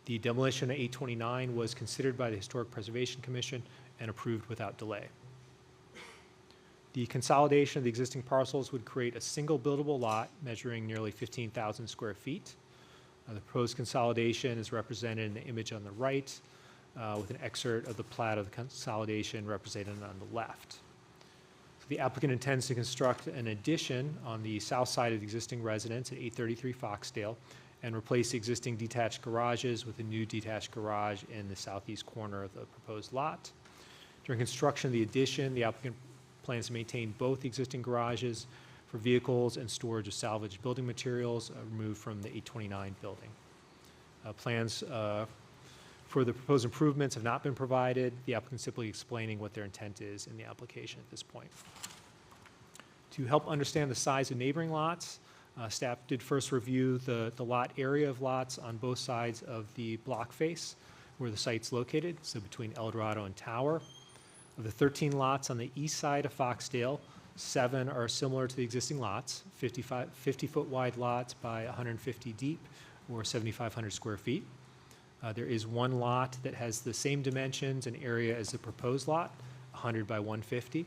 The demolition of 829 was considered by the Historic Preservation Commission and approved without delay. The consolidation of the existing parcels would create a single buildable lot measuring nearly 15,000 square feet. The proposed consolidation is represented in the image on the right, with an excerpt of the plat of the consolidation represented on the left. So the applicant intends to construct an addition on the south side of the existing residence at 833 Foxdale and replace the existing detached garages with a new detached garage in the southeast corner of the proposed lot. During construction of the addition, the applicant plans to maintain both the existing garages for vehicles and storage of salvaged building materials removed from the 829 building. Plans for the proposed improvements have not been provided. The applicant simply explaining what their intent is in the application at this point. To help understand the size of neighboring lots, staff did first review the lot area of lots on both sides of the block face where the site's located, so between El Dorado and Tower. Of the 13 lots on the east side of Foxdale, 7 are similar to the existing lots, 50-foot wide lots by 150 deep, or 7,500 square feet. There is 1 lot that has the same dimensions and area as the proposed lot, 100 by 150.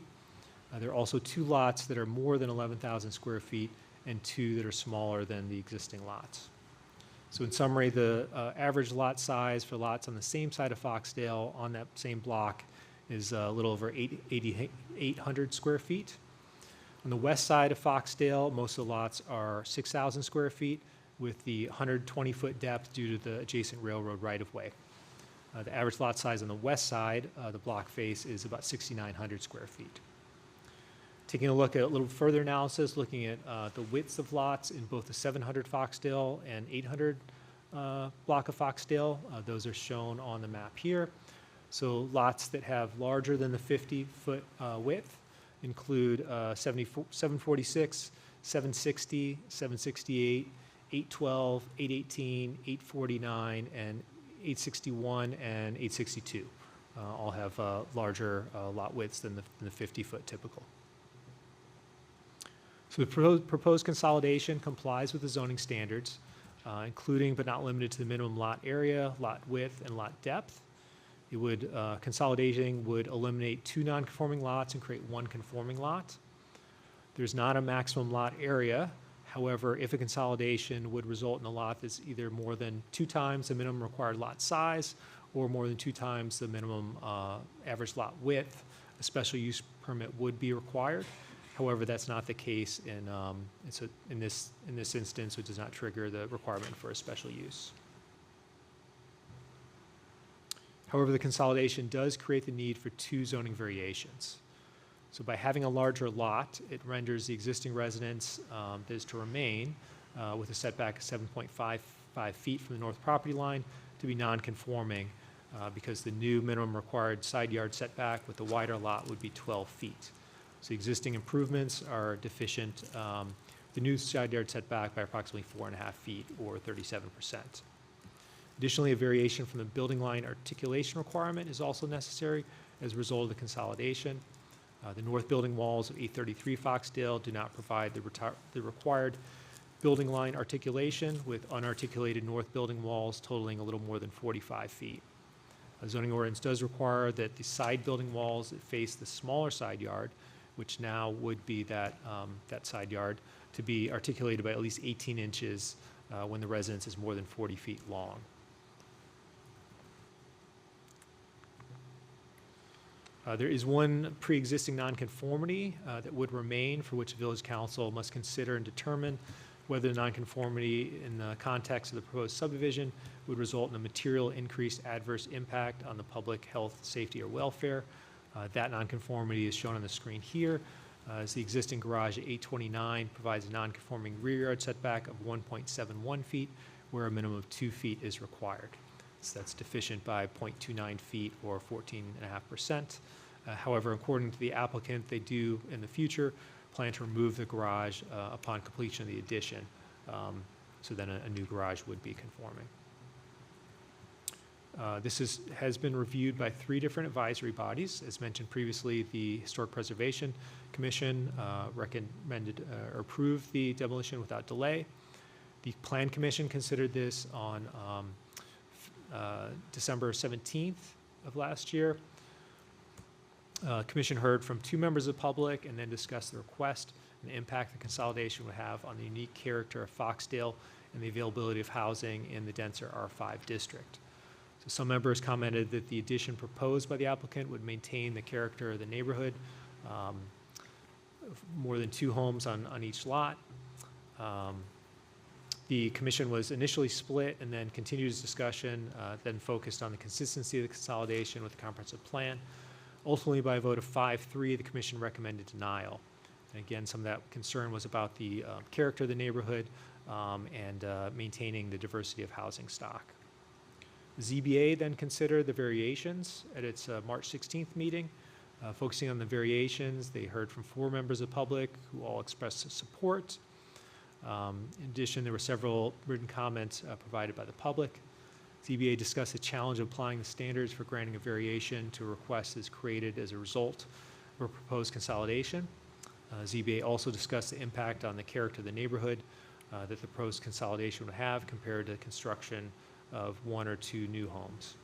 There are also 2 lots that are more than 11,000 square feet and 2 that are smaller than the existing lots. So in summary, the average lot size for lots on the same side of Foxdale on that same block is a little over 800 square feet. On the west side of Foxdale, most of the lots are 6,000 square feet with the 120-foot depth due to the adjacent railroad right-of-way. The average lot size on the west side, the block face, is about 6,900 square feet. Taking a look at a little further analysis, looking at the widths of lots in both the 700 Foxdale and 800 block of Foxdale, those are shown on the map here. So lots that have larger than the 50-foot width include 746, 760, 768, 812, 818, 849, and 861 and 862. All have larger lot widths than the 50-foot typical. So the proposed consolidation complies with the zoning standards, including but not limited to the minimum lot area, lot width, and lot depth. It would, consolidating would eliminate 2 non-conforming lots and create 1 conforming lot. There's not a maximum lot area. However, if a consolidation would result in a lot that's either more than 2 times the minimum required lot size or more than 2 times the minimum average lot width, a special use permit would be required. However, that's not the case in this instance, which does not trigger the requirement for a special use. However, the consolidation does create the need for 2 zoning variations. So by having a larger lot, it renders the existing residence that is to remain with a setback of 7.55 feet from the north property line to be non-conforming because the new minimum required side yard setback with the wider lot would be 12 feet. So existing improvements are deficient, the new side yard setback by approximately 4.5 feet or 37%. Additionally, a variation from the building line articulation requirement is also necessary as a result of the consolidation. The north building walls of 833 Foxdale do not provide the required building line articulation with unarticulated north building walls totaling a little more than 45 feet. The zoning ordinance does require that the side building walls that face the smaller side yard, which now would be that side yard, to be articulated by at least 18 inches when the residence is more than 40 feet long. There is one pre-existing nonconformity that would remain for which the village council must consider and determine whether the nonconformity in the context of the proposed subdivision would result in a material increased adverse impact on the public health, safety, or welfare. That nonconformity is shown on the screen here. As the existing garage at 829 provides a nonconforming rear yard setback of 1.71 feet, where a minimum of 2 feet is required. So that's deficient by 0.29 feet or 14.5%. However, according to the applicant, they do in the future plan to remove the garage upon completion of the addition. So then a new garage would be conforming. This has been reviewed by 3 different advisory bodies. As mentioned previously, the Historic Preservation Commission recommended or approved the demolition without delay. The Plan Commission considered this on December 17th of last year. Commission heard from 2 members of the public and then discussed the request and the impact the consolidation would have on the unique character of Foxdale and the availability of housing in the denser R5 district. So some members commented that the addition proposed by the applicant would maintain the character of the neighborhood, more than 2 homes on each lot. The commission was initially split and then continued its discussion, then focused on the consistency of the consolidation with the comprehensive plan. Ultimately, by a vote of 5-3, the commission recommended denial. And again, some of that concern was about the character of the neighborhood and maintaining the diversity of housing stock. The ZBA then considered the variations at its March 16th meeting. Focusing on the variations, they heard from 4 members of the public who all expressed support. In addition, there were several written comments provided by the public. ZBA discussed the challenge of applying the standards for granting a variation to a request that's created as a result of a proposed consolidation. ZBA also discussed the impact on the character of the neighborhood that the proposed consolidation would have compared to construction of 1 or 2 new homes.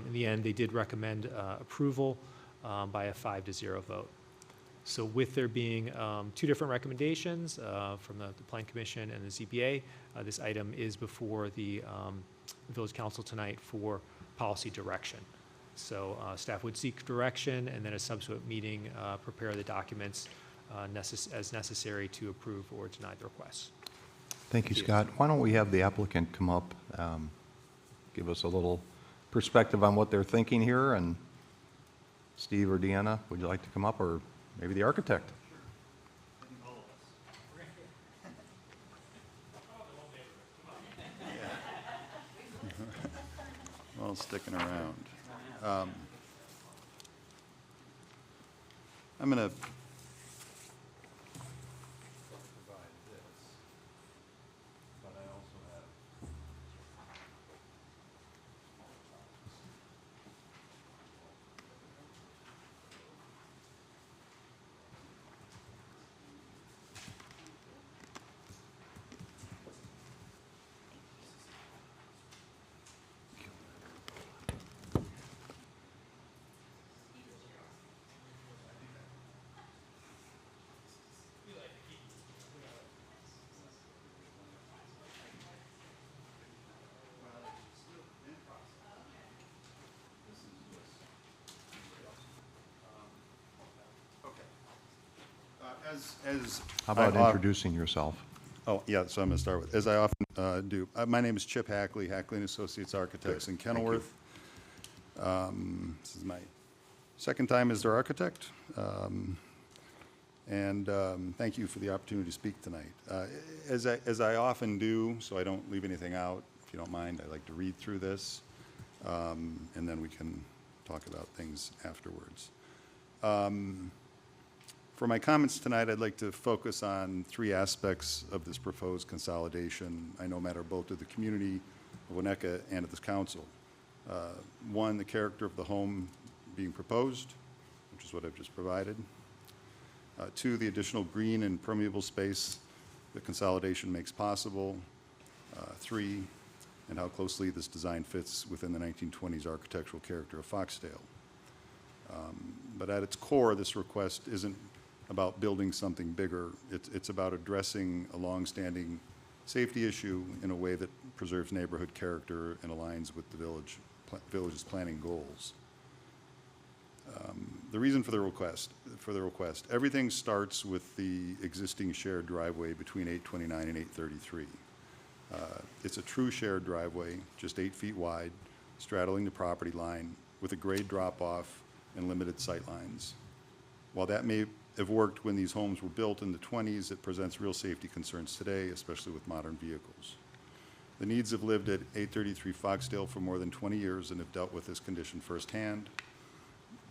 In the end, they did recommend approval by a 5-0 vote. So with there being 2 different recommendations from the Plan Commission and the ZBA, this item is before the Village Council tonight for policy direction. So staff would seek direction and then a subsequent meeting prepare the documents as necessary to approve or deny the request. Thank you, Scott. Why don't we have the applicant come up, give us a little perspective on what they're thinking here, and Steve or Deanna, would you like to come up, or maybe the architect? Well, sticking around. I'm going to How about I of- introducing yourself? Oh, yeah, so I'm going to start with, as I often do. My name is Chip Hackley, Hackley and Associates Architects in Kenilworth. This is my second time as their architect. Thank you for the opportunity to speak tonight. As I often do, so I don't leave anything out, if you don't mind, I like to read through this, and then we can talk about things afterwards. For my comments tonight, I'd like to focus on three aspects of this proposed consolidation I know matter both to the community of Winnetka and to this council. One, the character of the home being proposed, which is what I've just provided. Two, the additional green and permeable space that consolidation makes possible. Three, and how closely this design fits within the 1920s architectural character of Foxdale. But at its core, this request isn't about building something bigger. It's about addressing a long-standing safety issue in a way that preserves neighborhood character and aligns with the village's planning goals. The reason for the request, everything starts with the existing shared driveway between 829 and 833. It's a true shared driveway, just 8 feet wide, straddling the property line with a grade drop-off and limited sight lines. While that may have worked when these homes were built in the 20s, it presents real safety concerns today, especially with modern vehicles. The needs have lived at 833 Foxdale for more than 20 years and have dealt with this condition firsthand.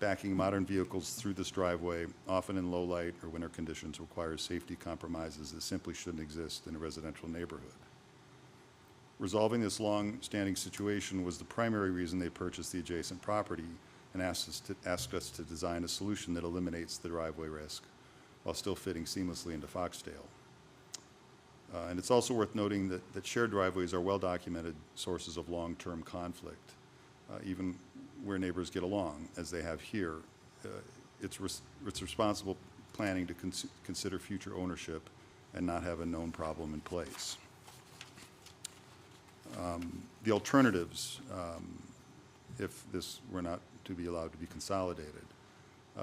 Backing modern vehicles through this driveway, often in low light or winter conditions, requires safety compromises that simply shouldn't exist in a residential neighborhood. Resolving this long-standing situation was the primary reason they purchased the adjacent property and asked us to design a solution that eliminates the driveway risk while still fitting seamlessly into Foxdale. And it's also worth noting that shared driveways are well-documented sources of long-term conflict, even where neighbors get along, as they have here. It's responsible planning to consider future ownership and not have a known problem in place. The alternatives, if this were not to be allowed to be consolidated.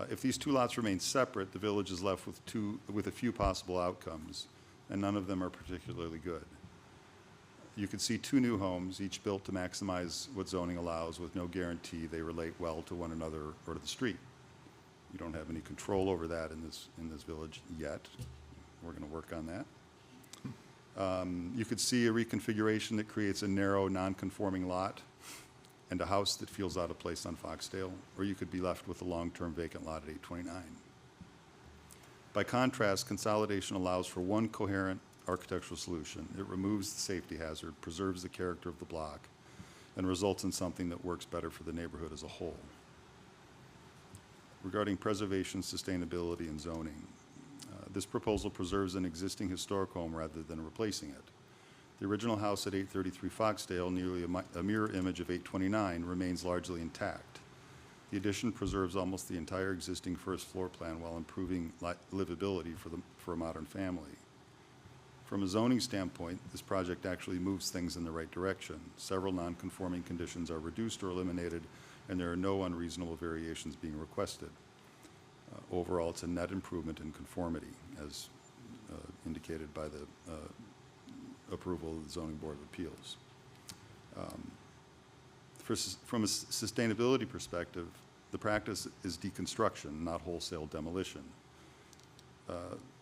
If these two lots remain separate, the village is left with a few possible outcomes, and none of them are particularly good. You could see two new homes, each built to maximize what zoning allows with no guarantee they relate well to one another or to the street. You don't have any control over that in this village yet. We're going to work on that. You could see a reconfiguration that creates a narrow, non-conforming lot and a house that feels out of place on Foxdale, or you could be left with a long-term vacant lot at 829. By contrast, consolidation allows for one coherent architectural solution. It removes the safety hazard, preserves the character of the block, and results in something that works better for the neighborhood as a whole. Regarding preservation, sustainability, and zoning, this proposal preserves an existing historic home rather than replacing it. The original house at 833 Foxdale, nearly a mirror image of 829, remains largely intact. The addition preserves almost the entire existing first floor plan while improving livability for a modern family. From a zoning standpoint, this project actually moves things in the right direction. Several non-conforming conditions are reduced or eliminated, and there are no unreasonable variations being requested. Overall, it's a net improvement in conformity, as indicated by the approval of the Zoning Board of Appeals. From a sustainability perspective, the practice is deconstruction, not wholesale demolition.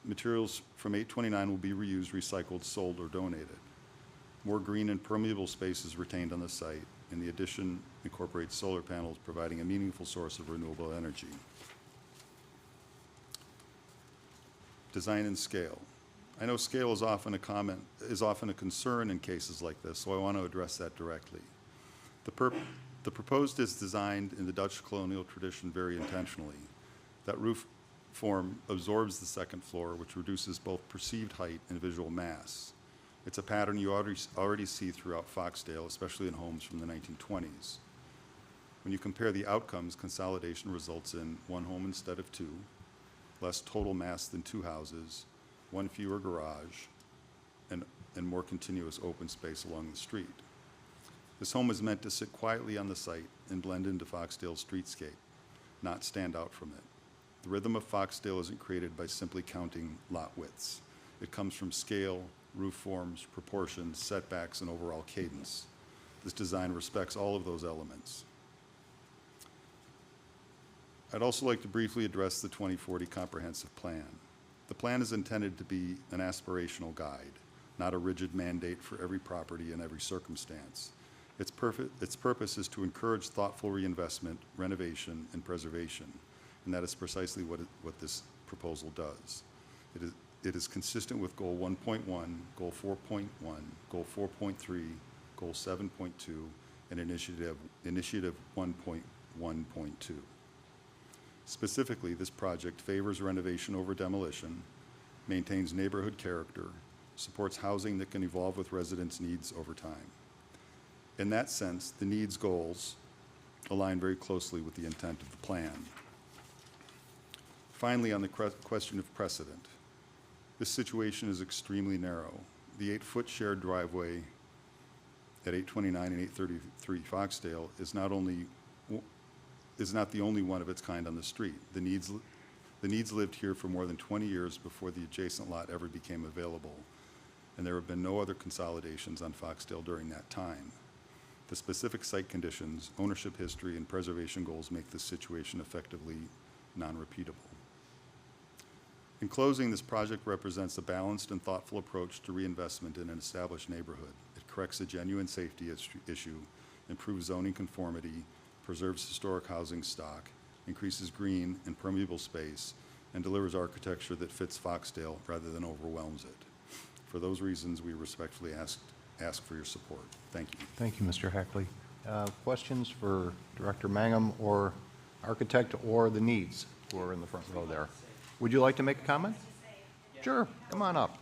Materials from 829 will be reused, recycled, sold, or donated. More green and permeable space is retained on the site, and the addition incorporates solar panels, providing a meaningful source of renewable energy. Design and scale. I know scale is often a concern in cases like this, so I want to address that directly. The proposed is designed in the Dutch colonial tradition very intentionally. That roof form absorbs the second floor, which reduces both perceived height and visual mass. It's a pattern you already see throughout Foxdale, especially in homes from the 1920s. When you compare the outcomes, consolidation results in one home instead of two, less total mass than two houses, one fewer garage, and more continuous open space along the street. This home is meant to sit quietly on the site and blend into Foxdale's streetscape, not stand out from it. The rhythm of Foxdale isn't created by simply counting lot widths. It comes from scale, roof forms, proportions, setbacks, and overall cadence. This design respects all of those elements. I'd also like to briefly address the 2040 comprehensive plan. The plan is intended to be an aspirational guide, not a rigid mandate for every property in every circumstance. Its purpose is to encourage thoughtful reinvestment, renovation, and preservation, and that is precisely what this proposal does. It is consistent with Goal 1.1, Goal 4.1, Goal 4.3, Goal 7.2, and Initiative 1.1.2. Specifically, this project favors renovation over demolition, maintains neighborhood character, supports housing that can evolve with residents' needs over time. In that sense, the needs goals align very closely with the intent of the plan. Finally, on the question of precedent, this situation is extremely narrow. The 8-foot shared driveway at 829 and 833 Foxdale is not the only one of its kind on the street. The needs lived here for more than 20 years before the adjacent lot ever became available, and there have been no other consolidations on Foxdale during that time. The specific site conditions, ownership history, and preservation goals make this situation effectively non-repeatable. In closing, this project represents a balanced and thoughtful approach to reinvestment in an established neighborhood. It corrects a genuine safety issue, improves zoning conformity, preserves historic housing stock, increases green and permeable space, and delivers architecture that fits Foxdale rather than overwhelms it. For those reasons, we respectfully ask for your support. Thank you. Thank you, Mr. Hackley. Questions for Director Mangum or architect or the needs who are in the front row there? Would you like to make a comment? Sure, come on up.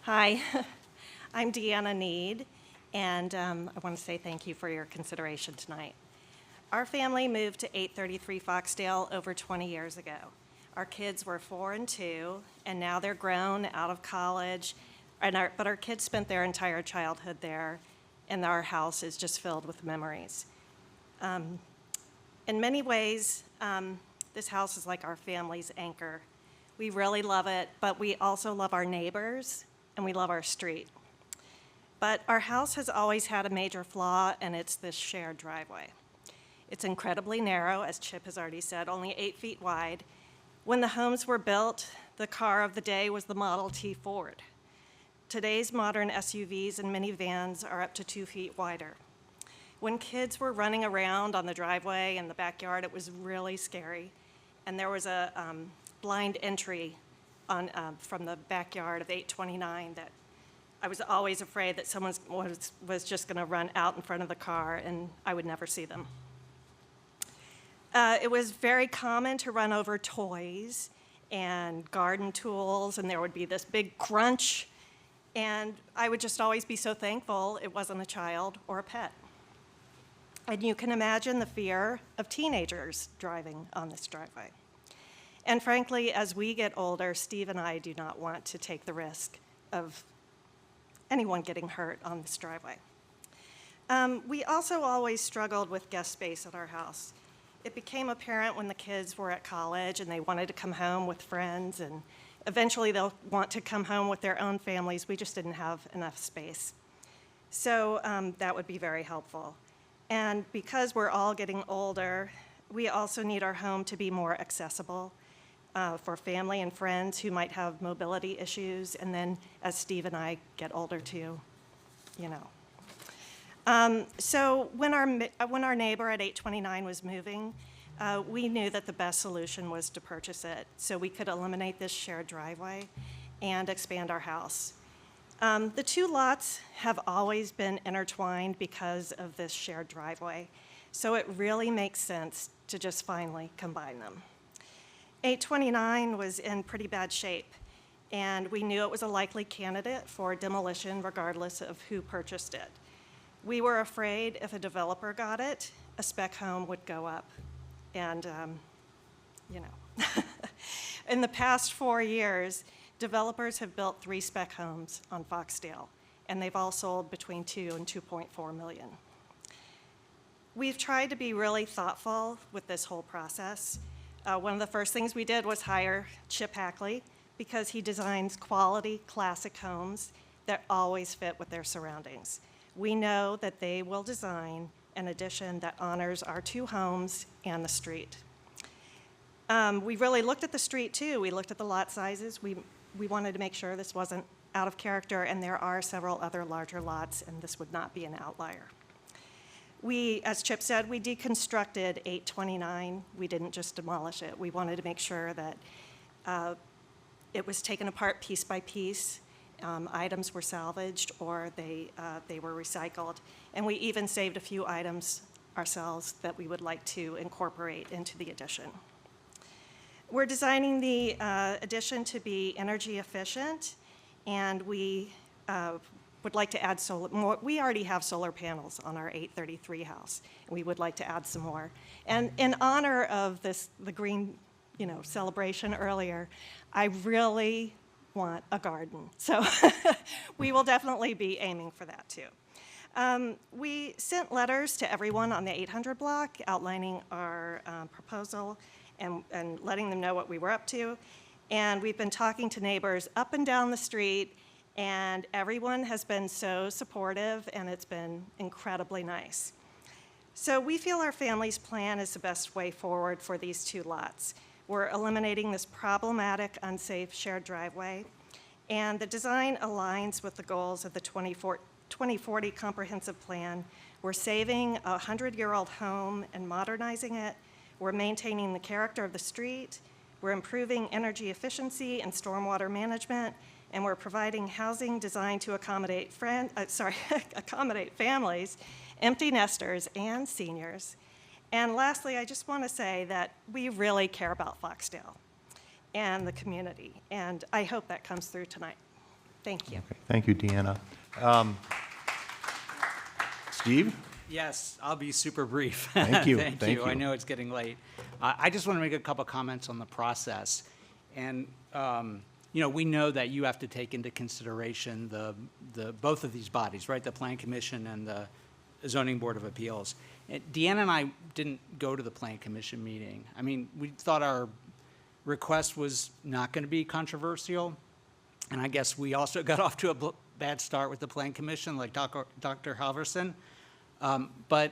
Hi, I'm Deanna Need, and I want to say thank you for your consideration tonight. Our family moved to 833 Foxdale over 20 years ago. Our kids were 4 and 2, and now they're grown, out of college, but our kids spent their entire childhood there, and our house is just filled with memories. In many ways, this house is like our family's anchor. We really love it, but we also love our neighbors, and we love our street. But our house has always had a major flaw, and it's this shared driveway. It's incredibly narrow, as Chip has already said, only 8 feet wide. When the homes were built, the car of the day was the Model T Ford. Today's modern SUVs and minivans are up to 2 feet wider. When kids were running around on the driveway and the backyard, it was really scary. And there was a blind entry from the backyard of 829 that I was always afraid that someone was just going to run out in front of the car and I would never see them. It was very common to run over toys and garden tools, and there would be this big crunch, and I would just always be so thankful it wasn't a child or a pet. And you can imagine the fear of teenagers driving on this driveway. And frankly, as we get older, Steve and I do not want to take the risk of anyone getting hurt on this driveway. We also always struggled with guest space at our house. It became apparent when the kids were at college and they wanted to come home with friends, and eventually they'll want to come home with their own families. We just didn't have enough space. So that would be very helpful. And because we're all getting older, we also need our home to be more accessible for family and friends who might have mobility issues, and then as Steve and I get older too, you know. So when our neighbor at 829 was moving, we knew that the best solution was to purchase it so we could eliminate this shared driveway and expand our house. The two lots have always been intertwined because of this shared driveway, so it really makes sense to just finally combine them. 829 was in pretty bad shape, and we knew it was a likely candidate for demolition regardless of who purchased it. We were afraid if a developer got it, a spec home would go up. And, you know, in the past 4 years, developers have built 3 spec homes on Foxdale, and they've all sold between $2 and $2.4 million. We've tried to be really thoughtful with this whole process. One of the first things we did was hire Chip Hackley because he designs quality, classic homes that always fit with their surroundings. We know that they will design an addition that honors our two homes and the street. We really looked at the street too. We looked at the lot sizes. We wanted to make sure this wasn't out of character, and there are several other larger lots, and this would not be an outlier. We, as Chip said, we deconstructed 829. We didn't just demolish it. We wanted to make sure that it was taken apart piece by piece. Items were salvaged or they were recycled. And we even saved a few items ourselves that we would like to incorporate into the addition. We're designing the addition to be energy efficient, and we would like to add solar more. We already have solar panels on our 833 house, and we would like to add some more. And in honor of this, the green, celebration earlier, I really want a garden. So we will definitely be aiming for that too. We sent letters to everyone on the 800 block outlining our proposal and letting them know what we were up to. And we've been talking to neighbors up and down the street, and everyone has been so supportive, and it's been incredibly nice. So we feel our family's plan is the best way forward for these two lots. We're eliminating this problematic, unsafe shared driveway, and the design aligns with the goals of the 2040 Comprehensive Plan. We're saving a 100-year-old home and modernizing it. We're maintaining the character of the street. We're improving energy efficiency and stormwater management, and we're providing housing designed to accommodate families, empty nesters, and seniors. And lastly, I just want to say that we really care about Foxdale and the community, and I hope that comes through tonight. Thank you. Okay. Thank you, Deanna. Steve? Yes, I'll be super brief. Thank you. Thank Thank you. I know it's getting late. I just want to make a couple comments on the process. And, we know that you have to take into consideration both of these bodies, right? The Plan Commission and the Zoning Board of Appeals. And Deanna and I didn't go to the Plan Commission meeting. I mean, we thought our request was not going to be controversial. And I guess we also got off to a bad start with the Plan Commission, like Dr. Halverson. But,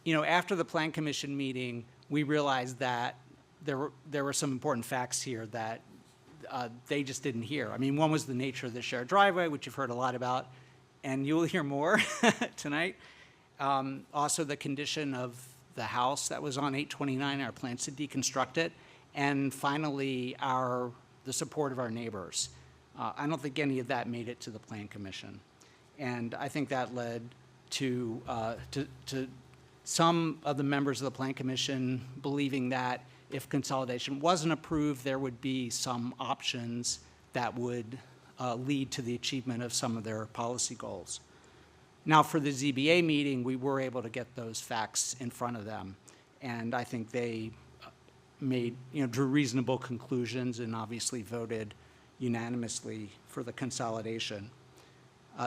after the Plan Commission meeting, we realized that there were some important facts here that they just didn't hear. I mean, one was the nature of the shared driveway, which you've heard a lot about, and you will hear more tonight. Also, the condition of the house that was on 829, our plans to deconstruct it, and finally, the support of our neighbors. I don't think any of that made it to the Plan Commission, and I think that led to some of the members of the Plan Commission believing that if consolidation wasn't approved, there would be some options that would lead to the achievement of some of their policy goals. Now, for the ZBA meeting, we were able to get those facts in front of them, and I think they drew reasonable conclusions and obviously voted unanimously for the consolidation.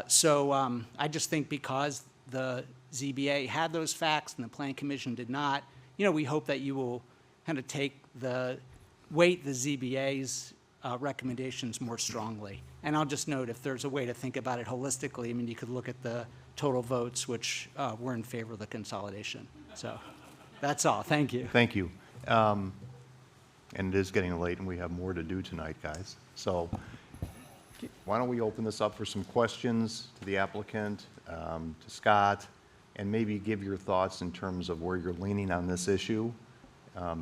So I just think because the ZBA had those facts and the Plan Commission did not, we hope that you will kind of weight the ZBA's recommendations more strongly. And I'll just note, if there's a way to think about it holistically, I mean, you could look at the total votes, which were in favor of the consolidation. So that's all. Thank you. Thank you. And it is getting late, and we have more to do tonight, guys. So why don't we open this up for some questions to the applicant, to Scott, and maybe give your thoughts in terms of where you're leaning on this issue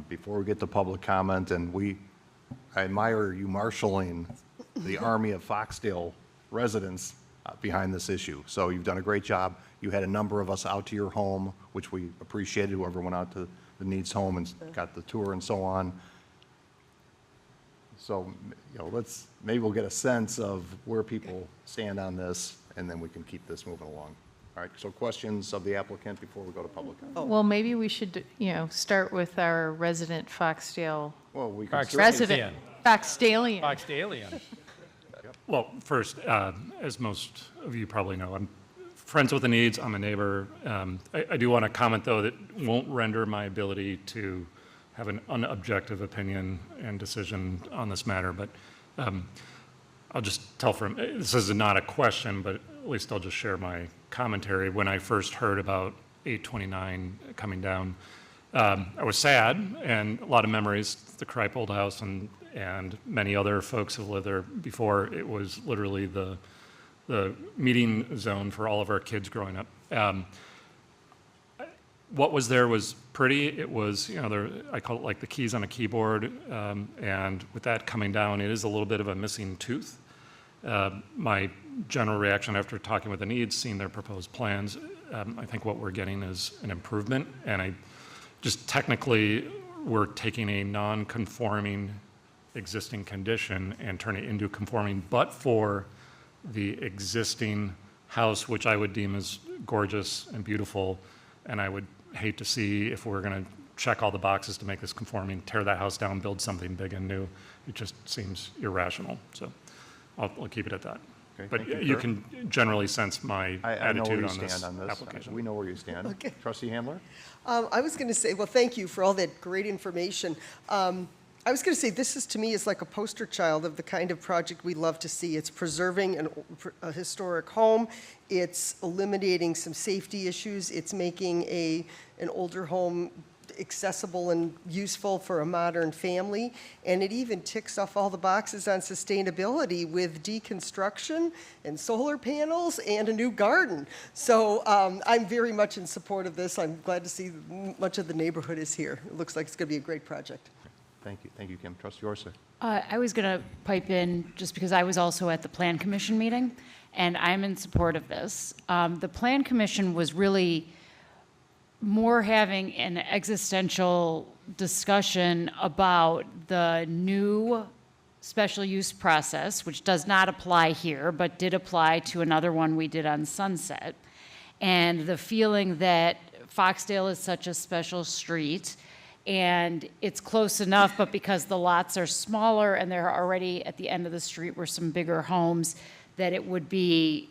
before we get to public comment. And I admire you marshaling the army of Foxdale residents behind this issue. So you've done a great job. You had a number of us out to your home, which we appreciated, whoever went out to the Needs home and got the tour and so on. So, maybe we'll get a sense of where people stand on this, and then we can keep this moving along. All right, so questions of the applicant before we go to public comment? Well, maybe we should, start with our resident Foxdale. Well, we can resident Foxdalian. Foxdalian. Well, first, as most of you probably know, I'm friends with the needs, I'm a neighbor. I do want to comment, though, that won't render my ability to have an unobjective opinion and decision on this matter, but I'll just tell from, this is not a question, but at least I'll just share my commentary. When I first heard about 829 coming down, I was sad, and a lot of memories, the Kripe Old House, and many other folks have lived there before. It was literally the meeting zone for all of our kids growing up. What was there was pretty. It was, I call it like the keys on a keyboard, and with that coming down, it is a little bit of a missing tooth. My general reaction after talking with the needs, seeing their proposed plans, I think what we're getting is an improvement, and just technically, we're taking a non-conforming existing condition and turning it into conforming, but for the existing house, which I would deem as gorgeous and beautiful, and I would hate to see, if we're going to check all the boxes to make this conforming, tear that house down, build something big and new. It just seems irrational. So I'll keep it at that. Okay, but thank you sir. can generally sense my I know where attitude you on this stand on this. application. We know where you stand. Okay. Trustee Handler? I was going to say, well, thank you for all that great information. I was going to say, this is, to me, is like a poster child of the kind of project we love to see. It's preserving a historic home. It's eliminating some safety issues. It's making an older home accessible and useful for a modern family. And it even ticks off all the boxes on sustainability with deconstruction and solar panels and a new garden. So I'm very much in support of this. I'm glad to see much of the neighborhood is here. It looks like it's going to be a great project. Thank you. Thank you, Kim. Trustee Orser? I was going to pipe in just because I was also at the Plan Commission meeting, and I'm in support of this. The Plan Commission was really more having an existential discussion about the new special use process, which does not apply here, but did apply to another one we did on Sunset. And the feeling that Foxdale is such a special street, and it's close enough, but because the lots are smaller and they're already at the end of the street were some bigger homes, that it would be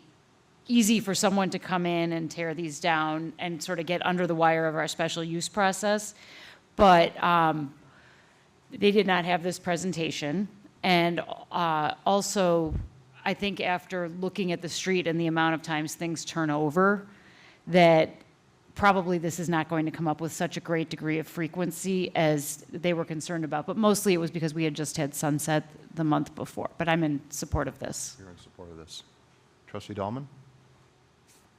easy for someone to come in and tear these down and sort of get under the wire of our special use process. But they did not have this presentation. And also, I think after looking at the street and the amount of times things turn over, that probably this is not going to come up with such a great degree of frequency as they were concerned about. But mostly it was because we had just had Sunset the month before. But I'm in support of this. You're in support of this. Trustee Dahlman?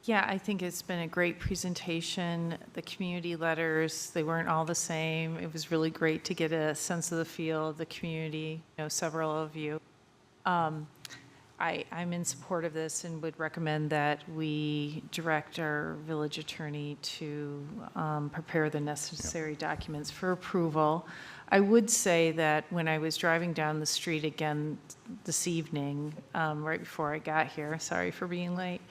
Yeah, I think it's been a great presentation. The community letters, they weren't all the same. It was really great to get a sense of the feel of the community, several of you. I'm in support of this and would recommend that we direct our village attorney to prepare the necessary documents for approval. I would say that when I was driving down the street again this evening, right before I got here, sorry for being late,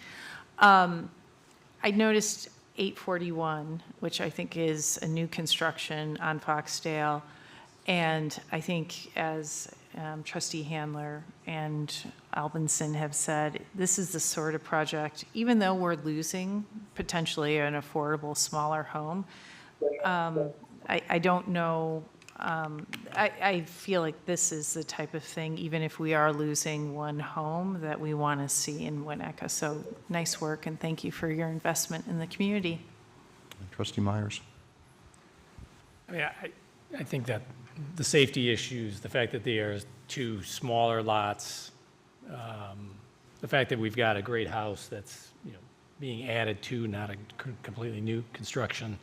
I noticed 841, which I think is a new construction on Foxdale. And I think as Trustee Handler and Albinson have said, this is the sort of project, even though we're losing potentially an affordable, smaller home, I don't know, I feel like this is the type of thing, even if we are losing one home, that we want to see in Winnetka. So nice work, and thank you for your investment in the community. Trustee Myers? I mean, I think that the safety issues, the fact that there are two smaller lots, the fact that we've got a great house that's being added to, not a completely new construction,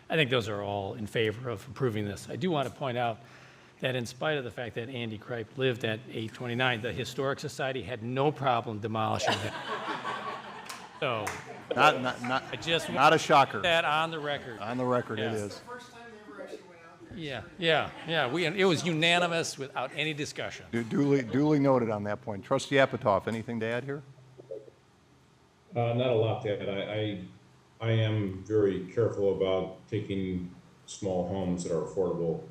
I think those are all in favor of approving this. I do want to point out that in spite of the fact that Andy Kripe lived at 829, the Historic Society had no problem demolishing it. So I just not a shocker. That on the record. On the record, Yeah. it is. Yeah. It was unanimous without any discussion. Duly noted on that point. Trustee Apatow, anything to add here? Not a lot to add. I am very careful about taking small homes that are affordable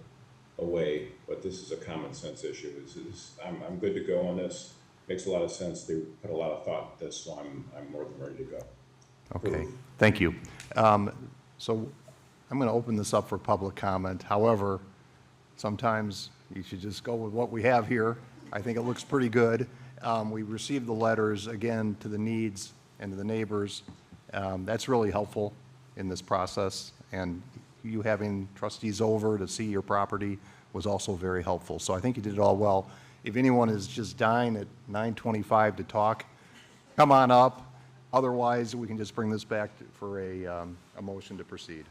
away, but this is a common sense issue. I'm good to go on this. Makes a lot of sense. They put a lot of thought into this, so I'm more than ready to go. Okay, thank you. So I'm going to open this up for public comment. However, sometimes you should just go with what we have here. I think it looks pretty good. We received the letters, again, to the needs and to the neighbors. That's really helpful in this process, and you having trustees over to see your property was also very helpful. So I think you did it all well. If anyone is just dying at 9:25 to talk, come on up. Otherwise, we can just bring this back for a motion to proceed.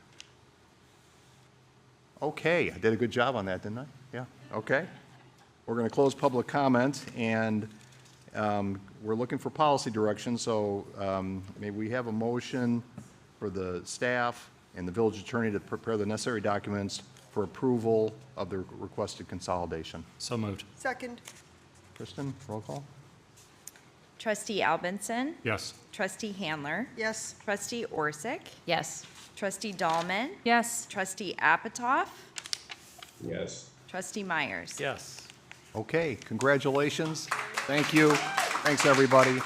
Okay, I did a good job on that, didn't I? Yeah, okay. We're going to close public comment, and we're looking for policy direction, so may we have a motion for the staff and the village attorney to prepare the necessary documents for approval of the requested consolidation. So moved. Second. Kristen, roll call? Trustee Albinson? Yes. Trustee Handler? Yes. Trustee Orsick? Yes. Trustee Dahlman? Yes. Trustee Apatoff? Yes. Trustee Myers? Yes. Okay, congratulations. Thank you. Thanks, everybody.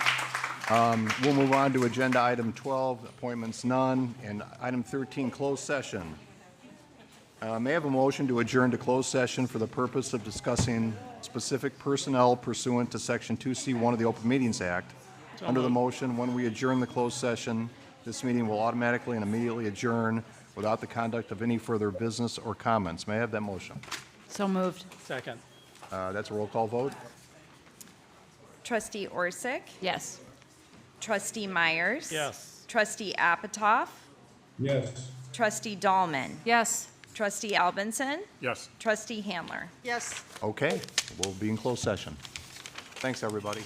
We'll move on to agenda item 12, appointments none, and item 13, closed session. May I have a motion to adjourn to closed session for the purpose of discussing specific personnel pursuant to Section 2C1 of the Open Meetings Act. Under the motion, when we adjourn the closed session, this meeting will automatically and immediately adjourn without the conduct of any further business or comments. May I have that motion? So moved. Second. That's a roll call vote. Trustee Orsick? Yes. Trustee Myers? Yes. Trustee Apatoff? Yes. Trustee Dahlman? Yes. Trustee Albinson? Yes. Trustee Handler? Yes. Okay, we'll be in closed session. Thanks, everybody.